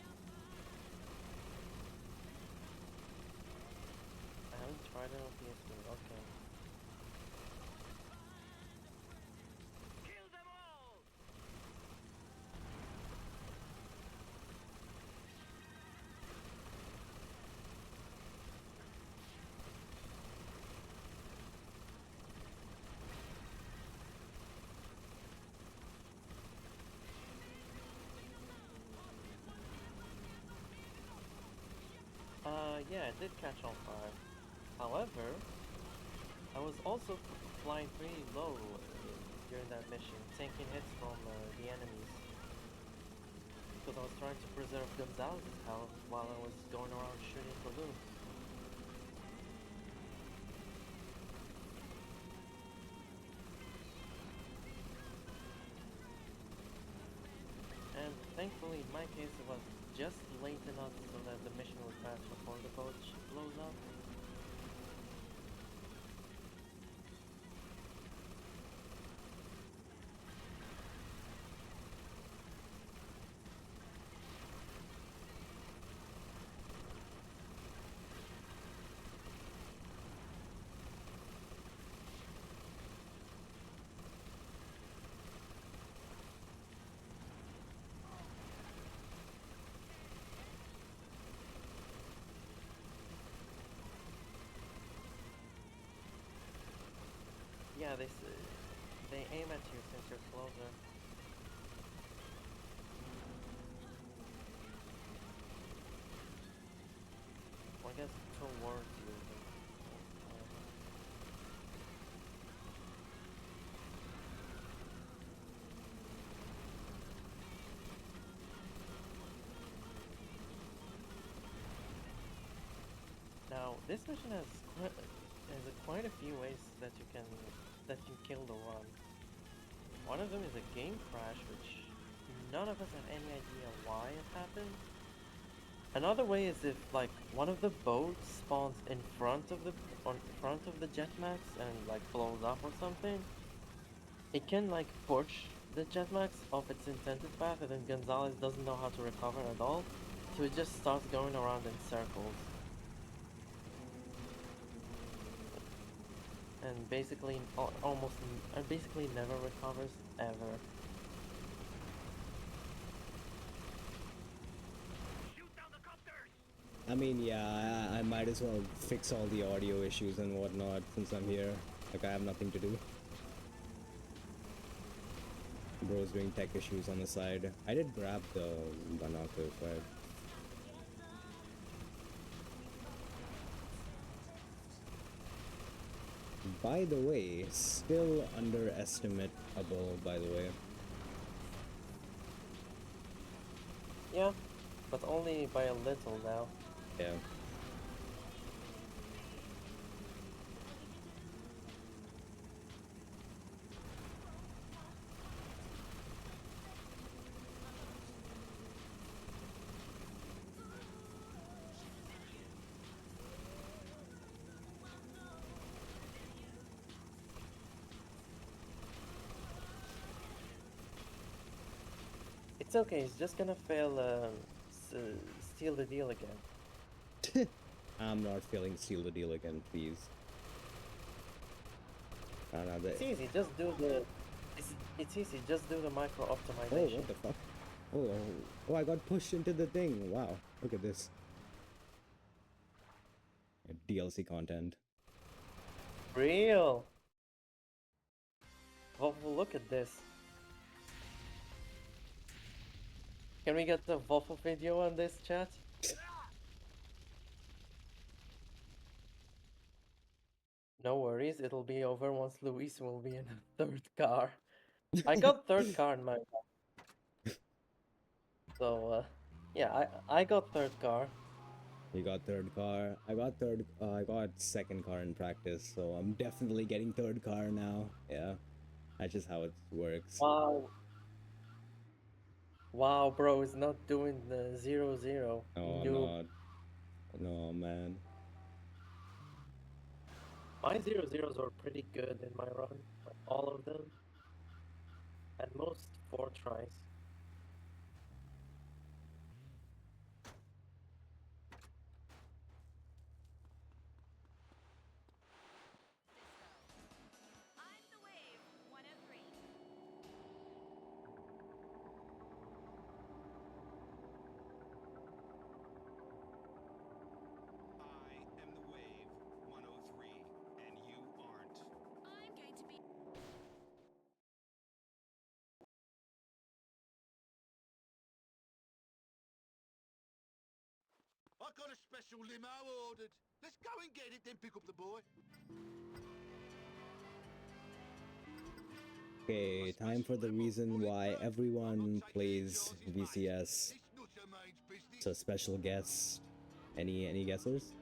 I haven't tried it on PS2. Okay. Kill them all! Yeah, it did catch on fire. However, I was also flying pretty low during that mission, taking hits from the enemies. Because I was trying to preserve Gonzalez's health while I was going around shooting balloons. And thankfully, in my case, it was just late enough so that the mission would pass before the boat blows up. Yeah, they aim at you since you're closer. Well, I guess towards you. Now, this mission has quite a few ways that you can kill the run. One of them is a game crash, which none of us have any idea why it happened. Another way is if like one of the boats spawns in front of the jetmax and like blows up or something. It can like push the jetmax off its intended path, and then Gonzalez doesn't know how to recover at all, so it just starts going around in circles. And basically basically never recovers ever. Shoot down the copters! I mean, yeah, I might as well fix all the audio issues and whatnot since I'm here. Like, I have nothing to do. Bro's doing tech issues on the side. I did grab the binoculars, right? By the way, still underestimatable, by the way. Yeah, but only by a little now. Yeah. It's okay, he's just gonna fail steal the deal again. I'm not feeling seal the deal again, please. No, It's easy, just do the... It's easy, just do the micro Oh, optimization. what the fuck? Oh, I got pushed into the thing. Wow, look at this. DLC content. Real! Waffle, look at this. Can we get the Waffle video on this, chat? No worries, it'll be over once Luis will be in a third car. I got third car in my... So, yeah, I got third car. You got third car. I got second car in practice, so I'm definitely getting third car now. Yeah, that's just how it works. Wow. Wow, bro is not doing the 0-0. No, I'm Noob. not. No, man. My 0-0s were pretty good in my run. Like all of them. At most 4 tries. I'm the wave, 103. I am the wave, 103, and you aren't. I'm going to be. I got a special limo ordered. Let's go and get it, then pick up the boy. Okay, time for the reason why everyone plays VCS. It's a special guest. Any guessers?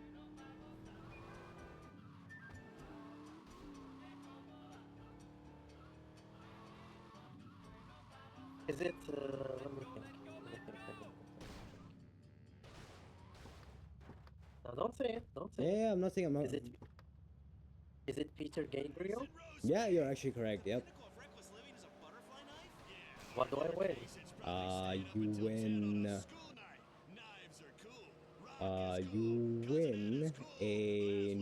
Is it, let me think. No, don't say it, don't say it. Yeah, I'm not saying I'm not. Is it Peter Gabriel? Yeah, you're actually correct. Yep. What do I win? You win. You win a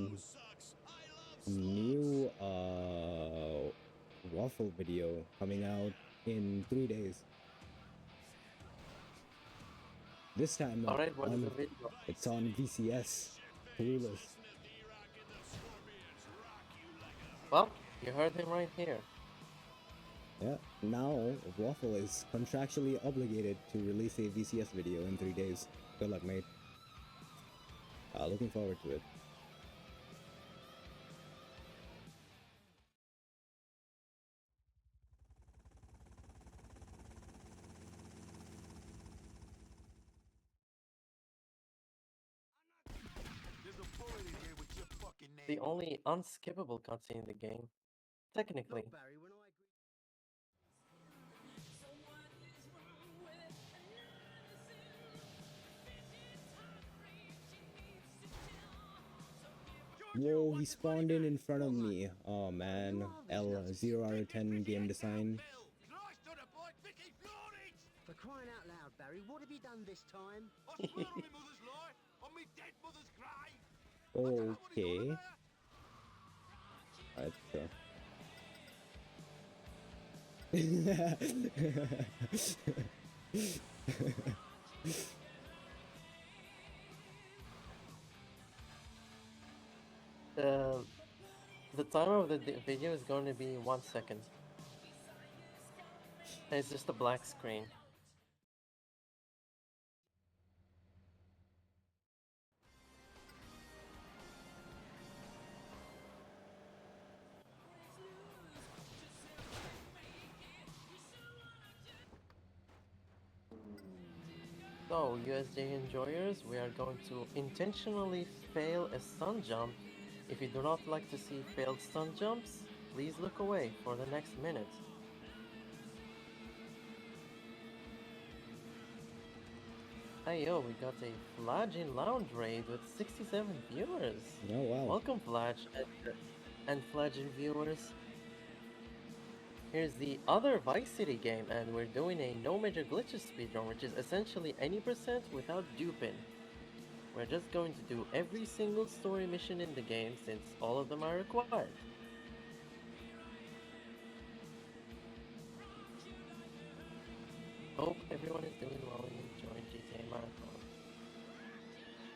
new waffle video coming out in 3 days. This time not Alright, what is the on, video? it's on VCS. Clueless. Well, you heard him right here. Yeah, now Waffle is contractually obligated to release a VCS video in 3 days. Good luck, mate. Looking forward to it. There's a bullet in here with your fucking name. The only unskippable cutscene in the game. Technically. Barry, when I agree. Whoa, he spawned in front of me. Oh man, L 0 out of 10 game design. Christ on a bike, Vicky Florence! For crying out loud, Barry, what have you done this time? I swear on my mother's life, on my dead mother's grave! I don't know what he's on Okay. Alright, The time of the video is going to be 1 second. It's just a black screen. So, USJ enjoyers, we are going to intentionally fail a stun jump. If you do not like to see failed stun jumps, please look away for the next minute. Hey yo, we got a Flage in Lounge raid with 67 viewers. Oh wow. Welcome, Flage and Flage viewers. Here's the other Vice City game, and we're doing a no major glitches speedrun, which is essentially any percent without duping. We're just going to do every single story mission in the game since all of them are required. Hope everyone is doing well and enjoying GTA Marathon.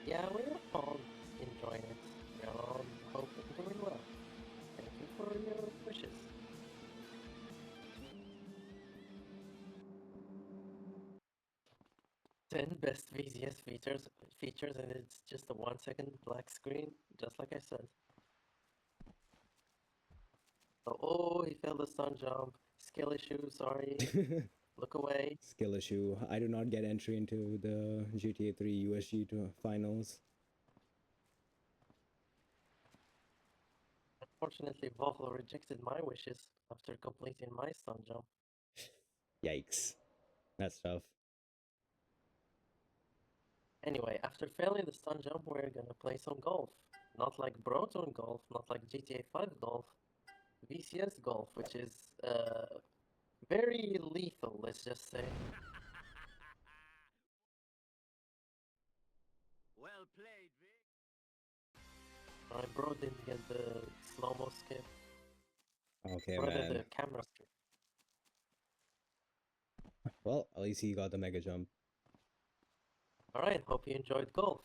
Yeah, we're all enjoying it. We're all hoping doing well. Thank you for your wishes. Ten best VCS features, and it's just a 1 second black screen, just like I said. Oh, he failed the stun jump. Skill issue, sorry. Look away. Skill issue. I do not get entry into the GTA 3 USG finals. Unfortunately, Volvo rejected my wishes after completing my stun jump. Yikes. That's tough. Anyway, after failing the stun jump, we're gonna play some golf. Not like Broton golf, not like GTA 5 golf. VCS golf, which is very lethal, let's just say. Well played, Vic. My bro didn't get the slow-mo skip. Okay, Rather, man. the camera skip. Well, at least he got the mega jump. Alright, hope you enjoyed golf.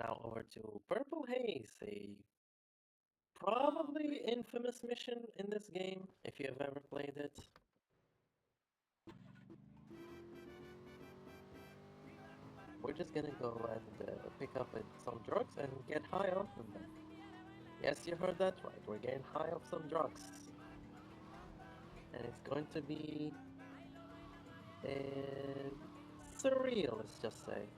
Now over to Purple Haze, a probably infamous mission in this game, if you have ever played it. We're just gonna go and pick up some drugs and get high off of them. Yes, you heard that right, we're getting high off some drugs. And it's going to be surreal, let's just say.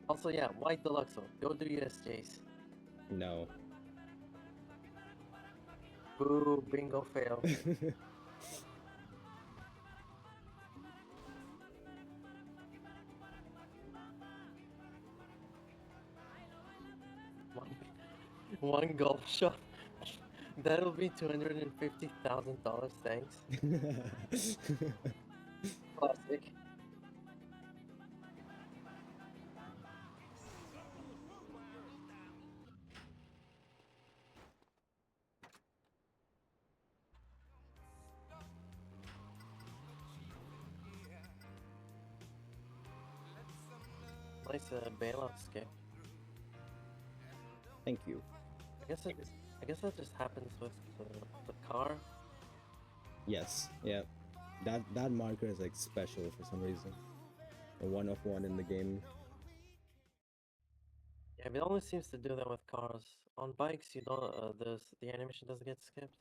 Also, yeah, White Deluxe, go do USJs. No. Boo, bingo fail. One golf shot. That'll be $250,000, thanks. Classic. Nice bailout skip. Thank you. I guess that just happens with the car. Yes, yeah. That marker is like special for some reason. A 1 of 1 in the game. Yeah, but it only seems to do that with cars. On bikes, you don't. The animation doesn't get skipped.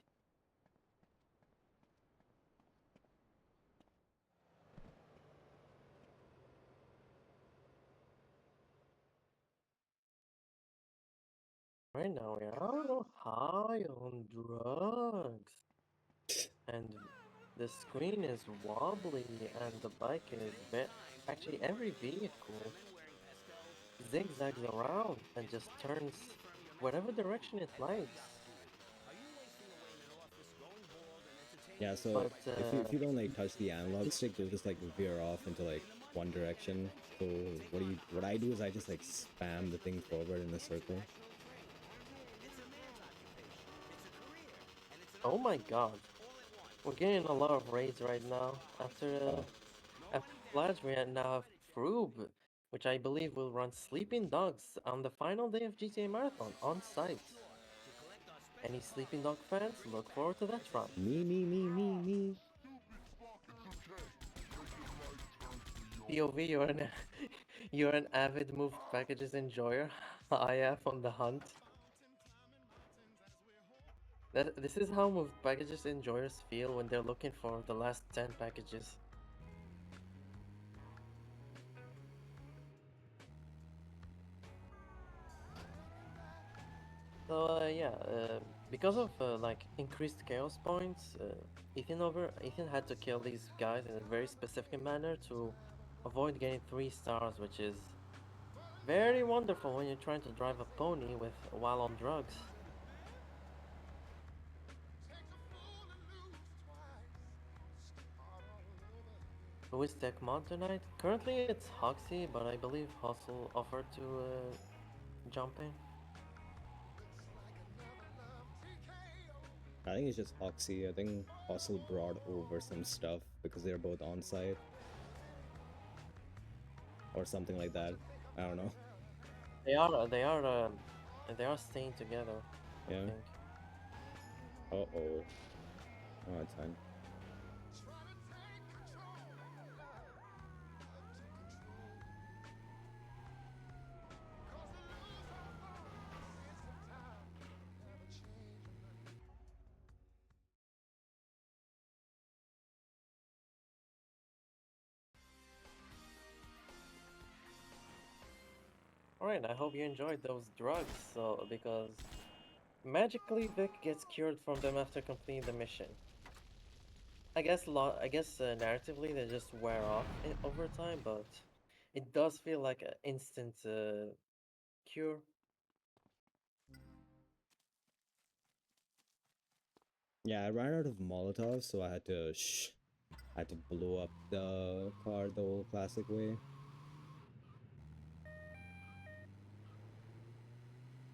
Right now we are high on drugs, and the screen is wobbly, and the bike is actually every vehicle zigzags around and just turns whatever direction it likes. Yeah, so But if you don't like touch the analog stick, you'll just like veer off into like one direction. So what I do is I just like spam the thing forward in a circle. oh my god, we're getting a lot of raids right now. After Flash, we now have Froob, which I believe will run Sleeping Dogs on the final day of GTA Marathon on site. Any Sleeping Dog fans, look forward to that run. Me. POV, you're an avid moved packages enjoyer. I have on the hunt. This is how moved packages enjoyers feel when they're looking for the last 10 packages. So yeah, because of like increased chaos points, Ethan had to kill these guys in a very specific manner to avoid getting 3 stars, which is very wonderful when you're trying to drive a pony with while on drugs. Who is Tech Mod tonight? Currently it's Hoxie, but I believe Hustle offered to jump in. I think it's just Oxy. I think Fossil brought over some stuff because they're both on site or something like that. I don't know. They are staying together, I Yeah. think. Uh-oh. Oh, it's fine. Alright, I hope you enjoyed those drugs, so because magically Vic gets cured from them after completing the mission. I guess narratively they just wear off over time, but it does feel like an instant cure. Yeah, I ran out of Molotovs, so I had to blow up the car the old classic way.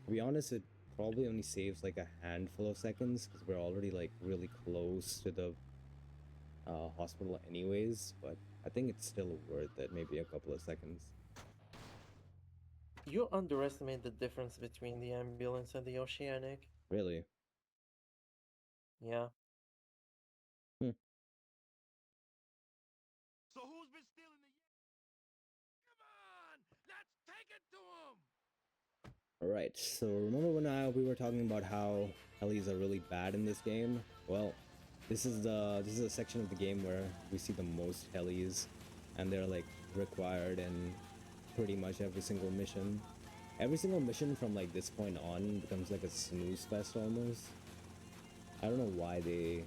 To be honest, it probably only saves like a handful of seconds because we're already like really close to the hospital anyways, but I think it's still worth it, maybe a couple of seconds. You underestimate the difference between the ambulance and the oceanic. Really. Yeah. Hmm. So who's been stealing the? Come on, let's take it to him. Alright, so remember when we were talking about how helis are really bad in this game? Well, this is a section of the game where we see the most helis, and they're like required in pretty much every single mission. Every single mission from like this point on becomes like a snooze fest almost. I don't know why they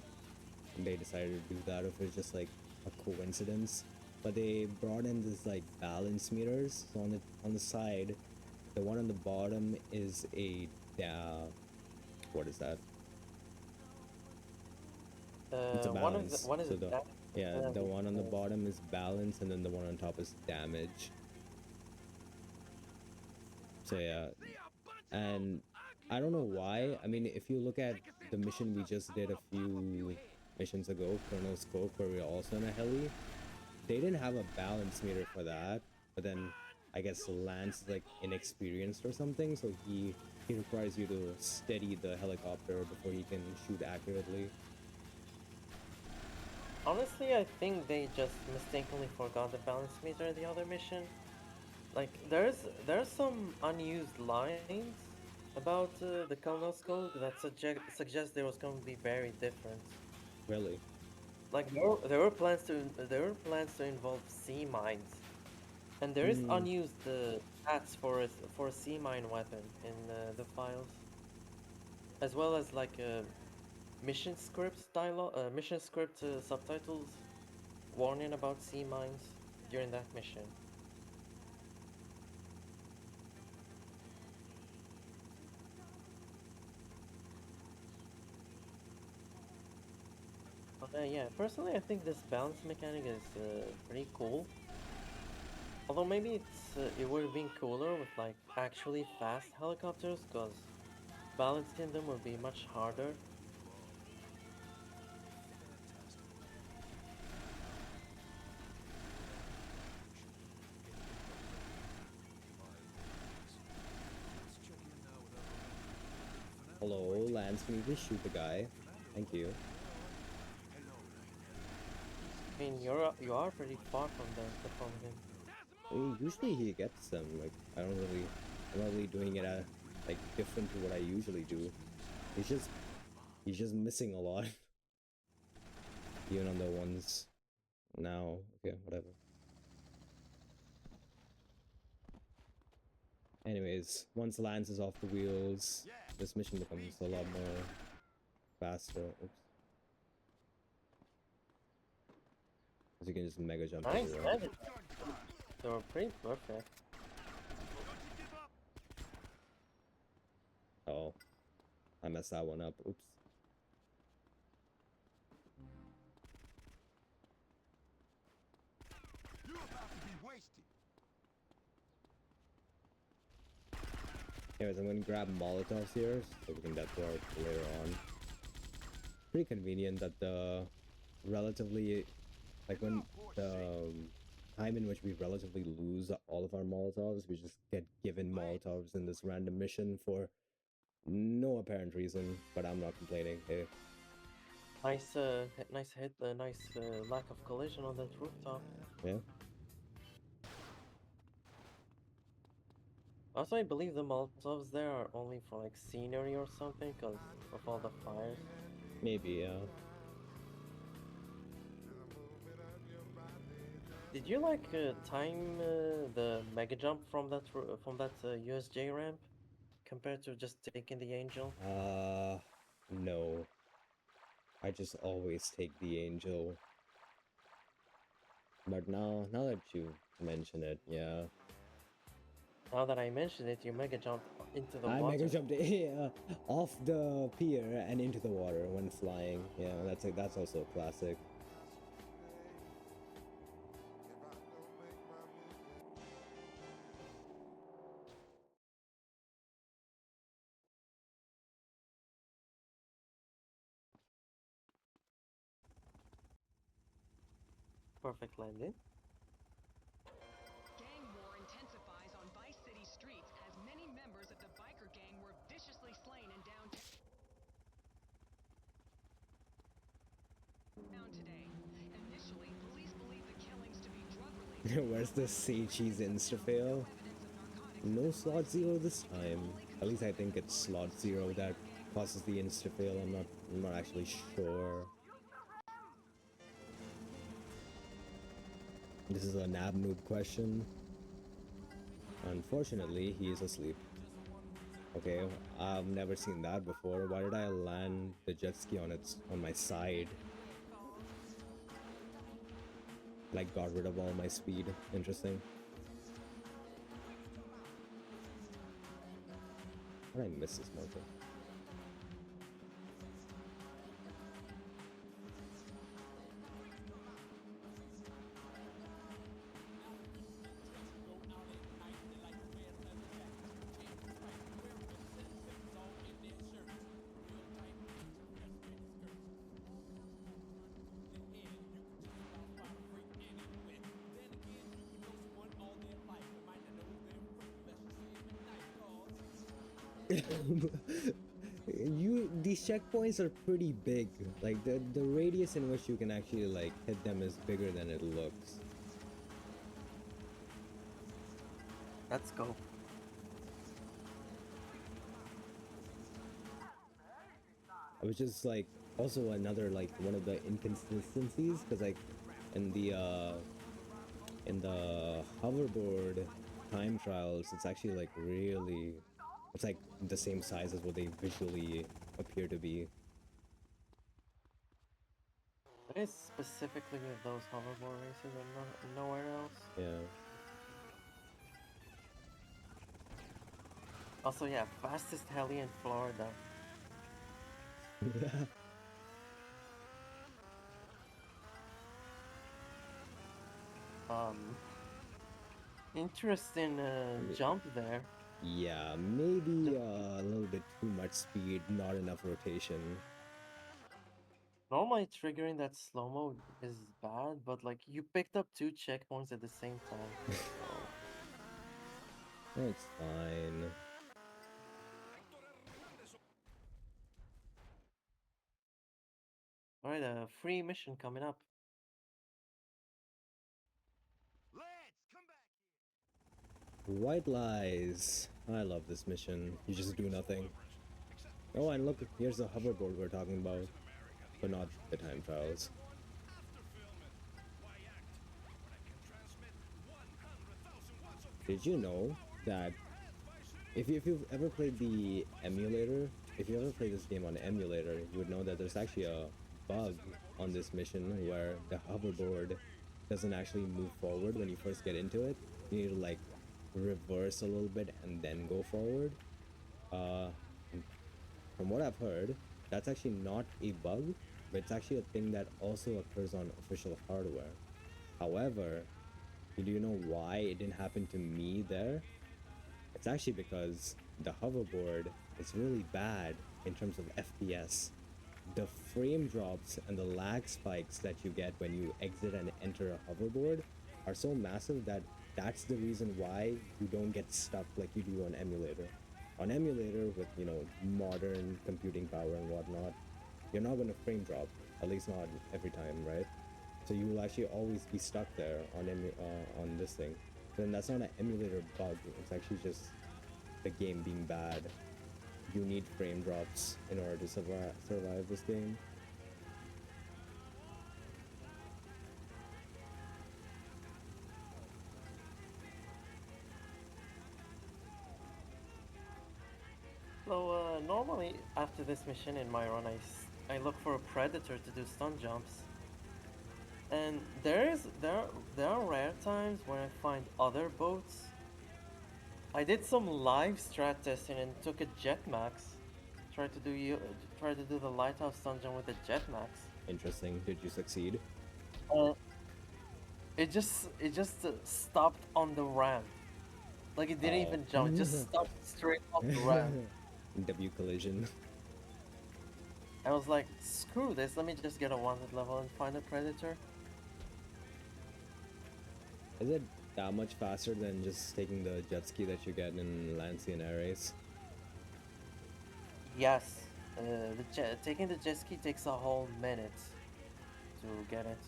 decided to do that, if it's just like a coincidence. But they brought in this like balance meters. So on the side, the one on the bottom is a what is that? It's a balance. One is So the that yeah, the one on the bottom is balance, and then the one on top is damage. So yeah, See a bunch of and ugly I don't know mothers why. now. I mean, if you look at Take a seat the mission we closer. just I did a wanna pop up your few head. missions ago, Colonel's Coke, where we were also in a heli, they didn't have a balance meter for that. But then I guess Lance is like inexperienced or something, so he requires you to steady the helicopter before he can shoot accurately. Honestly, I think they just mistakenly forgot the balance meter in the other mission. Like, there's some unused lines about the Kelnos code that suggest there was going to be very different. Really. Like, there were plans to involve sea mines, and there is Hmm. unused stats for a sea mine weapon in the files, as well as like mission script subtitles warning about sea mines during that mission. But yeah, personally, I think this balance mechanic is pretty cool. Although maybe it would have been cooler with like actually fast helicopters, cause balancing them would be much harder. Hello, Lance. Can you just shoot the guy? Thank you. I mean, you are pretty far from from him. I mean, usually he gets them. Like, I'm not really doing it like different to what I usually do. It's just He's just missing a lot. Even on the ones now. Okay, whatever. Anyways, once Lance is off the wheels, this mission becomes a lot more faster. Oops. Because you can just mega jump Nice everywhere. edit. They were pretty perfect. Oh, I messed that one up. Oops. You're about to be wasted. Anyways, I'm gonna grab Molotovs here so we can death warp later on. Pretty convenient that the relatively, like when the time in which we relatively lose all of our Molotovs, we just get given Molotovs in this random mission for no apparent reason, but I'm not complaining. Hey, Nice, nice hit, nice lack of collision on that rooftop. yeah. Also, I believe the Molotovs there are only for like scenery or something because of all the fires. Maybe, yeah. Did you like time the mega jump from that USJ ramp compared to just taking the angel? No. I just always take the angel. But now that you mention it, yeah. Now that I mentioned it, you mega jumped into the I water. mega jumped off the pier and into the water when flying. Yeah, that's also a classic. Perfect landing. Gang war intensifies on Vice City streets as many members of the biker gang were viciously slain in downtown today. Initially, police believe the killings to be drug-related. Where's the say cheese insta-fail? No slot zero this time. At least I think it's slot zero that causes the insta-fail. I'm not actually sure. This is a nab noob question. Unfortunately, he is asleep. Okay, I've never seen that before. Why did I land the jet ski on my side? Like got rid of all my speed. Interesting. How did I miss this marker? These checkpoints are pretty big. Like the radius in which you can actually like hit them is bigger than it looks. Let's go. Which is like also another like one of the inconsistencies because like in the hoverboard time trials it's actually like really it's like the same size as what they visually appear to be. It is specifically with those hoverboard races and nowhere else. Yeah. Also, yeah, fastest heli in Florida. Interesting jump there. Yeah, maybe a little bit too much speed, not enough rotation. Normally triggering that slow-mo is bad, but like you picked up 2 checkpoints at the same time. So It's fine. alright, a free mission coming up. Let's come back here. White lies. I love this mission. You just do nothing. Except Oh, and look, here's the hoverboard we're talking about, but not the time trials. Did you know that if you've ever played the emulator, if you ever played this game on emulator, you would know that there's actually a bug on this mission where the hoverboard doesn't actually move forward when you first get into it. You need to like reverse a little bit and then go forward. Uh, from what I've heard, that's actually not a bug, but it's actually a thing that also occurs on official hardware. However, do you know why it didn't happen to me there? It's actually because the hoverboard is really bad in terms of FPS. The frame drops and the lag spikes that you get when you exit and enter a hoverboard are so massive that that's the reason why you don't get stuck like you do on emulator. On emulator, with modern computing power and whatnot, you're not going to frame drop, at least not every time, right? So you will actually always be stuck there on this thing. Then that's not an emulator bug. It's actually just the game being bad. You need frame drops in order to survive this game. So normally after this mission in my run, I look for a predator to do stun jumps. And there are rare times when I find other boats. I did some live strat testing and took a jetmax. Try to do the lighthouse stun jump with the jetmax. Interesting. Did you succeed? Uh, it just stopped on the ramp. Like it didn't Oh. even jump. It just stopped straight off the ramp. W collision. I was like, screw this. Let me just get a wanted level and find a predator. Is it that much faster than just taking the jet ski that you get in Lancian Ares? Yes, taking the jet ski takes a whole minute to get it.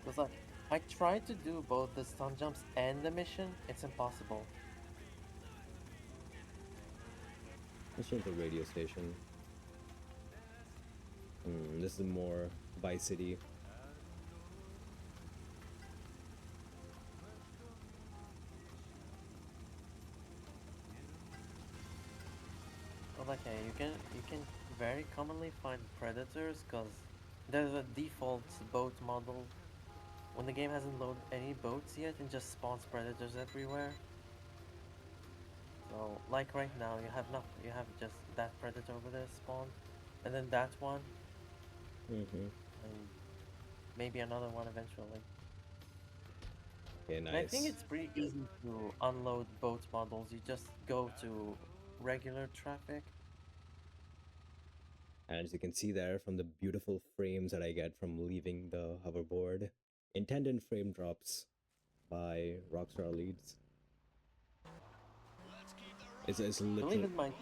Cause like I tried to do both the stun jumps and the mission. It's impossible. Let's change the radio station. This is more Vice City. But like, hey, you can very commonly find predators because there's a default boat model when the game hasn't loaded any boats yet and just spawns predators everywhere. So like right now, you have just that predator over there spawned, and then that one, Mm-hmm. and maybe another one eventually. Okay, And I think nice. it's pretty easy to unload boat models. You just go to regular traffic. And as you can see there from the beautiful frames that I get from leaving the hoverboard, intended frame drops by Rockstar Leads. It's I believe literally it might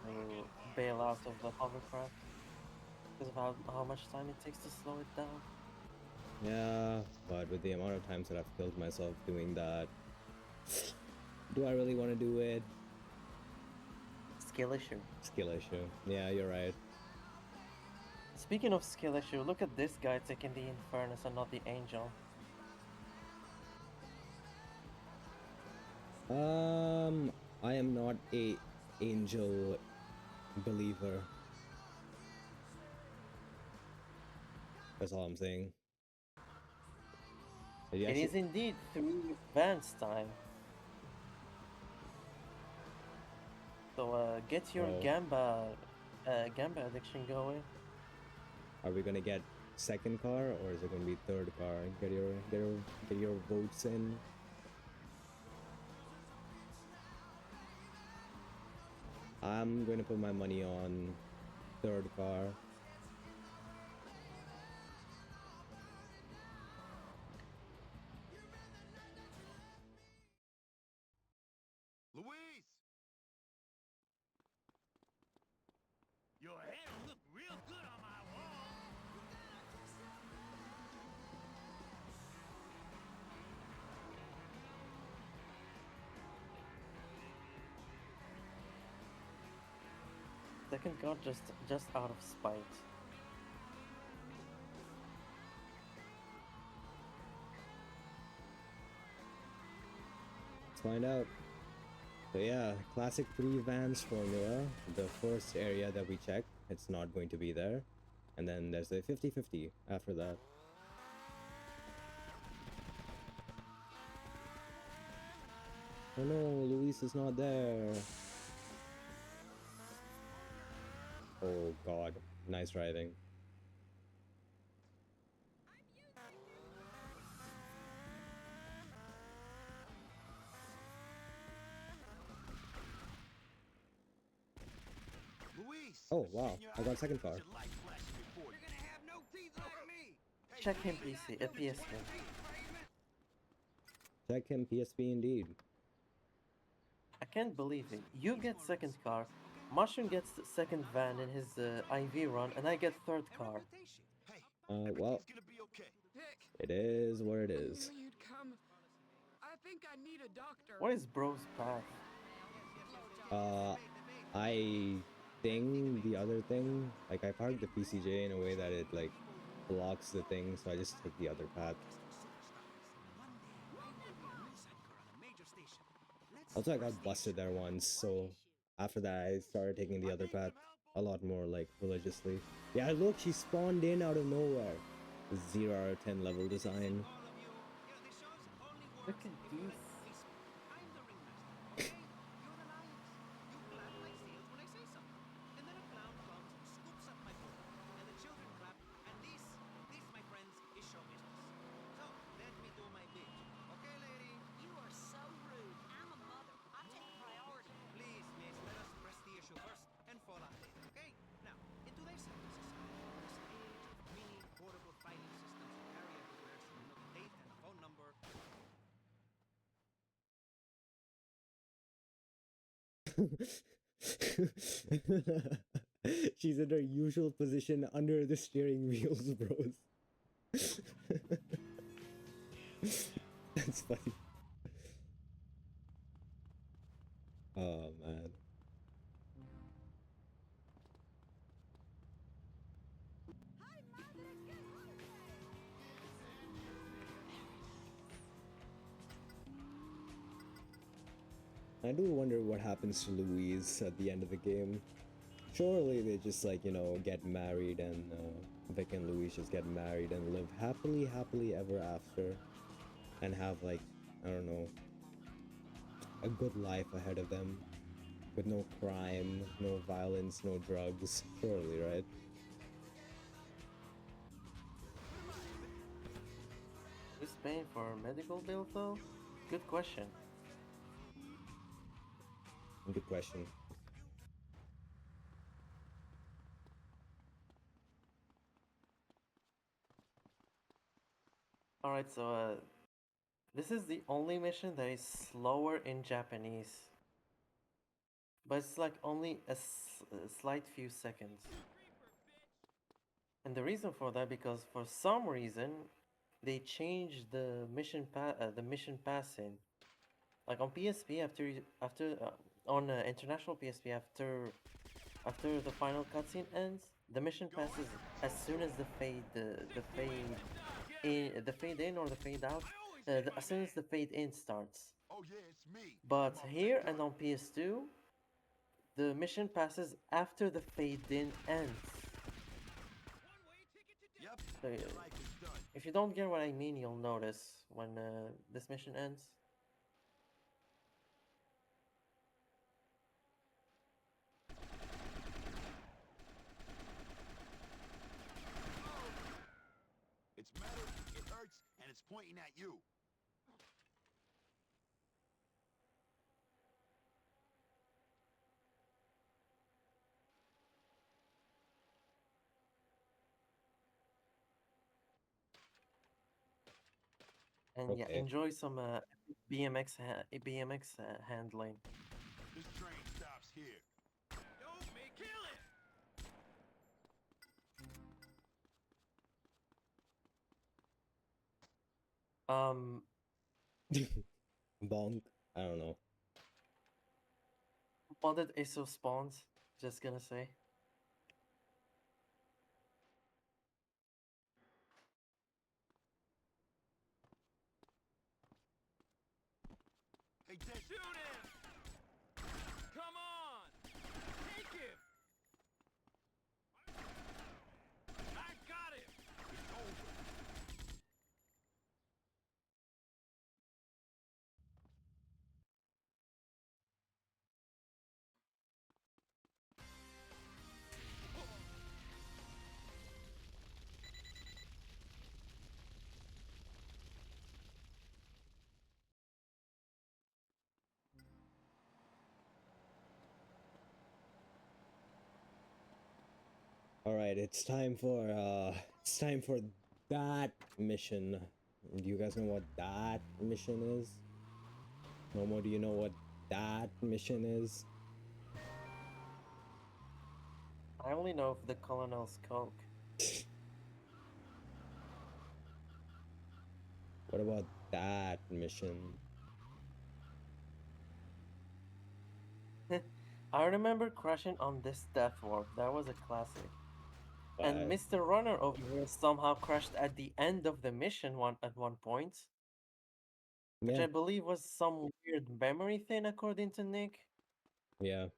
to bail out of the hovercraft because of how much time it takes to slow it down. yeah, but with the amount of times that I've killed myself doing that, do I really want to do it? Skill issue. Skill issue. Yeah, you're right. Speaking of skill issue, look at this guy taking the Infernus and not the Angel. I am not a angel believer. That's all I'm saying. Did you It actually? is indeed 3 advance time. So get your Oh, Gamba addiction going. are we gonna get second car or is it gonna be third car? Get your votes in. I'm going to put my money on third car. Louise! Your hair look real good on my wall. second car just out of spite. Let's find out. So yeah, classic 3 vans formula. The first area that we check, it's not going to be there. And then there's a 50-50 after that. Oh no, Luis is not there. Oh god, nice driving. Luis! Oh wow, I got second car. You're gonna have no teeth like me. Check him PC, PSP. Check him PSP indeed. I can't believe it. You get second car, Mushroom gets the second van in his IV run, and I get third car. Hey, Well, everything's gonna be okay. Vic, it is what it I is. knew you'd come. I think I need a doctor. What is bro's path? I think the other thing, like I parked the PCJ in a way that it like blocks the thing, so I just took the other path. Also, I got busted there once, so after that I started taking the other path a lot more like religiously. Yeah, look, she spawned in out of nowhere. 0 out of 10 level design. Look at these. You are so rude. I'm a mother. I take priority. Please, miss, let us press the issue first and fall out later, okay? Now, in today's society, this age of mini portable filing systems you carry everywhere so you know the date and the phone number. She's in her usual position under the steering wheels, bros. That's funny. Oh man. I do wonder what happens to Louise at the end of the game. Surely they just like, you know, get married and Vic and Louise just get married and live happily ever after and have like, I don't know, a good life ahead of them with no crime, no violence, no drugs. Surely, right? Who's paying for a medical bill though? Good question. Good question. Alright, so this is the only mission that is slower in Japanese. But it's like only a slight few seconds. And the reason for that, because for some reason they changed the mission passing. Like on PSP, on international PSP, after the final cutscene ends, the mission passes as soon as the fade in or the fade out. As soon as the fade in starts. Oh yeah, it's me. But here and on PS2, the mission passes after the fade in ends. Yep, So, your life is done. if you don't get what I mean, you'll notice when this mission ends. It's metal, it hurts, and it's pointing at you. And yeah, Okay. enjoy some BMX handling. This train stops here. Don't me kill it! Bonk. I don't know. Modded ISO spawns. Just gonna say. Hey, Dad. Shoot him! Come on! Take him! I got him! It's over. All right, it's time for that mission. Do you guys know what that mission is? Momo, do you know what that mission is? I only know of the Colonel's Coke. What about that mission? I remember crashing on this death warp. That was a classic. And Why? Mr. Runner over here somehow crashed at the end of the mission at one point, which Yeah, I believe was some weird memory thing, according to Nick. yeah,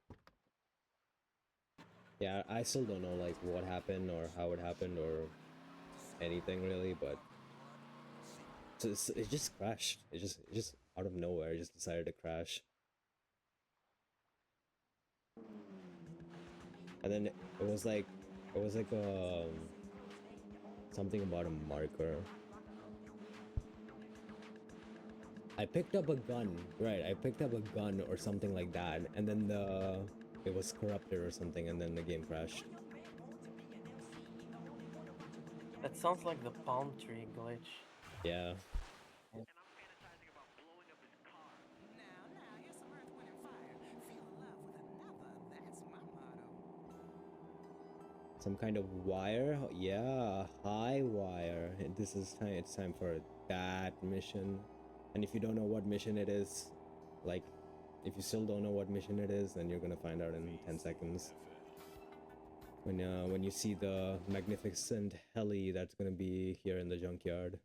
yeah. I still don't know like what happened or how it happened or anything really, but it just crashed. It just out of nowhere, it just decided to crash. And then it was like something about a marker. I picked up a gun, right? I picked up a gun or something like that, and then it was corrupted or something, and then the game crashed. That sounds like the palm tree glitch. Yeah. Some kind of wire? Yeah, high wire. And this is time. It's time for that mission. And if you don't know what mission it is, like, if you still don't know what mission it is, then you're gonna find out in 10 seconds. When you see the magnificent heli that's gonna be here in the junkyard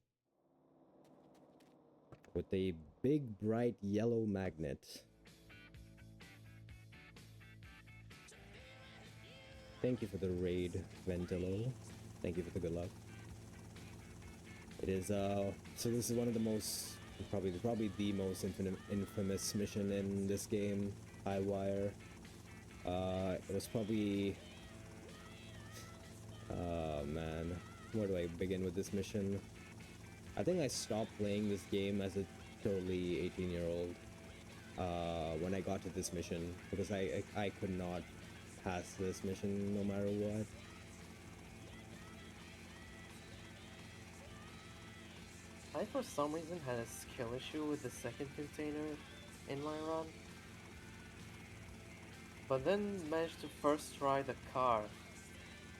with a big bright yellow magnet. Thank you for the raid, Ventilo. Thank you for the good luck. It is so this is one of the most probably the most infamous mission in this game, High Wire. It was probably man, where do I begin with this mission? I think I stopped playing this game as a totally 18-year-old when I got to this mission because I could not pass this mission no matter what. I, for some reason, had a skill issue with the second container inline run, but then managed to first try the car.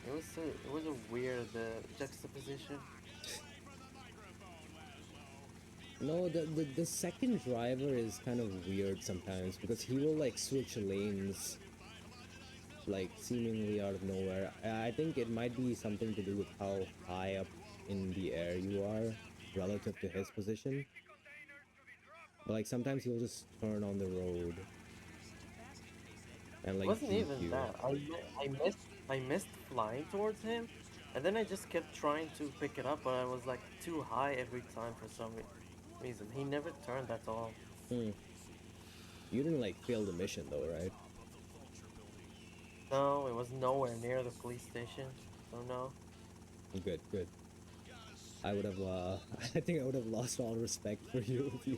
It was a weird juxtaposition. No, the second driver is kind of weird sometimes because he will like switch lanes like seemingly out of nowhere. I think it might be something to do with how high up in the air you are relative to his position. But like sometimes he'll just turn on the road and It like wasn't juke even you. that. I missed flying towards him, and then I just kept trying to pick it up, but I was like too high every time for some reason. He never turned at all. Hmm. You didn't like fail the mission though, right? No, it was nowhere near the police station. So no. Good, good. I would have I think I would have lost all respect for you if you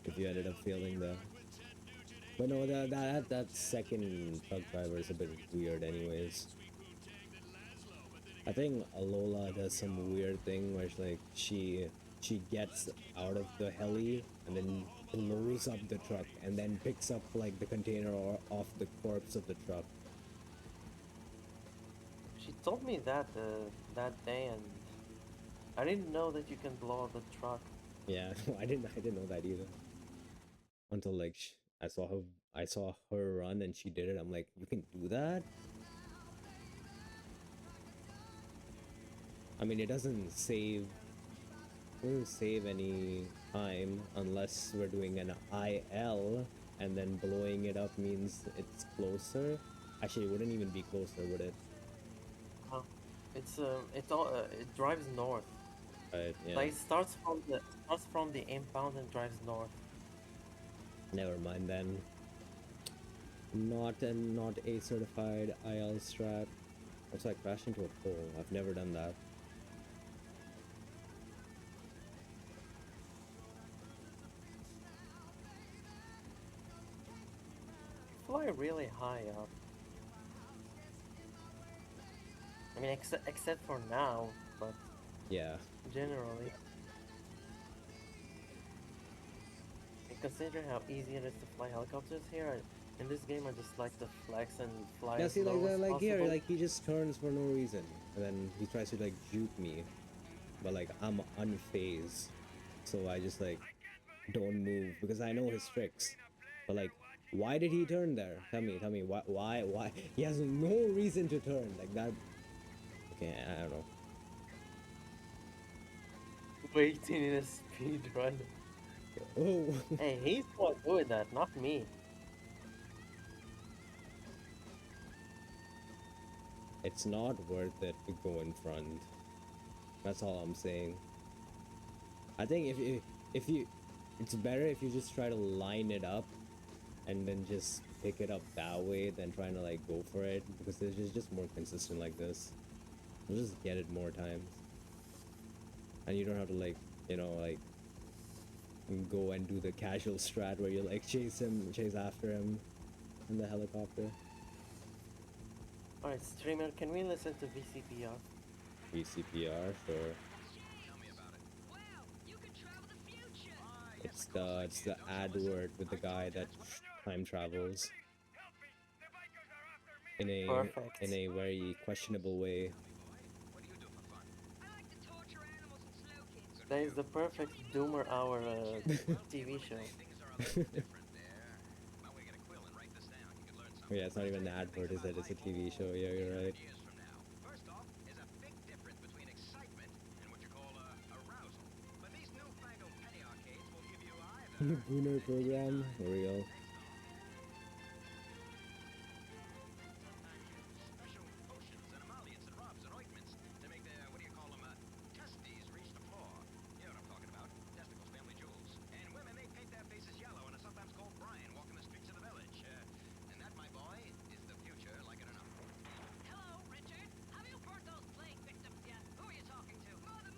if you ended up failing that. But no, that second truck driver is a bit weird anyways. I think Alola does some weird thing where she gets out of the heli and then blows up the truck and then picks up like the container or off the corpse of the truck. She told me that that day, and I didn't know that you can blow up the truck. Yeah, I didn't know that either until like I saw her run and she did it. I'm like, you can do that? I mean, it doesn't save going to save any time unless we're doing an IL and then blowing it up means it's closer. Actually, it wouldn't even be closer, would it? Uh, it drives north. Right, yeah. Like it starts from the impound and drives north. Never mind then. Not a certified IL strat. Also, I crashed into a pole. I've never done that. Fly really high up. I mean, except for now, but Yeah. generally. And considering how easy it is to fly helicopters here, in this game I just like to flex and fly Yeah, as see, low as like here, possible. like he just turns for no reason, and then he tries to like juke me, but like I'm unfazed, so I just like don't move because I know his tricks. But like, why did he turn there? Tell me, why? He has no reason to turn like that. Okay, I don't know. Waiting in a speed run. Oh, Hey, he's the one doing that, not me. it's not worth it to go in front. That's all I'm saying. I think if you, it's better if you just try to line it up and then just pick it up that way than trying to like go for it, because it's just more consistent like this. You'll just get it more times, and you don't have to like, you know, like go and do the casual strat where you like chase after him in the helicopter. Alright, streamer, can we listen to VCPR? VCPR, sure. Wow, you could travel the future. It's the ad word with the guy that time travels in Perfect. a very questionable way. I like to torture animals and slow kids. That is the perfect Doomer Hour TV show. Yeah, it's not even an advert, is it? It's a TV show. Yeah, you're right. First off, there's a big difference between excitement and what you call arousal. But these newfangled penny arcades will give you either. Boomer program, real. Special potions and emollients and rubs and ointments to make the, what do you call them, testes reach the floor. You know what I'm talking about. Testicles, family jewels. And women, they paint their faces yellow and are sometimes called Brian walking the streets of the village. And that, my boy, is the future, like it or not. Hello, Richard. Have you burnt those plague victims yet? Who are you talking to?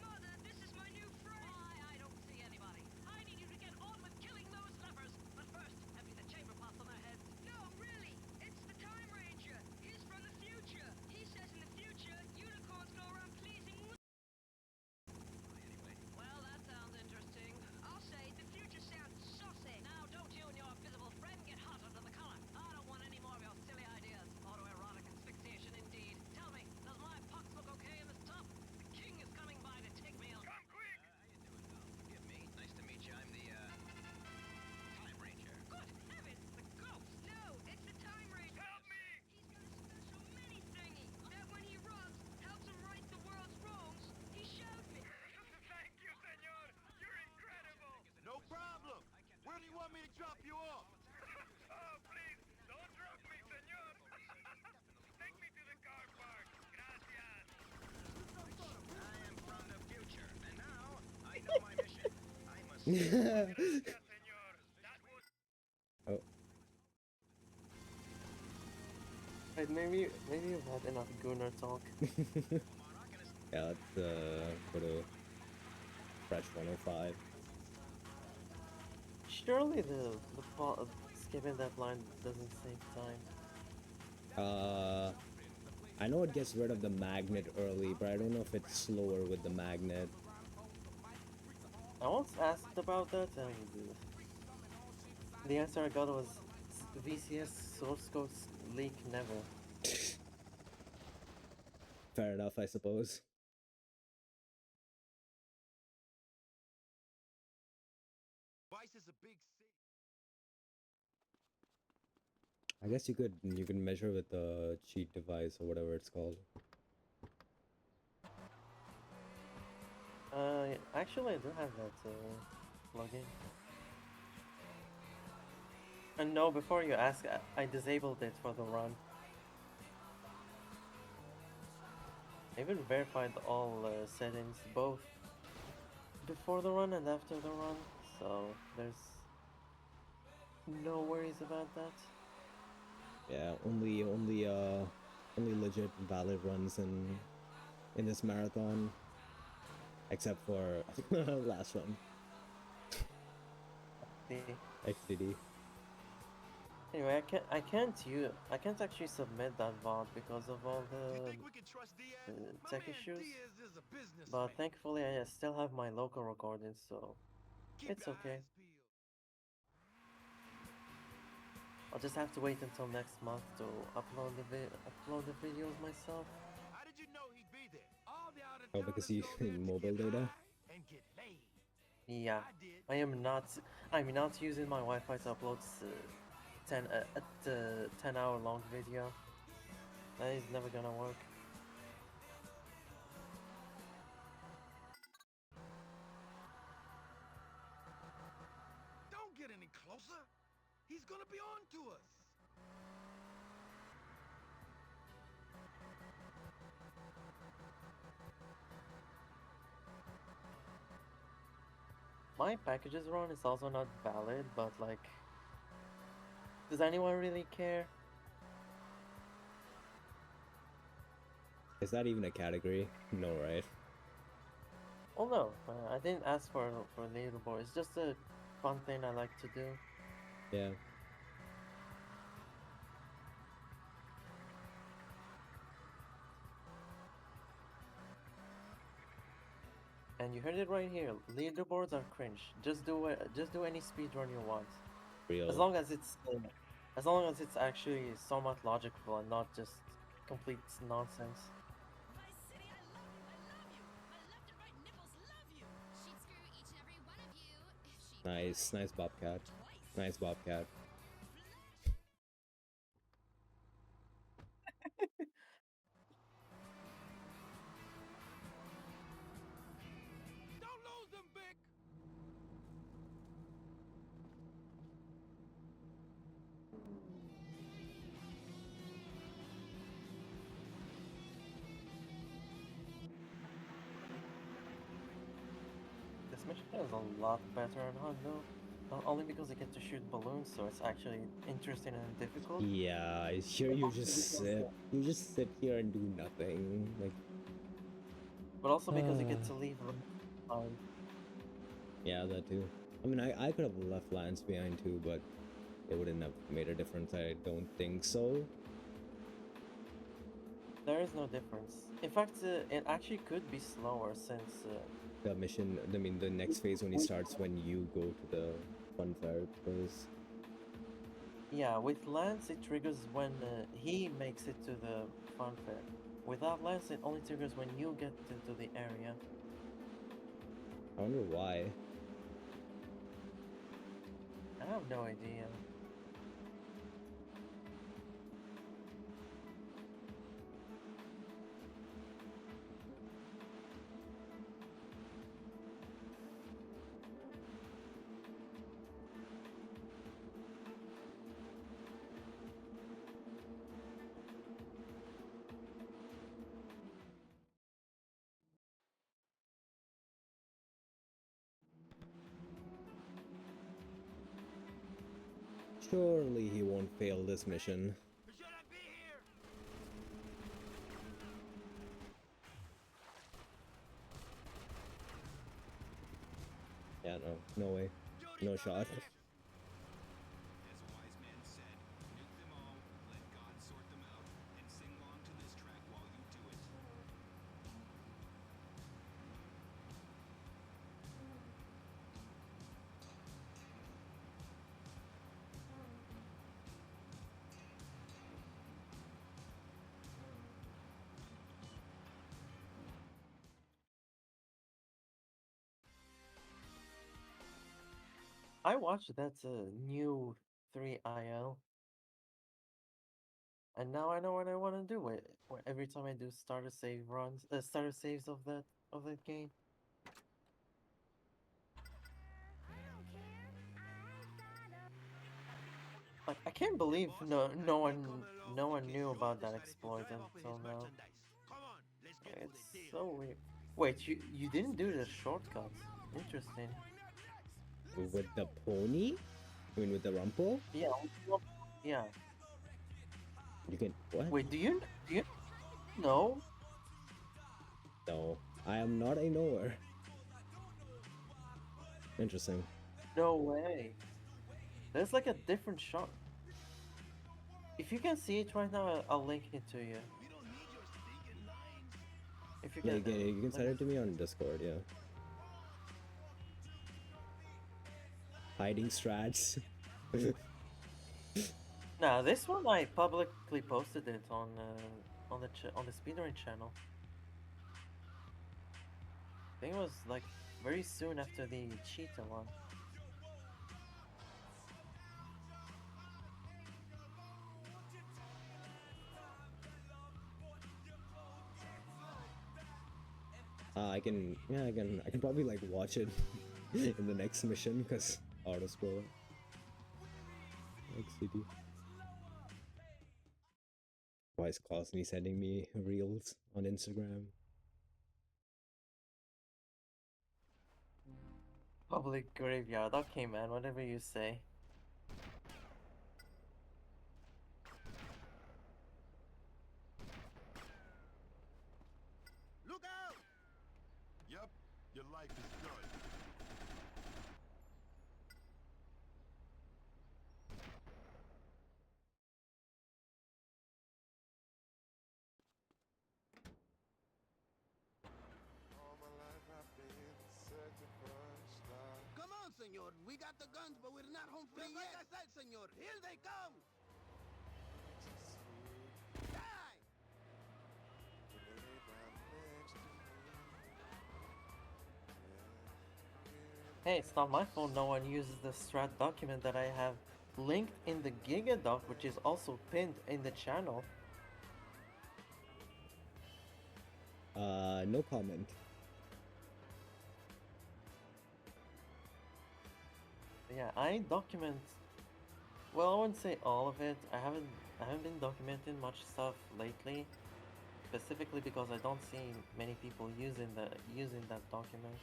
Mother, this is my new friend. Why, I don't see anybody. I need you to get on with killing those lepers. But first, empty the chamber pots on their heads. No, really. It's the Time Ranger. He's from the future. He says in the future, unicorns go around pleasing Well, that sounds interesting. I'll say the future sounds saucy. Now, don't you and your invisible friend get hot under the collar. I don't want any more of your silly ideas. Autoerotic asphyxiation, indeed. Tell me, does my pox look okay in this top? The king is coming by to take me out. Come quick! How you doing, pal? Forgive me. Nice to meet you. I'm the, Time Ranger. Good heavens, the ghost! No, it's the Time Ranger. Help me! He's got a special mini thingy that when he rubs, helps him right the world's wrongs. He showed me. Thank you, senor. You're incredible. No problem. Where do you want me to drop you off? Oh, please, don't drop me, senor. Take me to the car park. Gracias. I am from the future, and now I know my mission. I must. Gracias, senor. That was Oh, Right, maybe you've had enough Gunnar talk. yeah, let's go to Fresh 105. Surely skipping that line doesn't save time. I know it gets rid of the magnet early, but I don't know if it's slower with the magnet. I once asked about that, and the answer I got was VCS source code leak never. Fair enough, I suppose. Vice is a big city. I guess you could measure with the cheat device or whatever it's called. Actually, I do have that plugin. And no, before you ask, I disabled it for the run. I even verified all settings, both before the run and after the run, so there's no worries about that. Yeah, only legit valid runs in this marathon, except for last one, See. XDD. Anyway, I can't actually submit that VOD because of all the tech issues. But thankfully, I still have my local recordings, so it's okay. I'll just have to wait until next month to upload the videos myself. How did you know he'd be there? All the out of Oh, because towners you go there to mobile get data. high and get laid. Yeah, I did. I am not. I'm not using my Wi-Fi to upload 10-hour long video. That is never gonna work. Don't get any closer. He's gonna be on to us. My packages run is also not valid, but like, does anyone really care? Is that even a category? No, right? Oh no, I didn't ask for leaderboard. It's just a fun thing I like to do. Yeah. And you heard it right here. Leaderboards are cringe. Just do any speed run you want, as Real. long as as long as it's actually somewhat logical and not just complete nonsense. Vice City, I love you. I love you. My left and right nipples love you. She'd screw each and every one of you if she Nice, nice Bobcat. twice. Nice Bobcat. Don't lose them, Vic. This mission is a lot better on HUD though. Not only because I get to shoot balloons, so it's actually interesting and difficult, Yeah, here but also because you just sit here and do nothing. Like, you get to leave them behind. yeah, that too. I mean, I could have left Lance behind too, but it wouldn't have made a difference. I don't think so. There is no difference. In fact, it actually could be slower since The mission, I mean, the next phase only starts when you go to the funfair place. yeah, with Lance it triggers when he makes it to the fun fair. Without Lance, it only triggers when you get into the area. I wonder why. I have no idea. Surely he won't fail this mission. Should I be here? Yeah, no, no way. No shot. As a wise man said, nuke them all, let God sort them out, and sing along to this track while you do it. I watched that new 3IL, and now I know what I want to do with every time I do starter save runs, starter saves of that game. Like I can't believe no one knew about that exploit until now. It's so weird. Wait, you didn't do the shortcuts. Interesting. With the pony? I mean, with the rumple? Yeah. Yeah. You can what? Wait, do you know? No, I am not a knower. Interesting. No way. There's like a different shot. If you can see it right now, I'll link it to you. If you Yeah, can, you can let send me it to me on Discord. Yeah. Hiding strats. Nah, this one I publicly posted it on the speedrun channel. I think it was like very soon after the cheetah one. I can probably like watch it in the next mission because auto scroll. Like city. Why is constantly sending me reels on Instagram? Public graveyard. Okay, man. Whatever you say. Look out! Yep, your life is done. Come on, senor. We got the guns, but we're not home free yet. Like I said, senor, here they come. Die! Hey, it's not my fault no one uses the strat document that I have linked in the Gigadoc, which is also pinned in the channel. No comment. Yeah, I document. Well, I wouldn't say all of it. I haven't been documenting much stuff lately, specifically because I don't see many people using that document.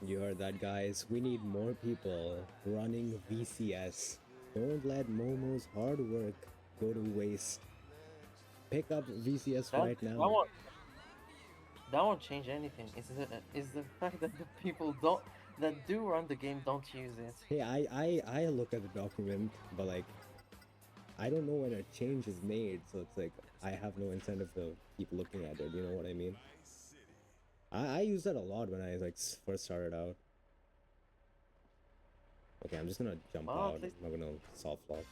You heard that, guys. We need more people running VCS. Don't let Momo's hard work go to waste. Pick up VCS right That now. won't change anything. Is the fact that the people that do run the game don't use it. Hey, I look at the document, but like, I don't know when a change is made, so it's like I have no incentive to keep looking at it. You know what I mean? I use that a lot when I like first started out. Okay, I'm just gonna jump Well, out. at least I'm not gonna soft lock.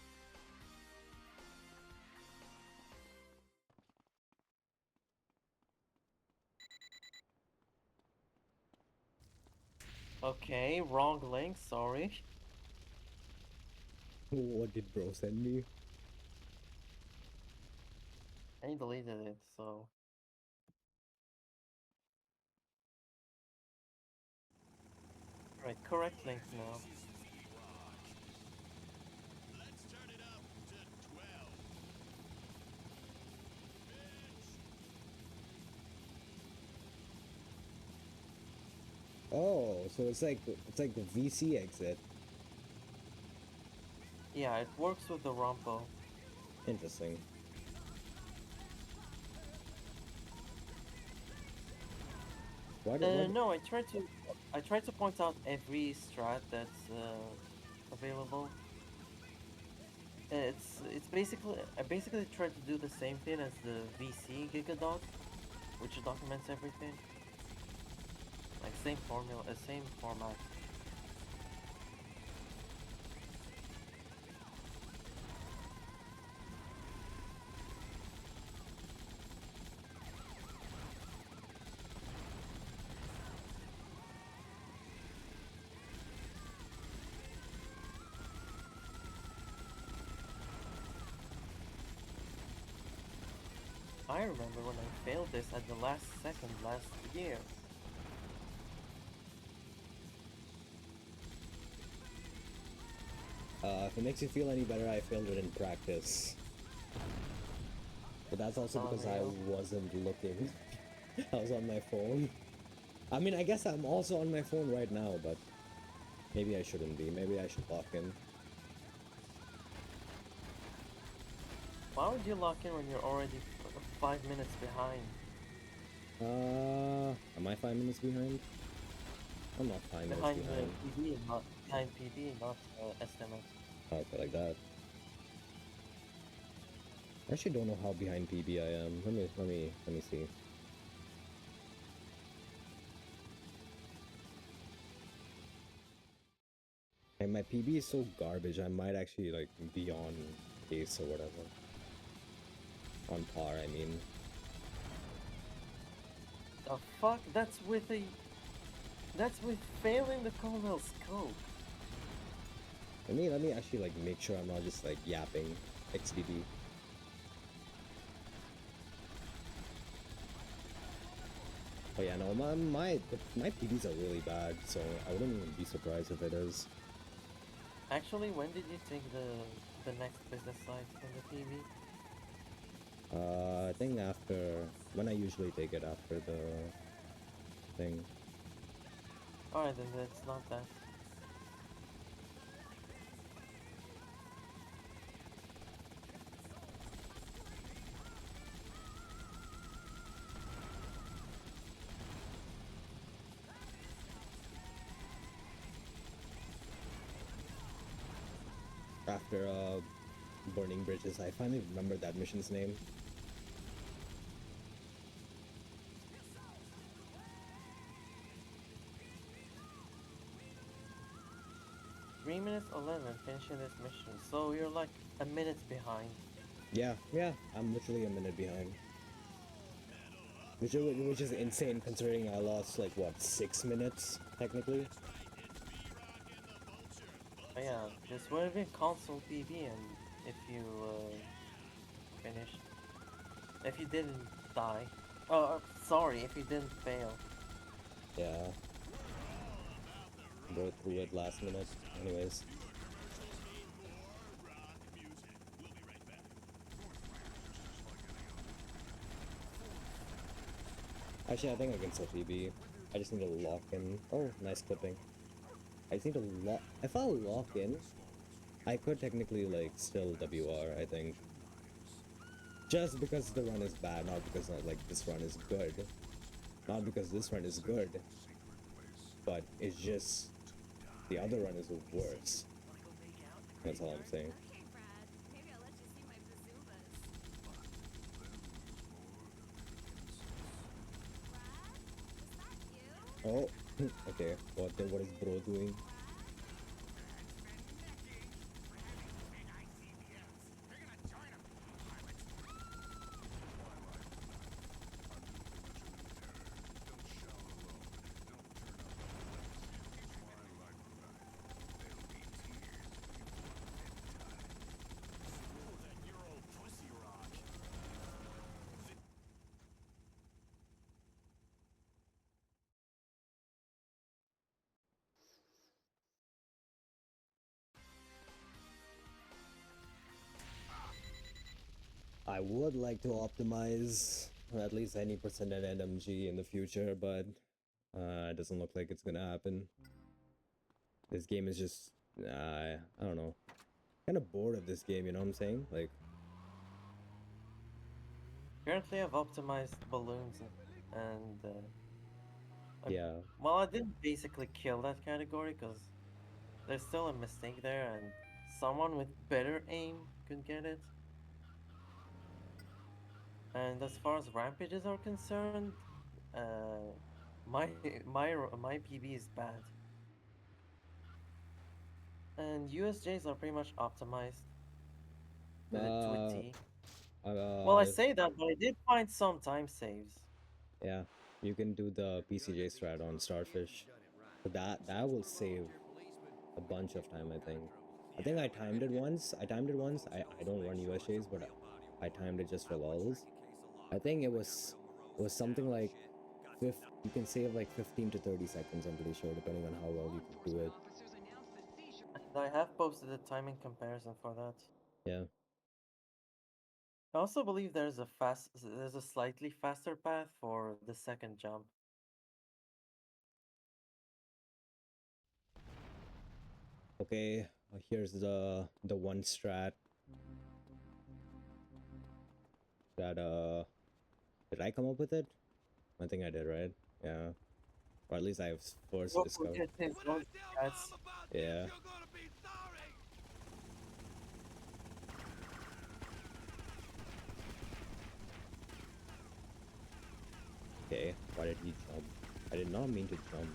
okay, wrong link. Sorry. What did bro send me? I deleted it. So right, correct link now. Let's turn it up to 12. Oh, so it's like the VC exit. Yeah, it works with the Rumpo. Interesting. Why did No, I tried to point out every strat that's available. It's basically I basically tried to do the same thing as the VC Gigadoc, which documents everything. Like same formula, same format. I remember when I failed this at the last second last year. If it makes you feel any better, I failed it in practice. But that's also because I wasn't looking. I was on my phone. I mean, I guess I'm also on my phone right now, but maybe I shouldn't be. Maybe I should lock in. Why would you lock in when you're already 5 minutes behind? Am I 5 minutes behind? I'm not 5 minutes Behind behind. the PD, not behind PD, not estimate. Okay, like that. I actually don't know how behind PB I am. Let me see. And my PB is so garbage. I might actually like be on pace or whatever. On par, I mean. The fuck? That's with failing the colonel scope. Let me actually like make sure I'm not just like yapping. XDB. Oh yeah, no, my PBs are really bad, so I wouldn't even be surprised if it is. Actually, when did you take the next business site from the PB? I think after when I usually take it after the thing. Alright, then that's not that. After burning bridges, I finally remembered that mission's name. Three minutes 11 finishing this mission, so you're like a minute behind. Yeah, I'm literally a minute behind. Which is insane considering I lost like what 6 minutes technically. But yeah, this would have been console PB, and if you finished, if you didn't die, sorry, if you didn't fail. Yeah. Go through it last minute. Anyways. Actually, I think I can still PB. I just need to lock in. Oh, nice clipping. I just need to lock. If I lock in, I could technically like still WR. I think. Just because the run is bad, not because like this run is good. Not because this run is good. But it's just the other run is worse. That's all I'm saying. Okay, Brad. Maybe I'll let you see my bazoomas. Brad? Is that you? Oh, okay. What is bro doing? I would like to optimize at least any percent at NMG in the future, but it doesn't look like it's gonna happen. This game is just, I don't know, kind of bored of this game. You know what I'm saying? Like, Currently, I've optimized balloons, and yeah, well, I didn't basically kill that category because there's still a mistake there, and someone with better aim could get it. And as far as rampages are concerned, my my PB is bad, and USJs are pretty much optimized to a uh, T. Well, I uh, say that, but I did find some time saves. yeah, you can do the PCJ strat on Starfish. But that will save a bunch of time, I think. I think I timed it once. I don't run USJs, but I timed it just for lulz. I think it was something like you can save like 15 to 30 seconds, I'm pretty sure, depending on how well you can do it. I have posted a timing comparison for that. Yeah. I also believe there's a slightly faster path for the second jump. Okay, here's the one strat that did I come up with it? I think I did, right? Yeah. Or at least I was forced to Oh, discover. get his When I own tell strats. Mom about Yeah. this, you're gonna be sorry. Okay. Why did he jump? I did not mean to jump.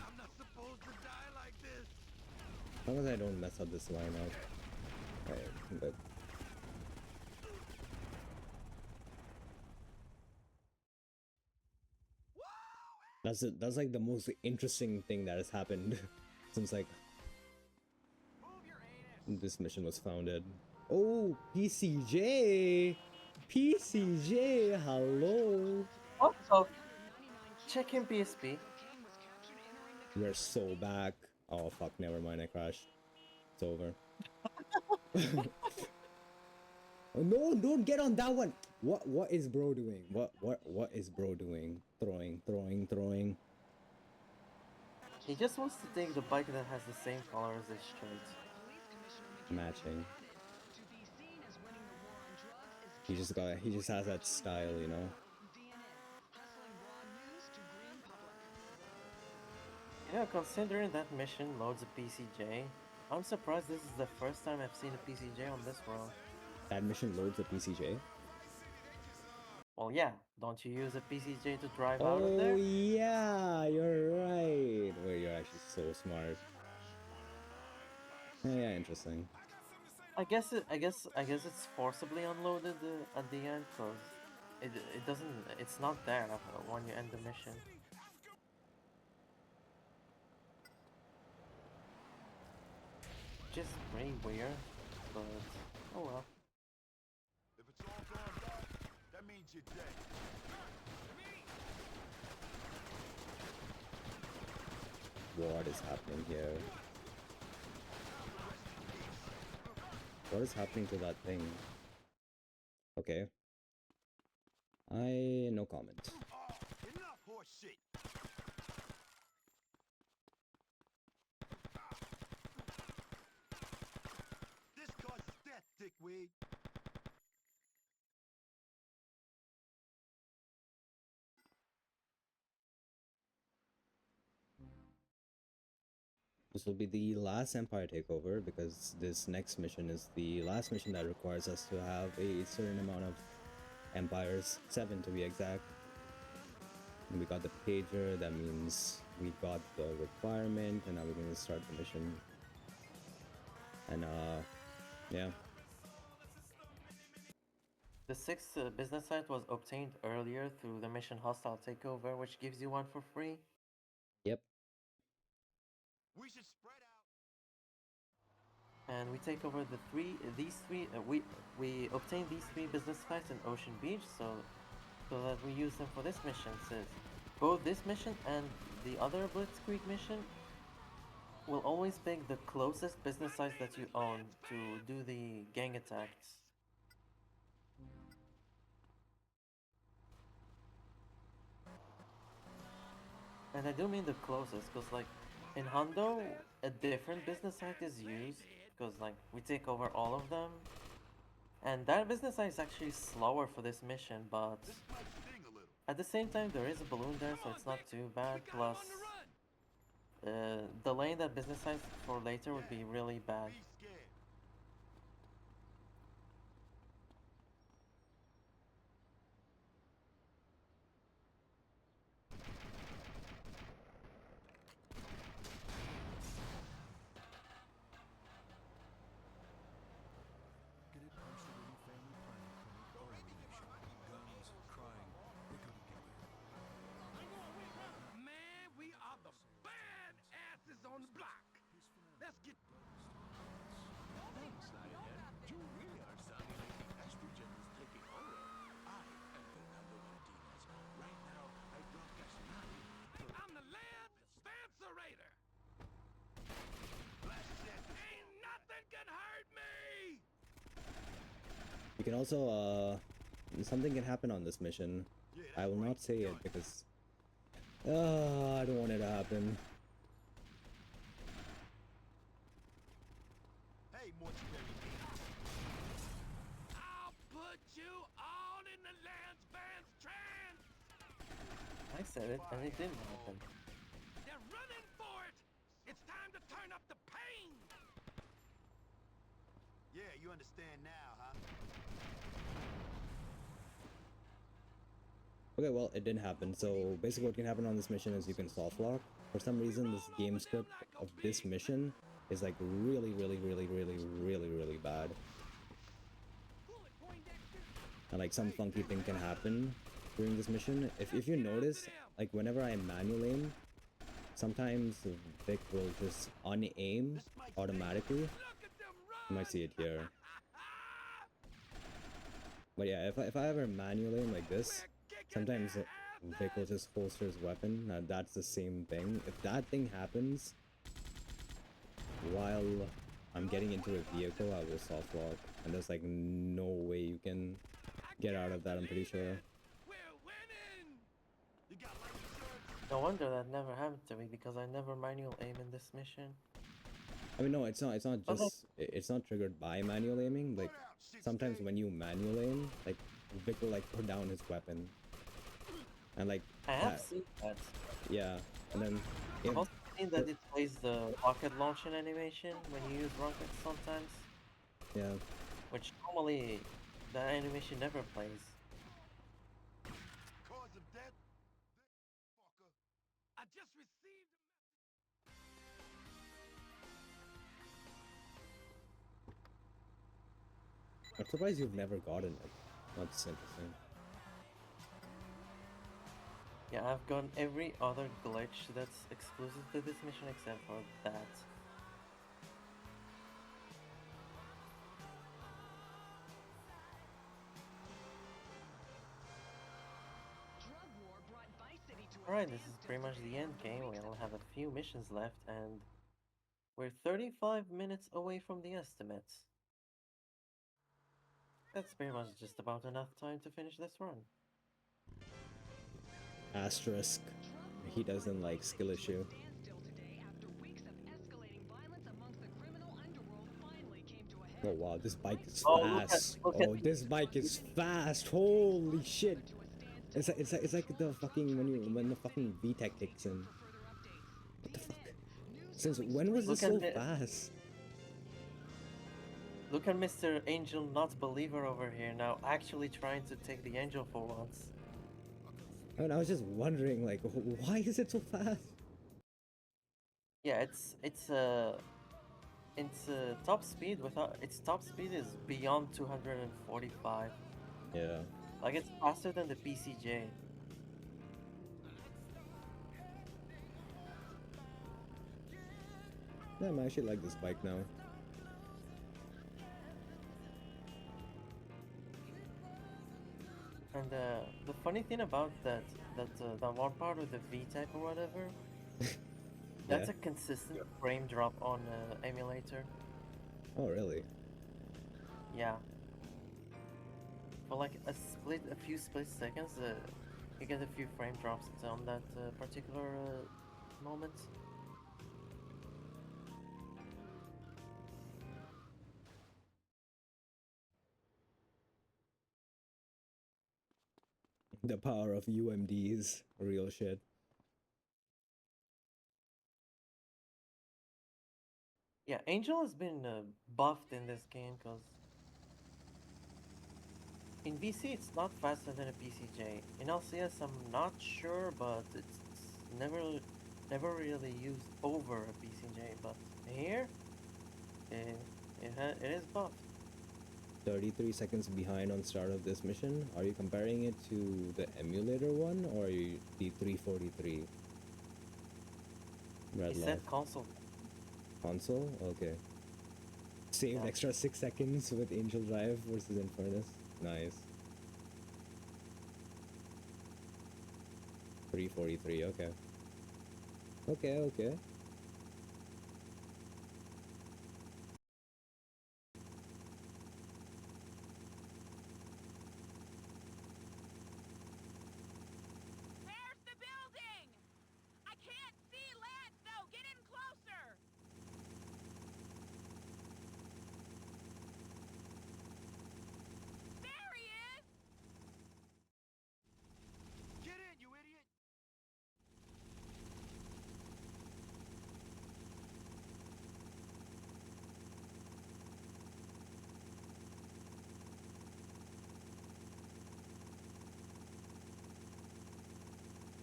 I'm not supposed to die like this. As long as I don't mess up this lineup. Alright, I'm good. That's like the most interesting thing that has happened since like this mission was founded. Oh, PCJ! PCJ, hello! What the? Check in PSP. You're so back. Oh fuck, never mind, I crashed. It's over. Oh, no, don't get on that one! What is bro doing? What is bro doing? Throwing. He just wants to take the bike that has the same color as his shirt. Matching. He just has that style, you know? You know, considering that mission loads a PCJ, I'm surprised this is the first time I've seen a PCJ on this world. That mission loads a PCJ. Well, yeah, don't you use a PCJ to drive out of Oh there? yeah, you're right. Wait, you're actually so smart. Yeah, interesting. I guess it's forcibly unloaded at the end, cause it doesn't, it's not there when you end the mission. Just pretty weird, but oh well. If it's all gone dark, that means you're dead. What is happening here? What is happening to that thing? Okay. No comment. Oh, enough horse shit. This causes death, dickweed. This will be the last Empire takeover because this next mission is the last mission that requires us to have a certain amount of Empires, 7 to be exact. And we got the pager, that means we got the requirement, and now we're going to start the mission. And yeah. The sixth business site was obtained earlier through the mission Hostile Takeover, which gives you one for free. Yep. We should spread out. And we take over we obtain these three business sites in Ocean Beach, so that we use them for this mission. Since both this mission and the other Blitzkrieg mission will always pick the closest business sites that you own to do the gang attacks. And I do mean the closest, because like in Hondo, a different business site is used, because like we take over all of them. And that business site is actually slower for this mission, but This might sting a little. at the same time there is a balloon there, so it's not too bad. Plus, delaying that business site for later would be really bad. Be scared. Get it posted in your family planning clinic or organization. Guns, crying, they go together. Man, we are the bad asses on the block. Let's get. You can also something can happen on this mission. I will not say it because I don't want it to happen. Hey, mortuary. I'll put you all in the Lance Vance trance. I said it, and it didn't happen. They're running for it. It's time to turn up the pain. Yeah, you understand now, huh? Okay, well, it didn't happen. So basically what can happen on this mission is you can soft lock. For some reason, this game script of this mission is like really bad. And like some funky thing can happen during this mission. If you notice, like whenever I manual aim, sometimes Vic will just unaim automatically. You might see it here. But yeah, if I ever manual aim like this, sometimes Vic will just holster his weapon. That's the same thing. If that thing happens while I'm getting into a vehicle, I will soft lock. And there's like no way you can get out of that, I'm pretty sure. No wonder that never happened to me because I never manual aim in this mission. I mean, no, it's not just, it's not triggered by manual aiming. Like, sometimes when you manual aim, like, Vic will, like, put down his weapon. And, like, I have seen that. Yeah, and then... I've also seen that it plays the rocket launching animation when you use rockets sometimes. Yeah. Which normally, that animation never plays. Cause of death? Fucker. I just received I'm surprised you've never gotten it. That's interesting. Yeah, I've gotten every other glitch that's exclusive to this mission except for that. Alright, this is pretty much the end game. We only have a few missions left and we're 35 minutes away from the estimates. That's pretty much just about enough time to finish this run. Asterisk. He doesn't like skill issue. Oh wow, this bike is fast. This bike is fast. Holy shit. It's like the fucking when the fucking VTEC kicks in. What the fuck? Since when was this so fast? Look at Mr. Angel Not Believer over here now, actually trying to take the angel for once. I mean, I was just wondering, like, why is it so fast? Yeah, it's top speed without its top speed is beyond 245. Yeah. Like it's faster than the PCJ. Yeah, I actually like this bike now. And the funny thing about that one part with the VTEC or whatever, that's a consistent frame drop on emulator. Oh really? Yeah. For like a few split seconds, you get a few frame drops on that particular moment. The power of UMDs, real shit. Yeah, Angel has been buffed in this game because in VC it's not faster than a PCJ. In LCS I'm not sure, but it's never really used over a PCJ. But here, it is buffed. 33 seconds behind on start of this mission. Are you comparing it to the emulator one or the 343? Red He said console. Console? Okay. Saved extra 6 seconds with Angel Drive versus Infernus. Nice. 343, okay. Okay.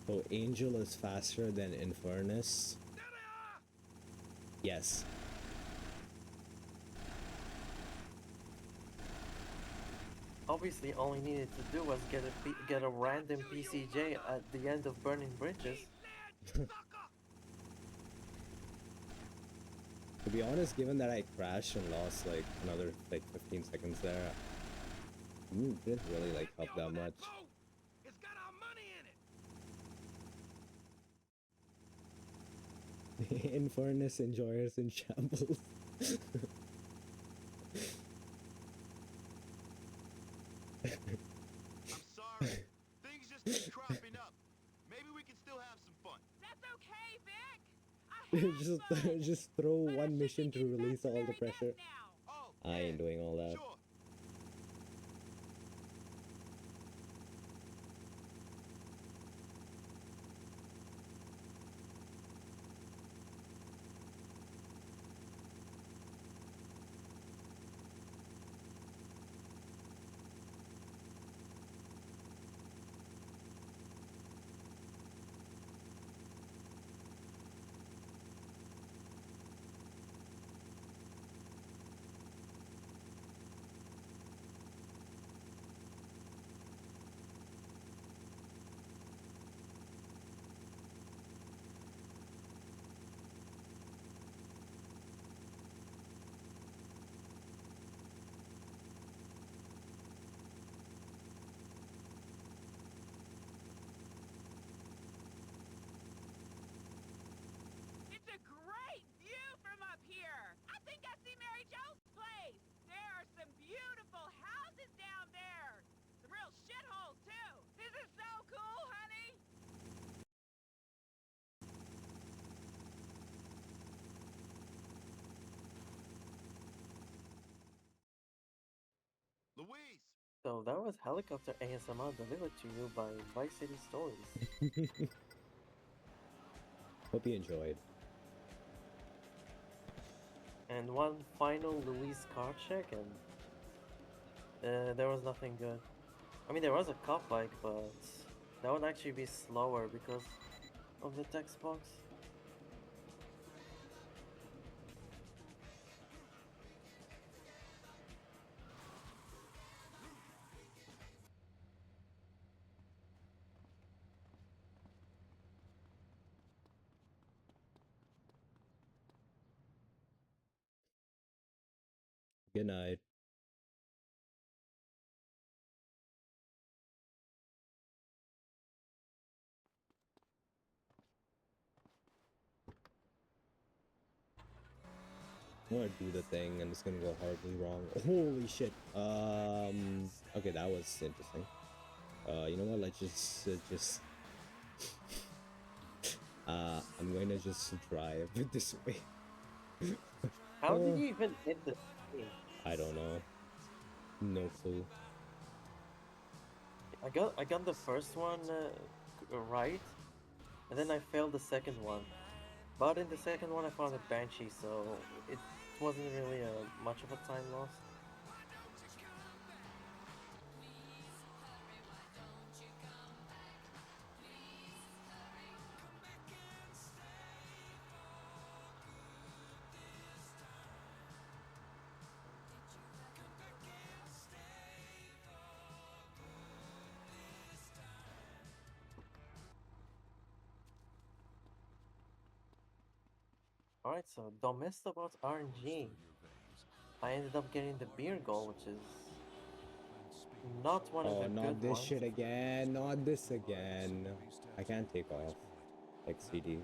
So Angel is faster than Infernus. Yes. Obviously, all he needed to do was get a random PCJ at the end of Burning Bridges. To be honest, given that I crashed and lost like another like 15 seconds there, didn't really like help that much. It's got our money in it. Infernus, Enjoyers, in Shambles. I'm sorry. Things just keep cropping up. Maybe we can still have some fun. That's okay, Vic. I have just fun. just throw But I one should mission be to getting back release to all the Marionette pressure. now. Oh, I ain't doing all that. sure. It's a great view from up here. I think I see Mary Jo's place. There are some beautiful houses down there. Some real shitholes, too. This is so cool, honey. Louise! So that was helicopter ASMR delivered to you by Vice City Stories. Hope you enjoyed. And one final Louise car check, and there was nothing good. I mean, there was a cop bike, but that would actually be slower because of the text box. Good night. I'm gonna do the thing and it's gonna go horribly wrong. Holy shit. Okay, that was interesting. You know what? Let's just I'm going to just drive this way. How did you even hit the screen? I don't know. No clue. I got the first one right, and then I failed the second one. But in the second one, I found a Banshee, so it wasn't really much of a time loss. Alright, so don't mess about RNG. I ended up getting the beer goal, which is not one of Oh, the not good this ones. shit again. Not this again. I can't take off. Like CD.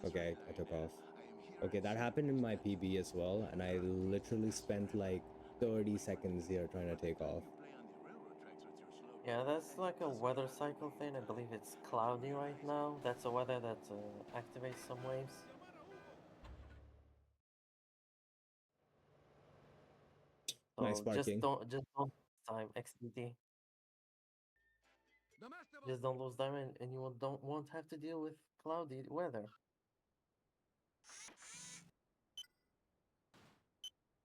Okay, I took off. Okay, that happened in my PB as well, and I literally spent like 30 seconds here trying to take off. Yeah, that's like a weather cycle thing. I believe it's cloudy right now. That's a weather that activates some waves. Nice So parking. just don't lose time, XDT. Just don't lose time, and you won't have to deal with cloudy weather.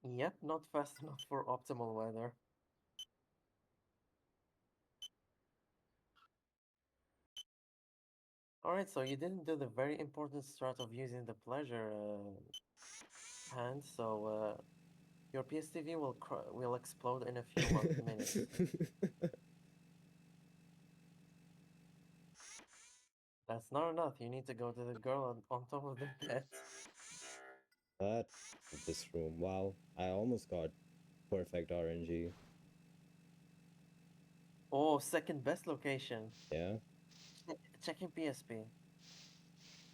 Yep, not fast enough for optimal weather. Alright, so you didn't do the very important strat of using the pleasure hand, so your PSTV will explode in a few minutes. That's not enough. You need to go to the girl on top of the bed. That this room. Wow, I almost got perfect RNG. Oh, second best location. Yeah, Checking PSP.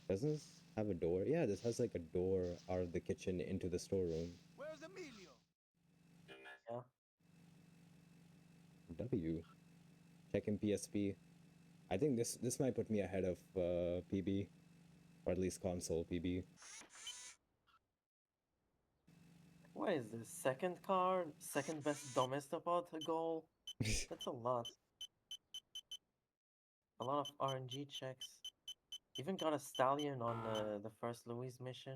doesn't this have a door? Yeah, this has like a door out of the kitchen into the storeroom. Where's Emilio? Yeah. W. Checking PSP. I think this might put me ahead of PB, or at least console PB. What is this? Second card? Second best domestopod goal? That's a lot. A lot of RNG checks. Even got a stallion on the first Louise mission.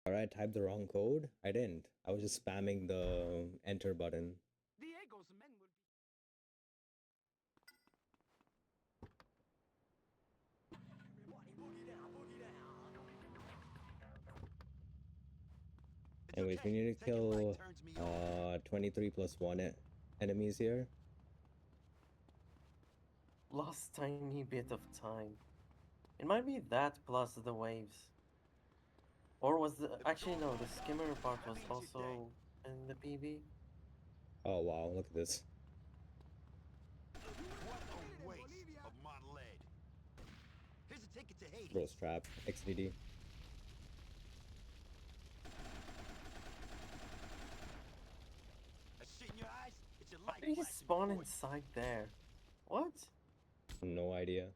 Alright, typed the wrong code? I didn't. I was just spamming the enter button. Diego's men will be. It's Anyways, we okay. need to Taking right kill turns me on. 23 plus 1 enemies here. Lost tiny bit of time. It might be that plus the waves. Or was the actually no, the skimmer part was also in the PB. Oh wow, look at this. What a waste of my lead. Here's a ticket to Hades. Throw trap, XVD. A shit in your eyes? It's your How life did he flashing spawn before you. inside there? What? No idea.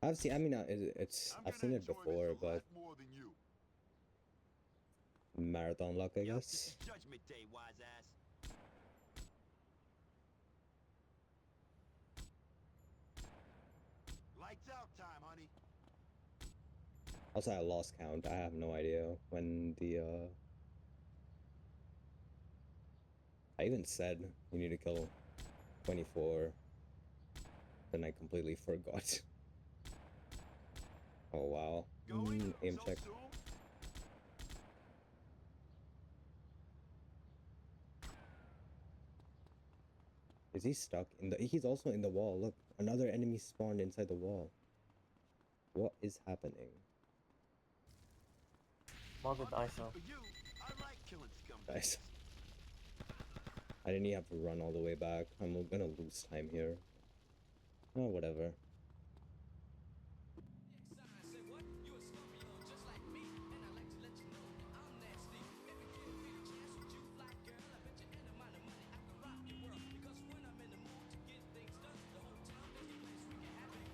I've seen. I mean, I've seen it before, but more than you. marathon luck, I Yup, guess. this is Judgment Day, wise ass. Lights out time, honey. Also, I lost count. I have no idea when the I even said you need to kill 24. Then I completely forgot. Oh wow. Going? Aim So check. soon? Is he stuck in the? He's also in the wall. Look, another enemy spawned inside the wall. What is happening? Modded ISO. For you, I like killing scumbags. Guys, I didn't even have to run all the way back. I'm gonna lose time here. Oh, whatever.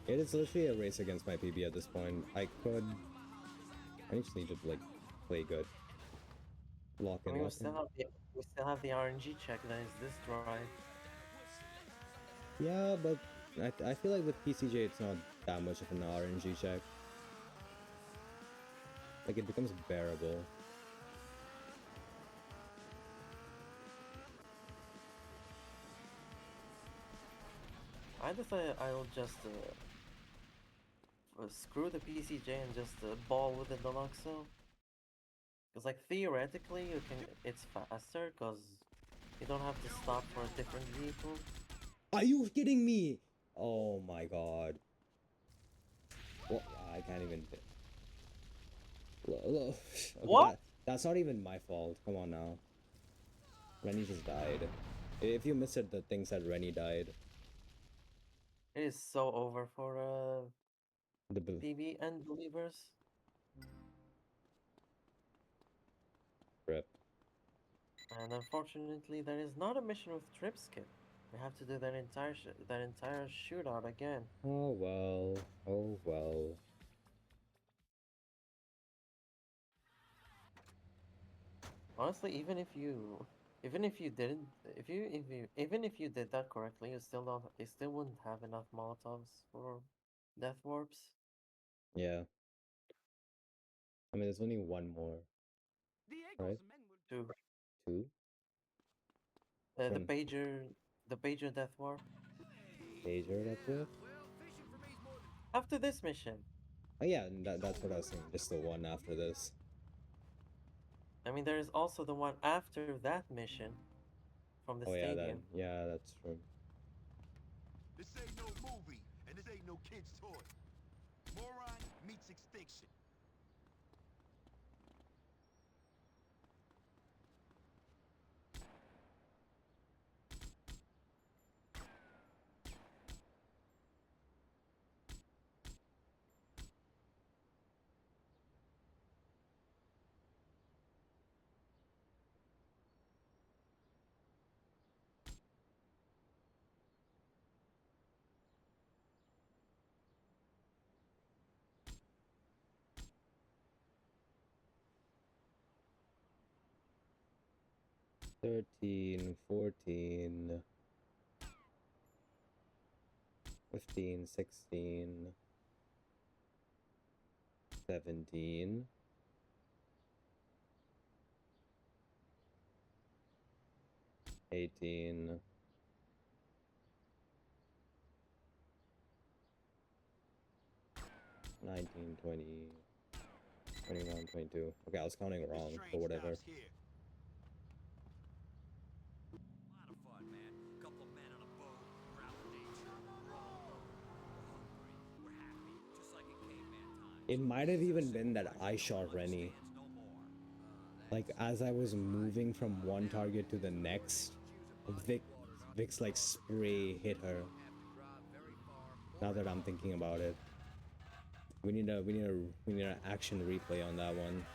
It is literally a race against my PB at this point. I just need to like play good. Lock I in, mean, lock in. we still have the RNG check that is this drive. Yeah, but I feel like with PCJ it's not that much of an RNG check. Like it becomes bearable. I decided I'll just screw the PCJ and just ball with the Deluxo. Because like theoretically it's faster because you don't have to stop for a different vehicle. Are you kidding me? Oh my god. What? I can't even. Okay, What? that's not even my fault. Come on now. Rennie just died. If you missed it, the thing said Rennie died. It is so over for The PB and believers. rip. And unfortunately, there is not a mission with trip skip. We have to do that entire shootout again. Oh well. Oh well. Honestly, even if you didn't, even if you did that correctly, you still wouldn't have enough Molotovs for death warps. Yeah. I mean, there's only one more, right? Two. Two? The From pager death warp. Pager, that's it? After this mission, Oh yeah, that's what I was saying. Just the one after this. I mean, there is also the one after that mission from the Oh yeah, stadium. that's true. This ain't no movie, and this ain't no kid's toy. Moron meets extinction. Thirteen, 14, 15, 16, 17, 18, 19, 20, 21, 22. Okay, I was counting wrong, but whatever. Here. Lot of fun, man. Couple men on a boat. We're out in nature. We're all alone. We're hungry. We're happy. Just like in caveman times. It might have even been that I shot Rennie. No more. Like, as I was moving from one target to the next, Vic's like spray hit her. Now that I'm thinking about it, we need an action replay on that one.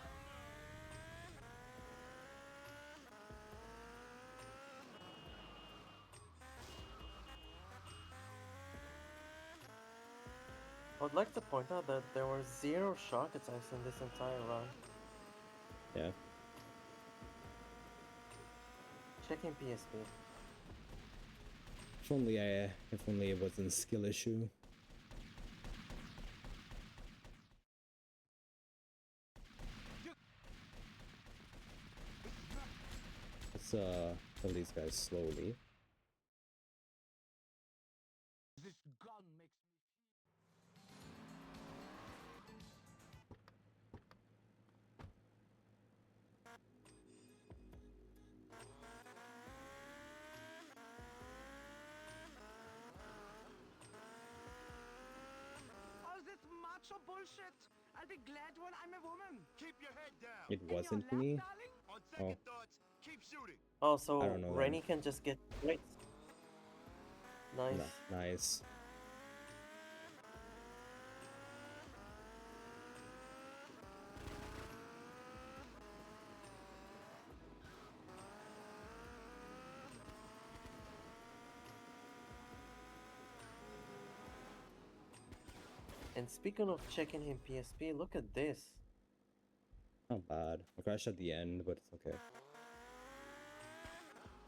I would like to point out that there were 0 shock attacks in this entire run. Yeah. Checking PSP. If only it wasn't skill issue. Let's kill these guys slowly. This gun makes me All this macho bullshit. I'll be glad when I'm a woman. keep your head down. It In your wasn't lap, me. darling? On second thoughts, keep shooting. Oh, so I don't know Rennie then. can just get straight. Nice. Nice. And speaking of checking in PSP, look at this. Not bad. I crashed at the end, but it's okay.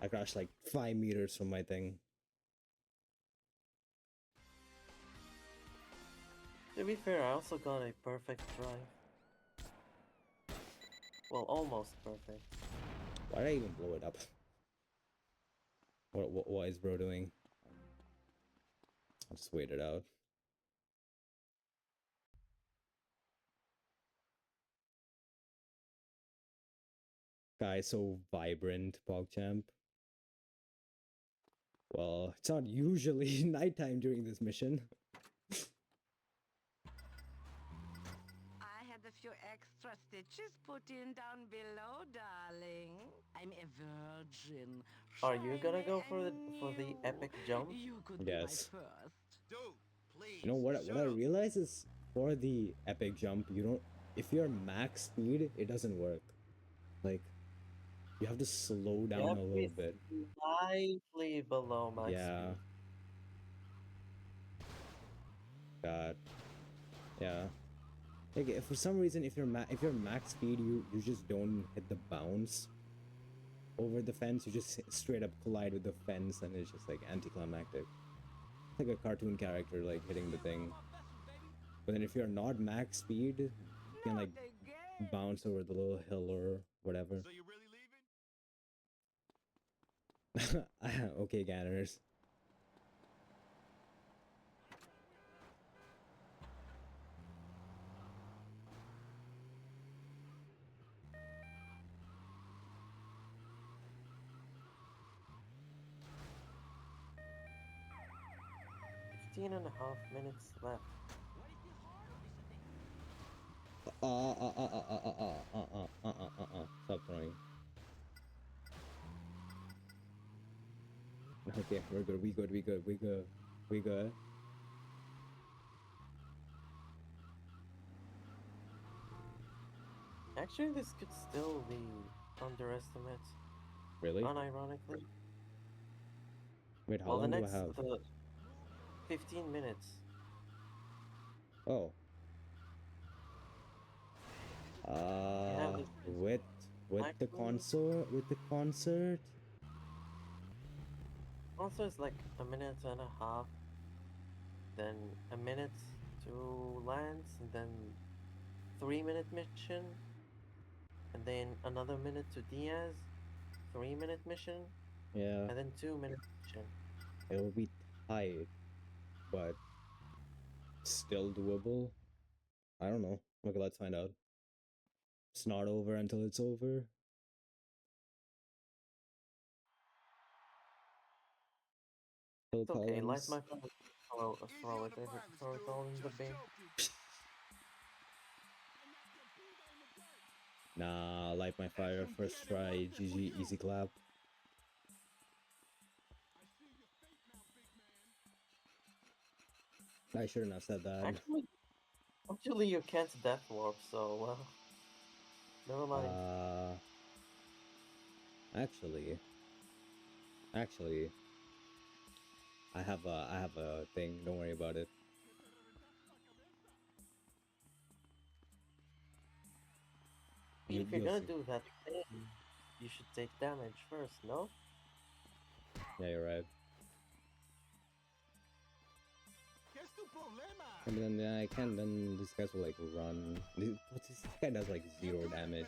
I crashed like 5 meters from my thing. To be fair, I also got a perfect drive. Well, almost perfect. Why did I even blow it up? What is bro doing? I'll just wait it out. Guy so vibrant, PogChamp. Well, it's not usually nighttime during this mission. I had a few extra stitches put in down below, darling. I'm a virgin. Are you gonna shiny go for and the new. epic jump? You could Yes. be my first. Dude, please. You know what I realize is for the epic jump, you don't, if you're max speed, it doesn't work. Like, you have to slow down a little bit. Slightly below max Yeah. speed. God. Yeah. Like, if for some reason, if you're max speed, you just don't hit the bounce. over the fence, you just straight up collide with the fence, and it's just like anticlimactic. It's like a cartoon character like hitting the thing. But then if you're not max speed, you can like bounce over the little hill or whatever. So you really leaving? Okay, Ganners. Fifteen and a half minutes left. Stop throwing. Okay, we're good. We good. We good. We good. We good. Actually, this could still be underestimate, Really? unironically. Wait, how Well, the long do I next have? 15 minutes. Oh. this With the actually- concert. Also, it's like a minute and a half, then a minute to Lance, and then 3-minute mission, and then another minute to Diaz, 3-minute mission, Yeah, and then 2-minute mission. it will be tight, but still doable. I don't know. Okay, let's find out. It's not over until it's over. Phil It's okay, light Collins. my fire. Throw it all in the bin. Nah, light my fire. First try. GG. Easy clap. I shouldn't have said that. Actually, you can't death warp, so well. Never mind. Actually, I have a thing. Don't worry about it. If you're You'll gonna see. do that thing, you should take damage first, no? Yeah, you're right. And then I can. Then these guys will like run. This guy does like 0 damage.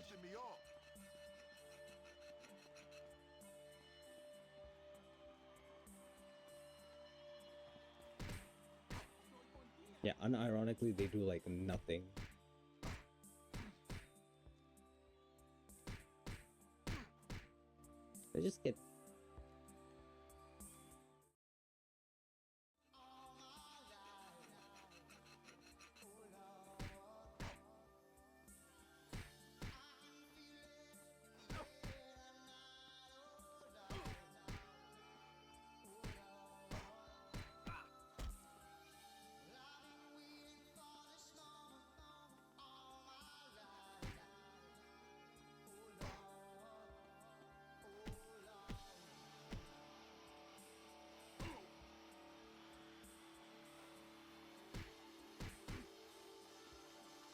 Yeah, unironically, they do like nothing. They just get.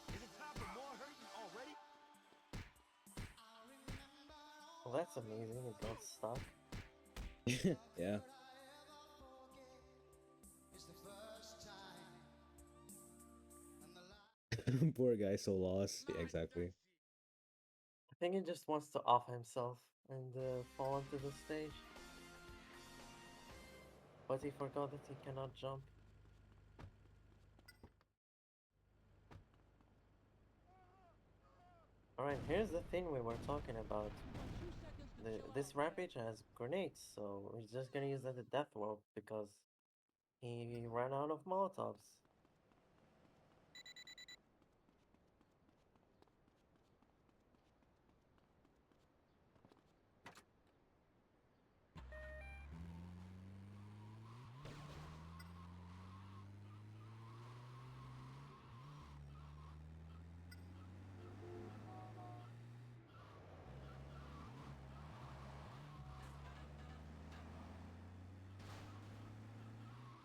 Is it time for more hurting already? Well, that's amazing. It got stuck. Yeah. Poor guy, so lost. Yeah, exactly. I think he just wants to off himself and fall onto the stage. But he forgot that he cannot jump. Alright, here's the thing we were talking about. This rampage has grenades, so we're just gonna use that at death warp because he ran out of molotovs.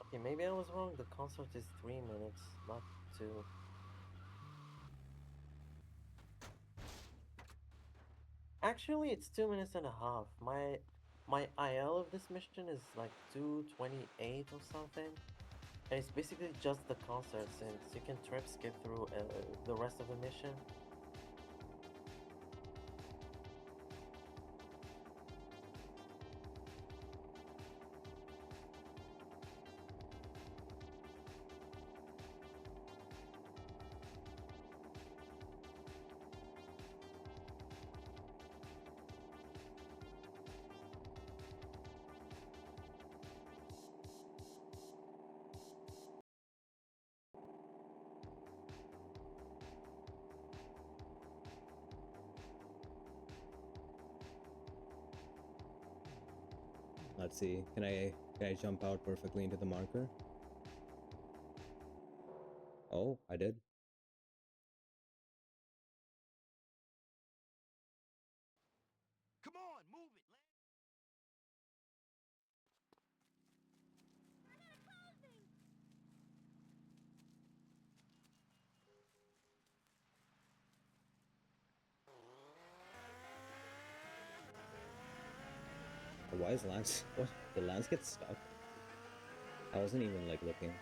Okay, maybe I was wrong. The concert is 3 minutes, not 2. Actually, it's 2 minutes and a half. My IL of this mission is like 2:28 or something. And it's basically just the concert since you can trip skip through the rest of the mission. Let's see. Can I jump out perfectly into the marker? Oh, I did. Come on, move it, Lance. Why is Lance? What? Did Lance get stuck? I wasn't even like looking.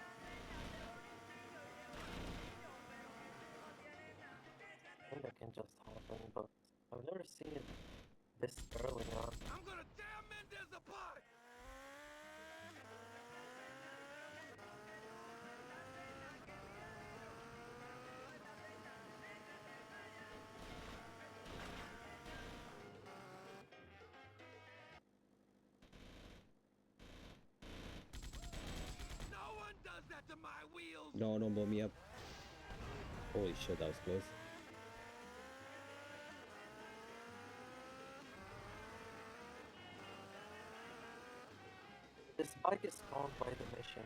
I think that can just happen, but I've never seen it this early on. I'm gonna tear Mendez apart! No one does that to my wheels! No, don't blow me up. Holy shit, that was close. This bike is spawned by the mission.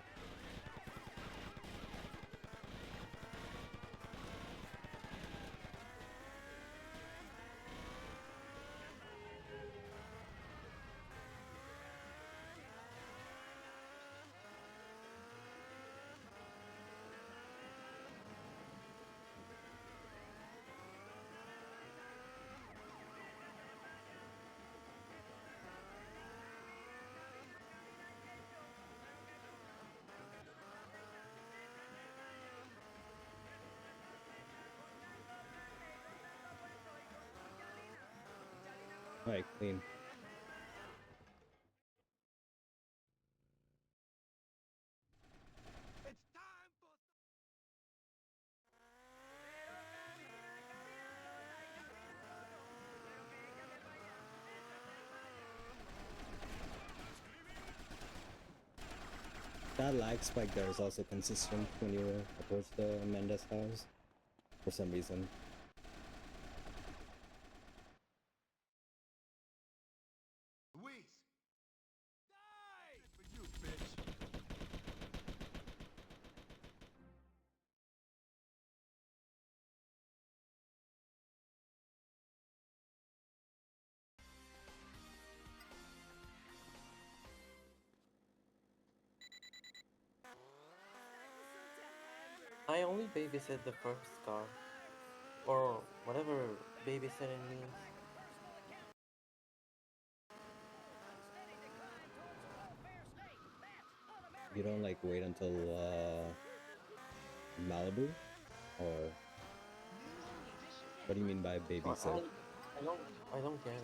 Alright, clean. It's time for That lag spike there is also consistent when you approach the Mendes house. For some reason. Luis! Die! For you, bitch! I only babysit the first car. Or whatever babysitting means. You don't like wait until Malibu? Or what do you mean by babysit? I don't get it.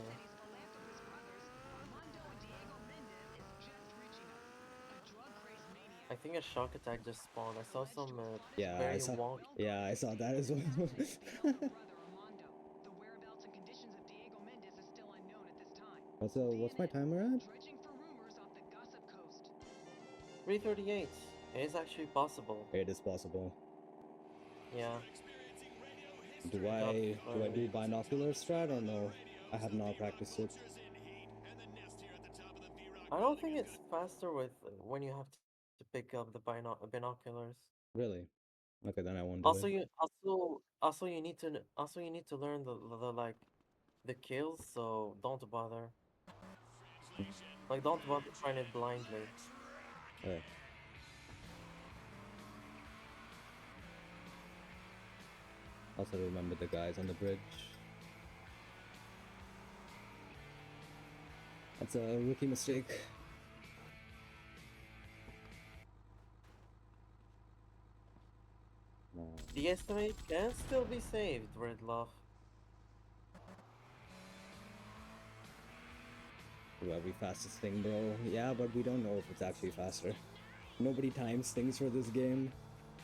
I think a shock attack just spawned. I saw some Yeah, very wonky. I saw that as well. What's my timer at? 3:38. It is actually possible. It is possible. Yeah. Do I do binocular strat or no? I have not practiced it. I don't think it's faster with when you have to pick up the binoculars. Really? Okay, then I won't do Also, it. you need to learn the like the kills. So don't bother. Like don't bother trying it blindly. Okay. Also remember the guys on the bridge. That's a rookie mistake. The estimate can still be saved, Redloff. Do every fastest thing, bro. Yeah, but we don't know if it's actually faster. Nobody times things for this game.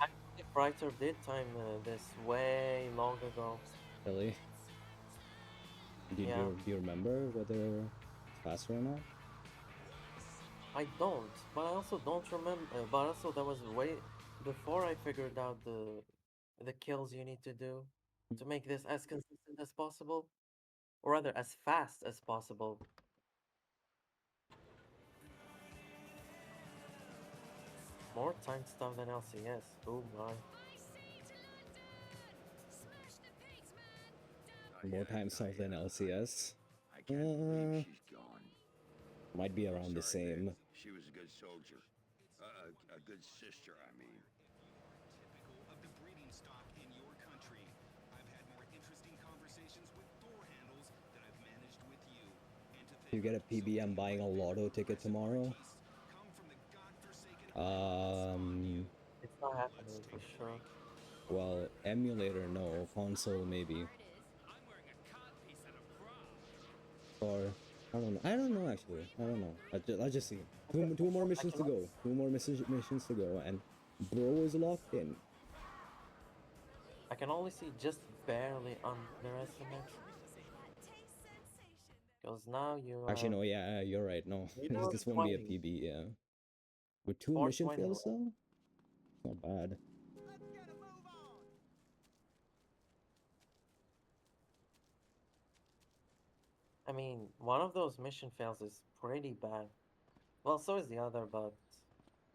Actually, Writer did time this way long ago. Really? Yeah. Do you remember whether it's faster or not? I don't, but I also don't remember. But also, there was way before I figured out the kills you need to do to make this as consistent as possible, or rather, as fast as possible. More time stuff than LCS. Oh my! More time stuff than LCS. I can't believe she's gone. Might be around the Sorry, same. babe. She was a good soldier. A good sister, I mean. Typical of the breeding stock in your country. I've had more interesting conversations with door handles than I've managed with you. And to You think get a so PB, I'm many buying a lotto ticket tomorrow. come from the godforsaken It's not happening for sure. Well, emulator, no. Console, maybe. Or, I don't know. I don't know, actually. I don't know. Let's just see. Two more missions to go. Two more missions to go, and bro is locked in. I can only see just barely underestimates. Because now you Actually, no, yeah, you're right. No, you know this won't be a 20. PB, yeah. With two mission 420, fails, though? Not bad. I mean, one of those mission fails is pretty bad. Well, so is the other, but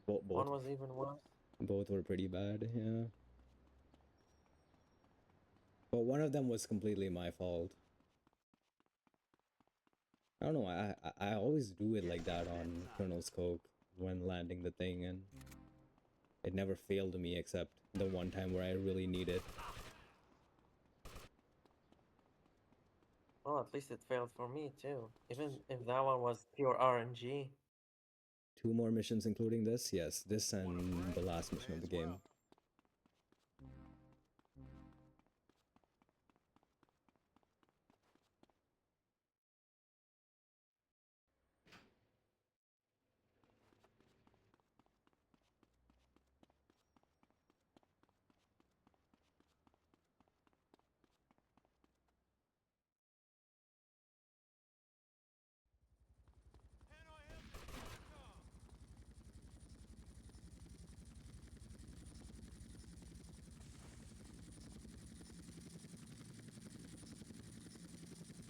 one was even worse. Both were pretty bad, yeah. But one of them was completely my fault. I don't know, I always do it like that on Colonel's Coke when landing the thing, and it never failed me except the one time where I really need it. Well, at least it failed for me too. Even if that one was pure RNG. Two more missions including this? Yes, this and the last mission of the game.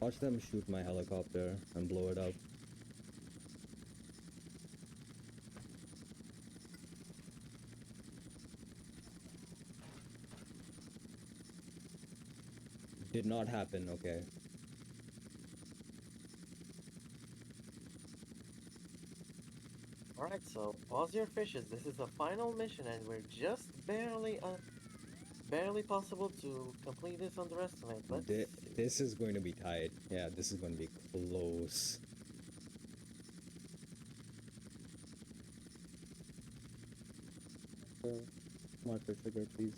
Watch them shoot my helicopter and blow it up. Did not happen, okay. Alright, so pause your fishes. This is the final mission and we're just barely possible to complete this underestimate. Let's see. This is going to be tight. Yeah, this is going to be close. Marker trigger, please.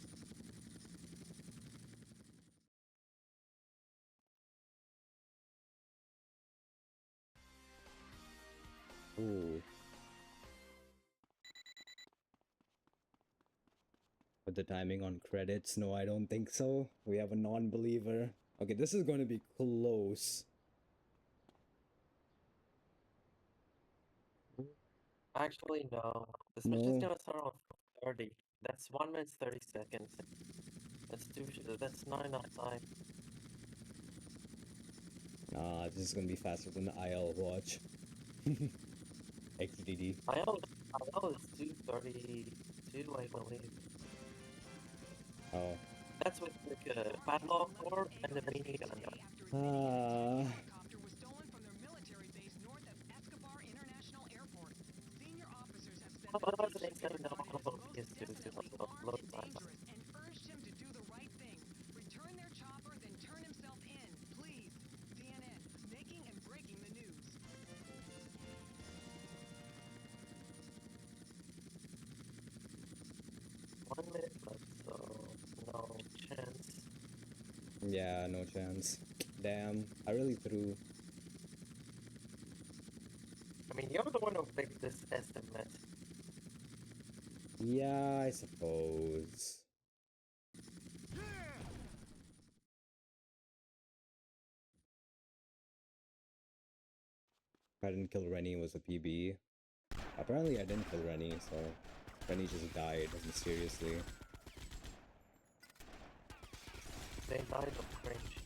Ooh. Put the timing on credits? No, I don't think so. We have a non-believer. Okay, this is going to be close. Actually, no. This mission's No. gonna start on 30. That's 1 minute 30 seconds. That's not enough time. Nah, this is gonna be faster than the IL watch. XDD. IL is 232, I believe. Oh. That's with like a padlock orb and a mini gun. Helicopter was stolen from their military base north of Escobar International Airport. Senior officers have said What was the the thief name? is No, most PS2 definitely also armed load and time. dangerous and urged him to do the right thing. Return their chopper, then turn himself in. Please. DNN, making and breaking the news. Yeah, no chance. Damn, I really threw. I mean, you're the one who picked this estimate. Yeah, I suppose. If I didn't kill Rennie, it was a PB. Apparently, I didn't kill Rennie, so Rennie just died mysteriously. They died of cringe.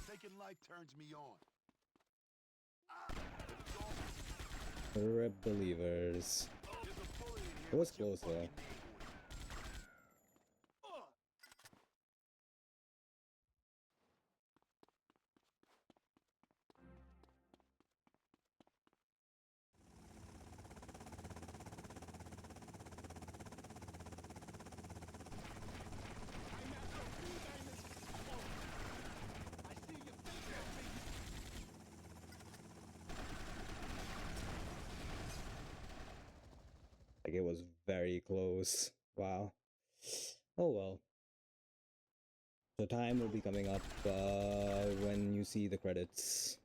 Taking life turns me on. Rip believers. It was close though. Like it was very close. Wow. Oh well. So time will be coming up when you see the credits.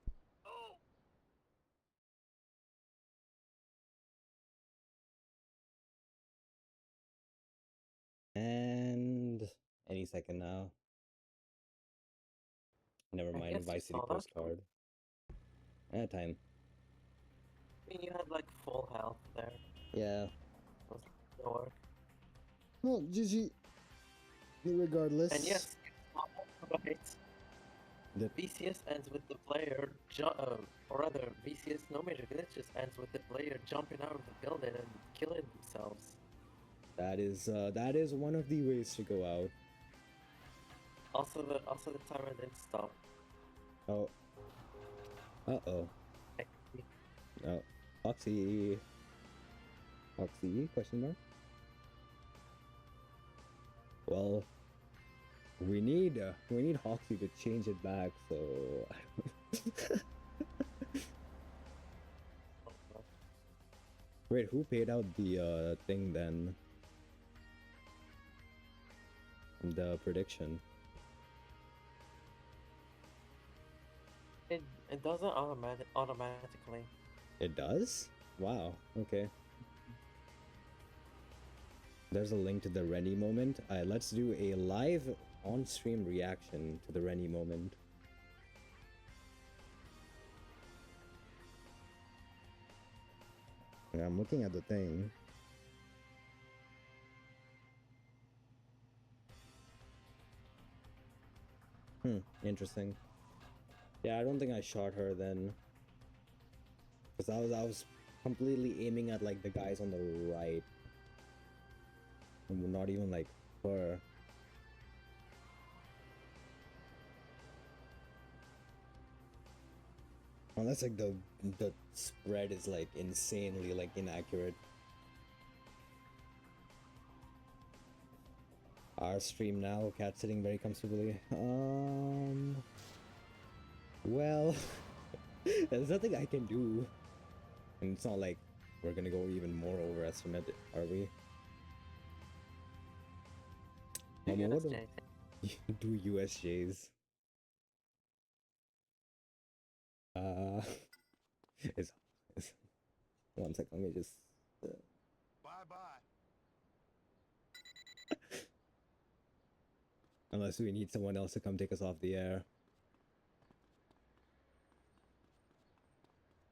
And any second now. Never I mind, guess you Vice City saw that. postcard. Time. I mean, you had like full health there. Yeah. It was no work. Well, GG. Regardless. And yes, right. The VCS ends with the player, or rather, VCS no major glitches ends with the player jumping out of the building and killing themselves. that is one of the ways to go out. Also, the timer didn't stop. Oh. Uh-oh. Oh. Foxy. Foxy? Question mark? Well, we need Hoxie to change it back, so wait, who paid out the thing then? The prediction. It doesn't automatically. It does? Wow, okay. There's a link to the Rennie moment. Let's do a live on-stream reaction to the Rennie moment. Yeah, I'm looking at the thing. Interesting. Yeah, I don't think I shot her then. Because I was completely aiming at like the guys on the right. And not even like her. Unless like the spread is like insanely like inaccurate. Our stream now, cat sitting very comfortably. Well, there's nothing I can do. And it's not like we're gonna go even more overestimate, are we? Do What do USJ. do USJs? It's one sec. Let me just. Bye bye. Unless we need someone else to come take us off the air.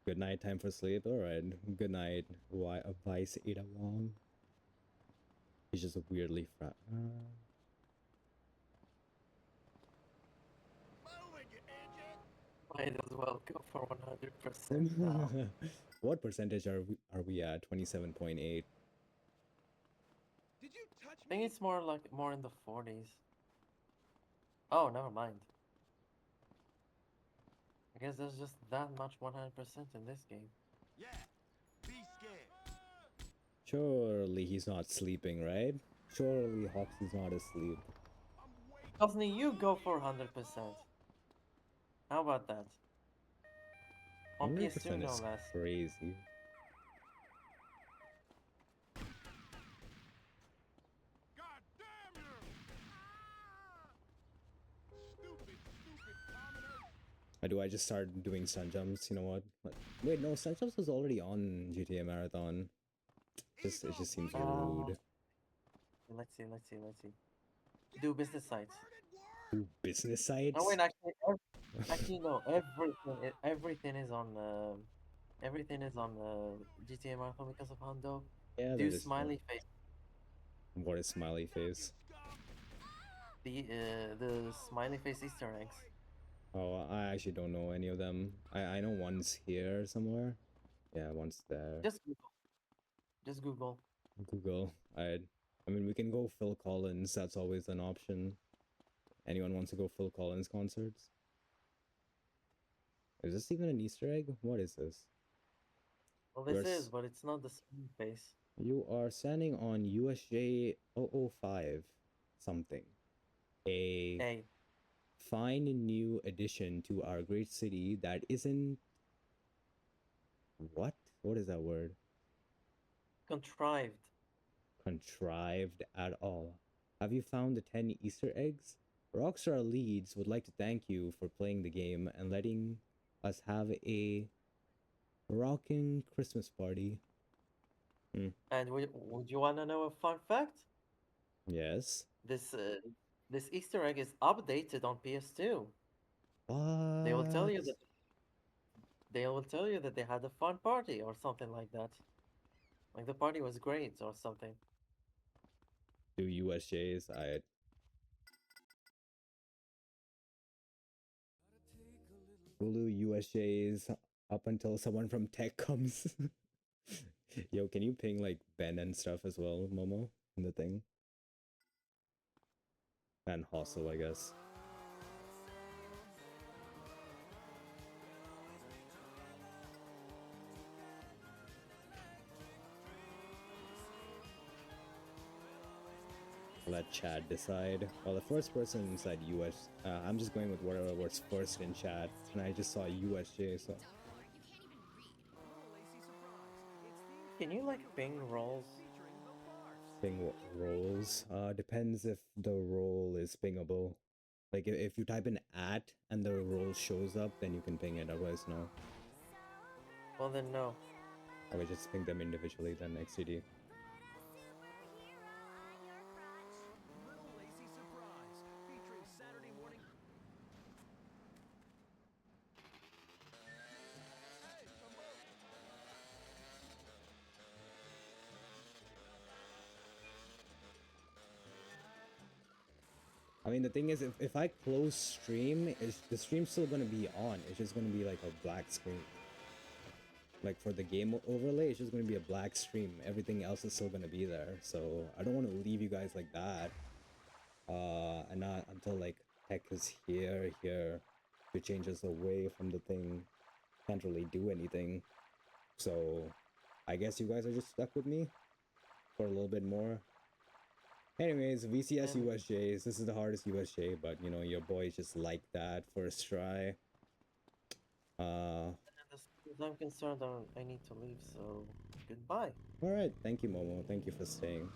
Good night, time for sleep. Alright. Good night. Why a Vice Ada Wong? He's just a weirdly frat. Might as well go for 100% now. What percentage are we at? 27.8. Did you touch I think it's more in the 40s. Oh, never mind. I guess there's just that much 100% in this game. Yeah. Be scared. Surely he's not sleeping, right? Surely Hoxie's not asleep. Osni, you go for 100%. How about that? On 100% PS2, no is less. crazy. God damn you! Or do I just start doing stun jumps? You know what? Wait, no, stun jumps was already on GTA Marathon. It just seems rude. Let's see. Do business sites. Ooh, business Oh sites? wait, actually no. Everything is on GTA Marathon because of Hondo. Yeah, Do that is true. smiley face. What is smiley face? The smiley face Easter eggs. Oh, I actually don't know any of them. I know one's here somewhere. Yeah, one's there. Just Google. Just Google. Google. I mean, we can go Phil Collins. That's always an option. Anyone wants to go Phil Collins concerts? Is this even an Easter egg? What is this? Well, You're this is, but it's not the smiley face. you are standing on USJ 005 something. A Hey, fine new addition to our great city that isn't what? What is that word? contrived. Contrived at all. Have you found the 10 Easter eggs? Rockstar Leeds would like to thank you for playing the game and letting us have a rocking Christmas party. And would you want to know a fun fact? Yes. This Easter egg is updated on PS2. They will tell you What? that they had a fun party or something like that. Like the party was great or something. Do USJs? We'll do USJs up until someone from tech comes. Yo, can you ping like Ben and stuff as well, Momo, in the thing? And Hostel, I guess. Let Chad decide. Well, the first person inside US, I'm just going with whatever was first in chat, and I just saw USJ, so. Can you like ping rolls? Ping roles. Depends if the role is pingable. Like if you type in at and the role shows up, then you can ping it. Otherwise, no. Well then no. I would just ping them individually. Then XCD. I mean, the thing is, if I close stream, is the stream's still gonna be on. It's just gonna be like a black screen. Like for the game overlay, it's just gonna be a black stream. Everything else is still gonna be there. So I don't want to leave you guys like that. And not until like tech is here to change us away from the thing. Can't really do anything. So I guess you guys are just stuck with me for a little bit more. Anyways, VCS USJs. This is the hardest USJ, but you know, your boy just like that first try. As far as I'm concerned, I need to leave, so goodbye. Alright, thank you, Momo. Thank you for staying.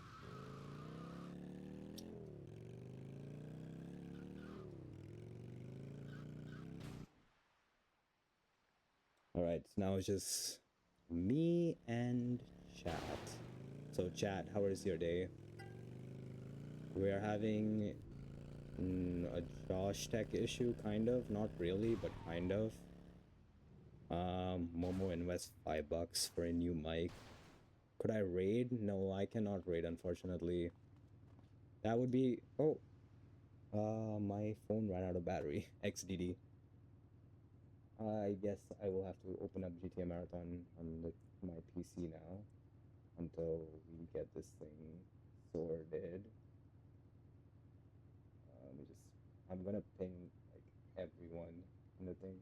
Alright, so now it's just me and chat. So chat, how is your day? We are having a Josh Tech issue, kind of. Not really, but kind of. Momo invest $5 for a new mic. Could I raid? No, I cannot raid, unfortunately. That would be... Oh. My phone ran out of battery. XDD. I guess I will have to open up GTA Marathon on my PC now until we get this thing sorted. Let me just... I'm gonna ping, like, everyone in the thing.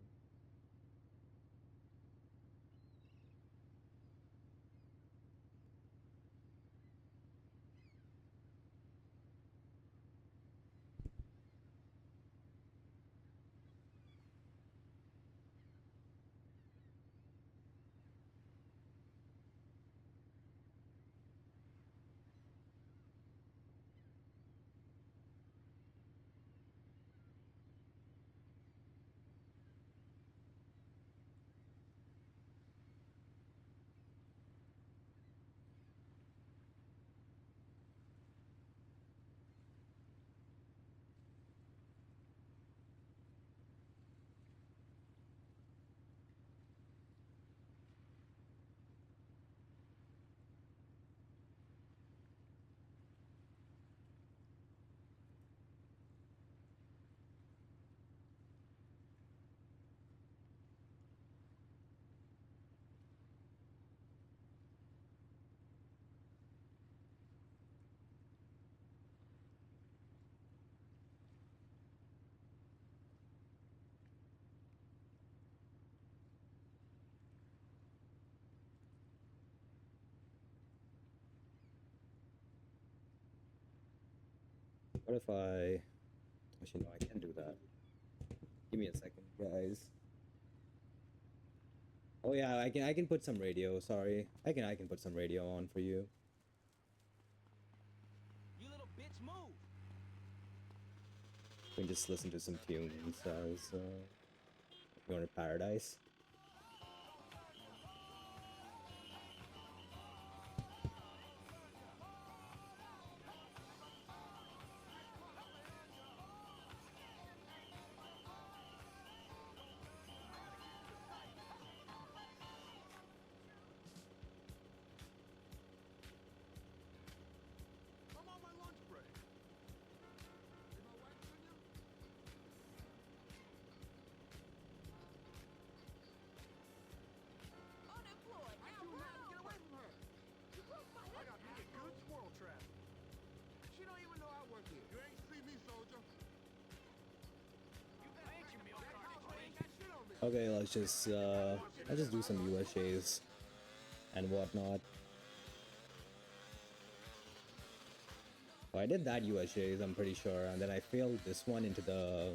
What if I... Actually, no, I can't do that. Give me a second, guys. Oh yeah, I can put some radio. Sorry, I can put some radio on for you. You little bitch, move! We can just listen to some tunes as Going to Paradise. I'm on my lunch break. Is my wife with you? Unemployed. I Now do run not get over. away from her. You broke my I leg, got me a good squirrel trap. She don't even know I work here. You ain't see me, soldier. That cowboy ain't got shit on me. Okay, let's just do some USAs and whatnot. Oh, I did that USAs, I'm pretty sure, and then I failed this one into the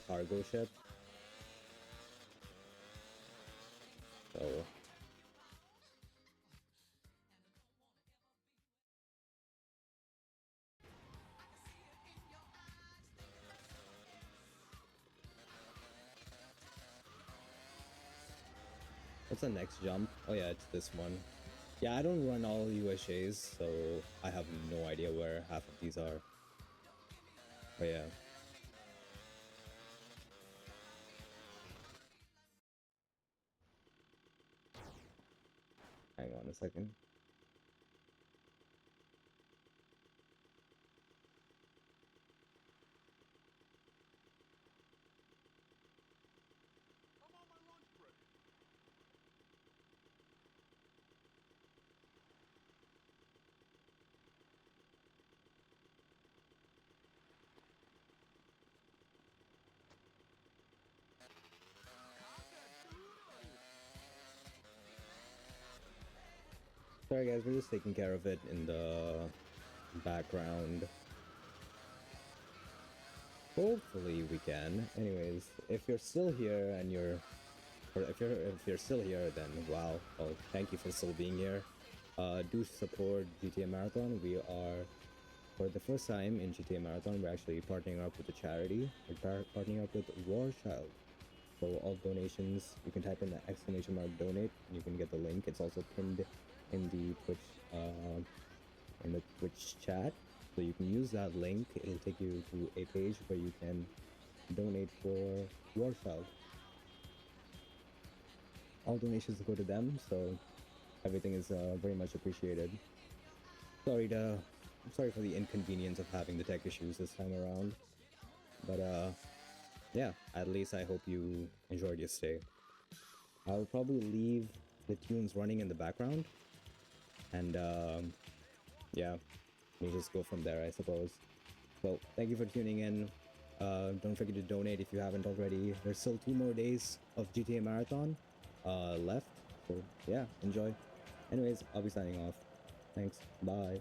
cargo ship. So what's the next jump? Oh yeah, it's this one. Yeah, I don't run all USAs, so I have no idea where half of these are. But yeah. Hang on a second. I'm on my lunch break. Sorry guys, we're just taking care of it in the background. Hopefully we can. Anyways, if you're still here and if you're still here, then wow. Well, thank you for still being here. Do support GTA Marathon. We are, for the first time in GTA Marathon, we're actually partnering up with a charity. We're partnering up with War Child. So all donations, you can type in the exclamation mark donate, and you can get the link. It's also pinned in the Twitch chat. So you can use that link. It'll take you to a page where you can donate for War Child. All donations go to them, so everything is very much appreciated. Sorry for the inconvenience of having the tech issues this time around, but yeah, at least I hope you enjoyed your stay. I'll probably leave the tunes running in the background, and yeah, we'll just go from there, I suppose. So thank you for tuning in. Don't forget to donate if you haven't already. There's still 2 more days of GTA Marathon left, so yeah, enjoy. Anyways, I'll be signing off. Thanks, bye.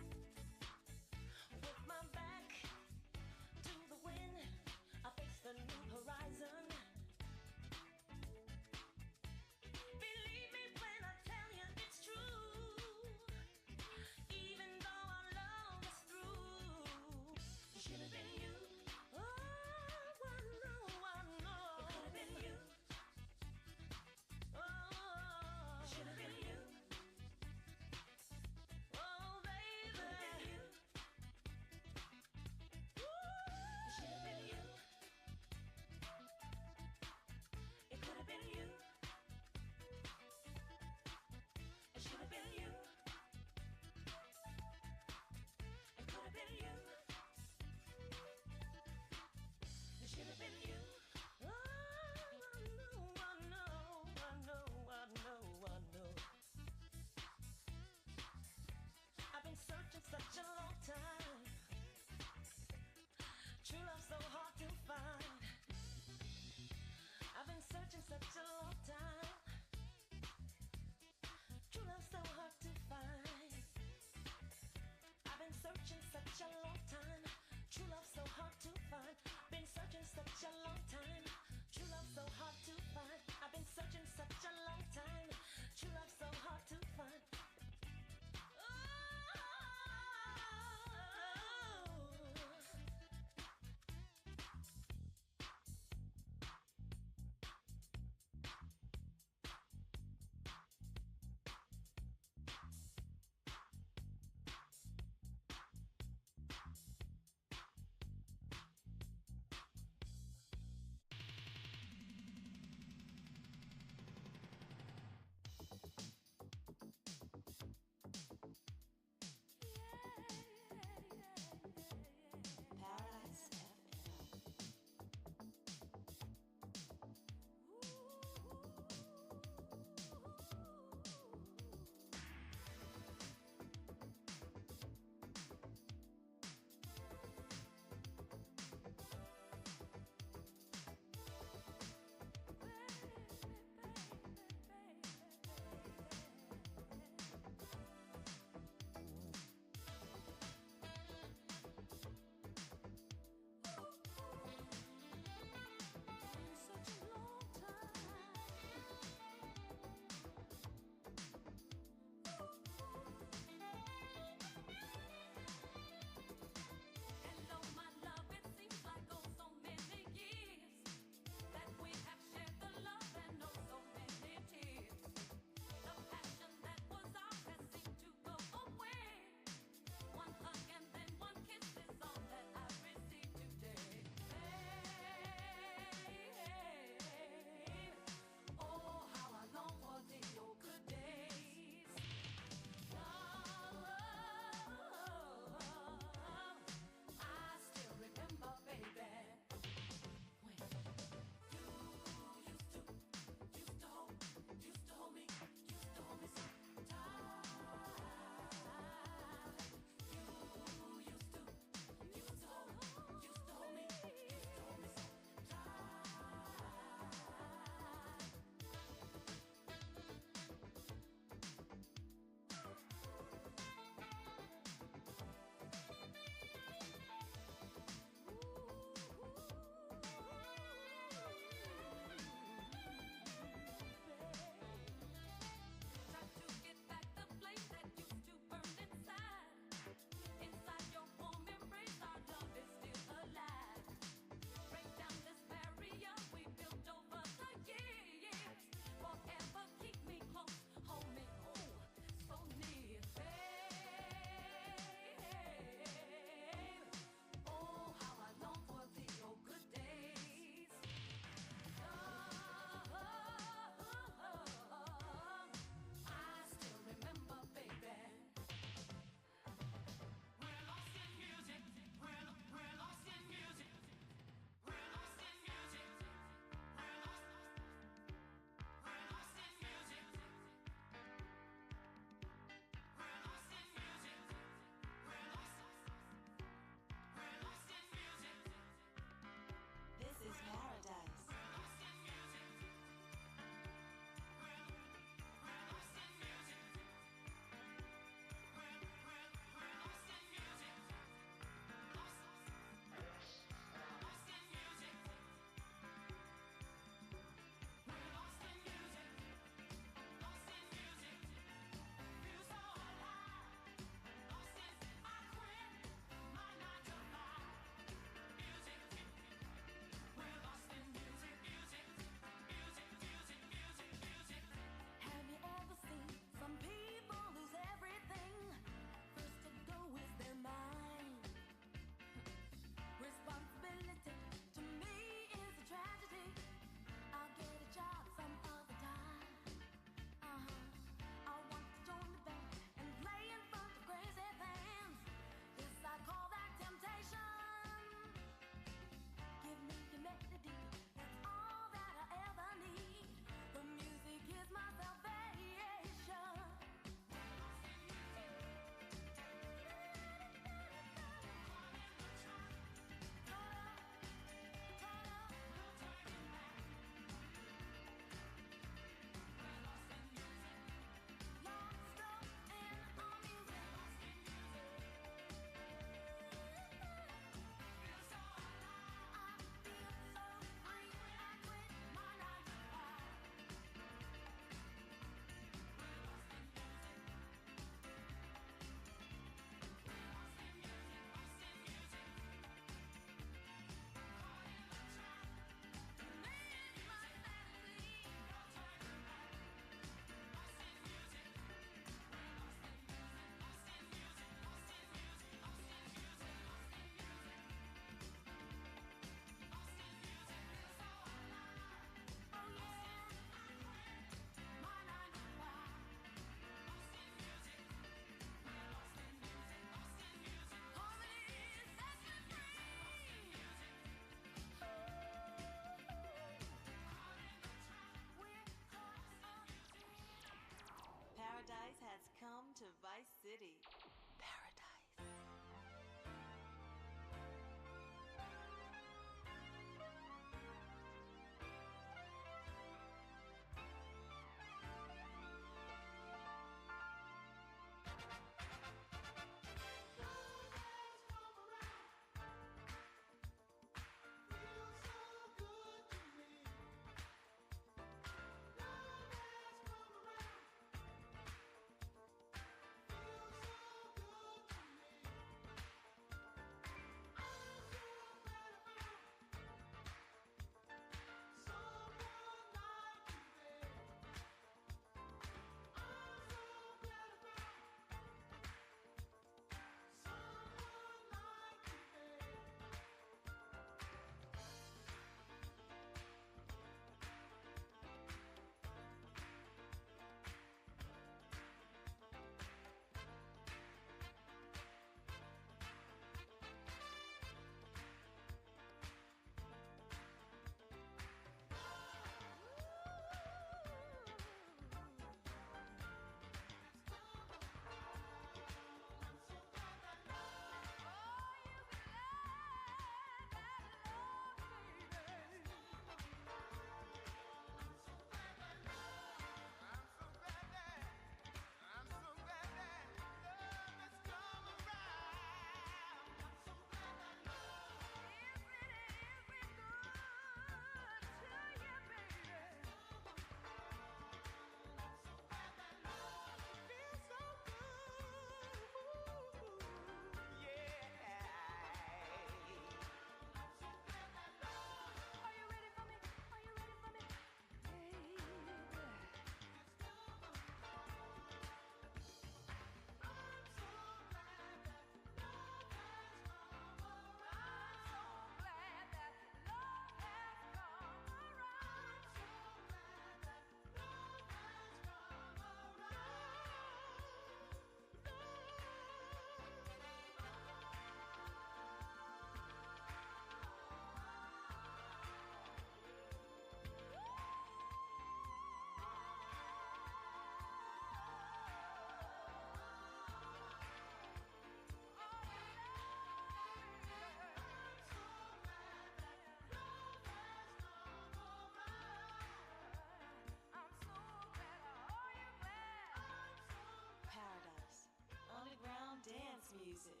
music.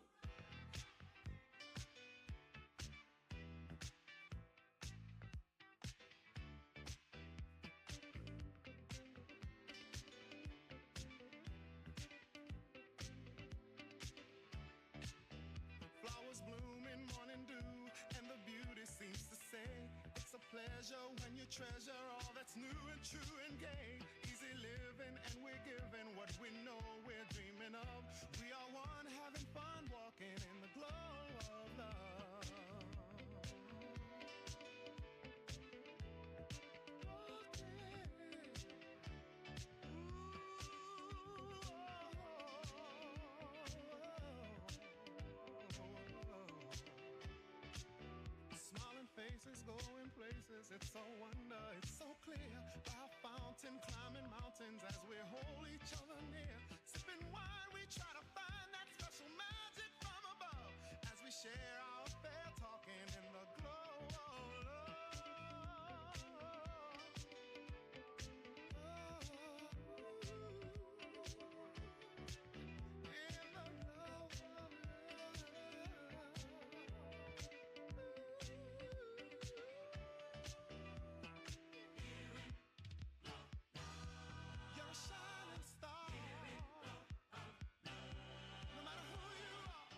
Flowers bloom in morning dew, and the beauty seems to say it's a pleasure when you treasure all that's new and true and gay. Easy living, and we're giving what we know we're dreaming of. We are one, having fun, walking in the glow of love. Smiling faces, going places, it's so wonder, it's so clear. By a fountain, climbing mountains as we hold each other near. Sipping wine, we try to find that special magic from above. As we share our affair, talking in the glow of love. In the glow of You're a shining star. No matter who you are.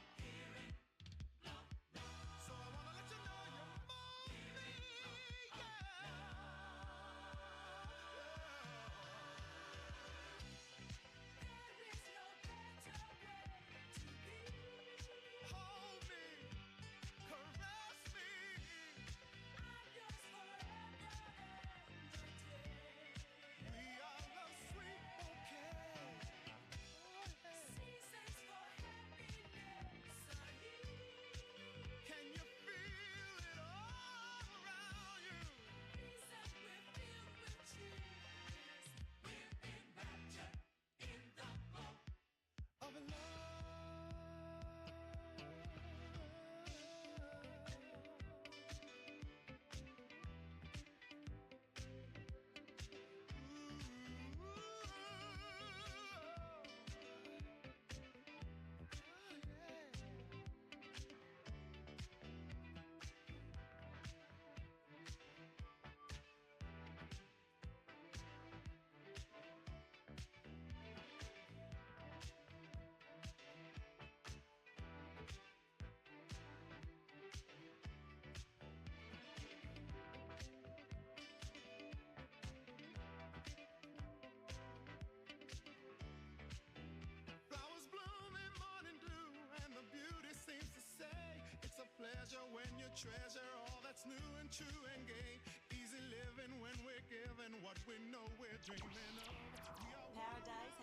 So I wanna let you know you move me, yeah. Hold me, caress me. We are the sweet bouquet. Can you feel it all around you? Of Flowers bloom in morning dew, and the beauty seems to say it's a pleasure when you treasure all that's new and true and gay. Easy living when we're given what we know we're dreaming of. We are Paradise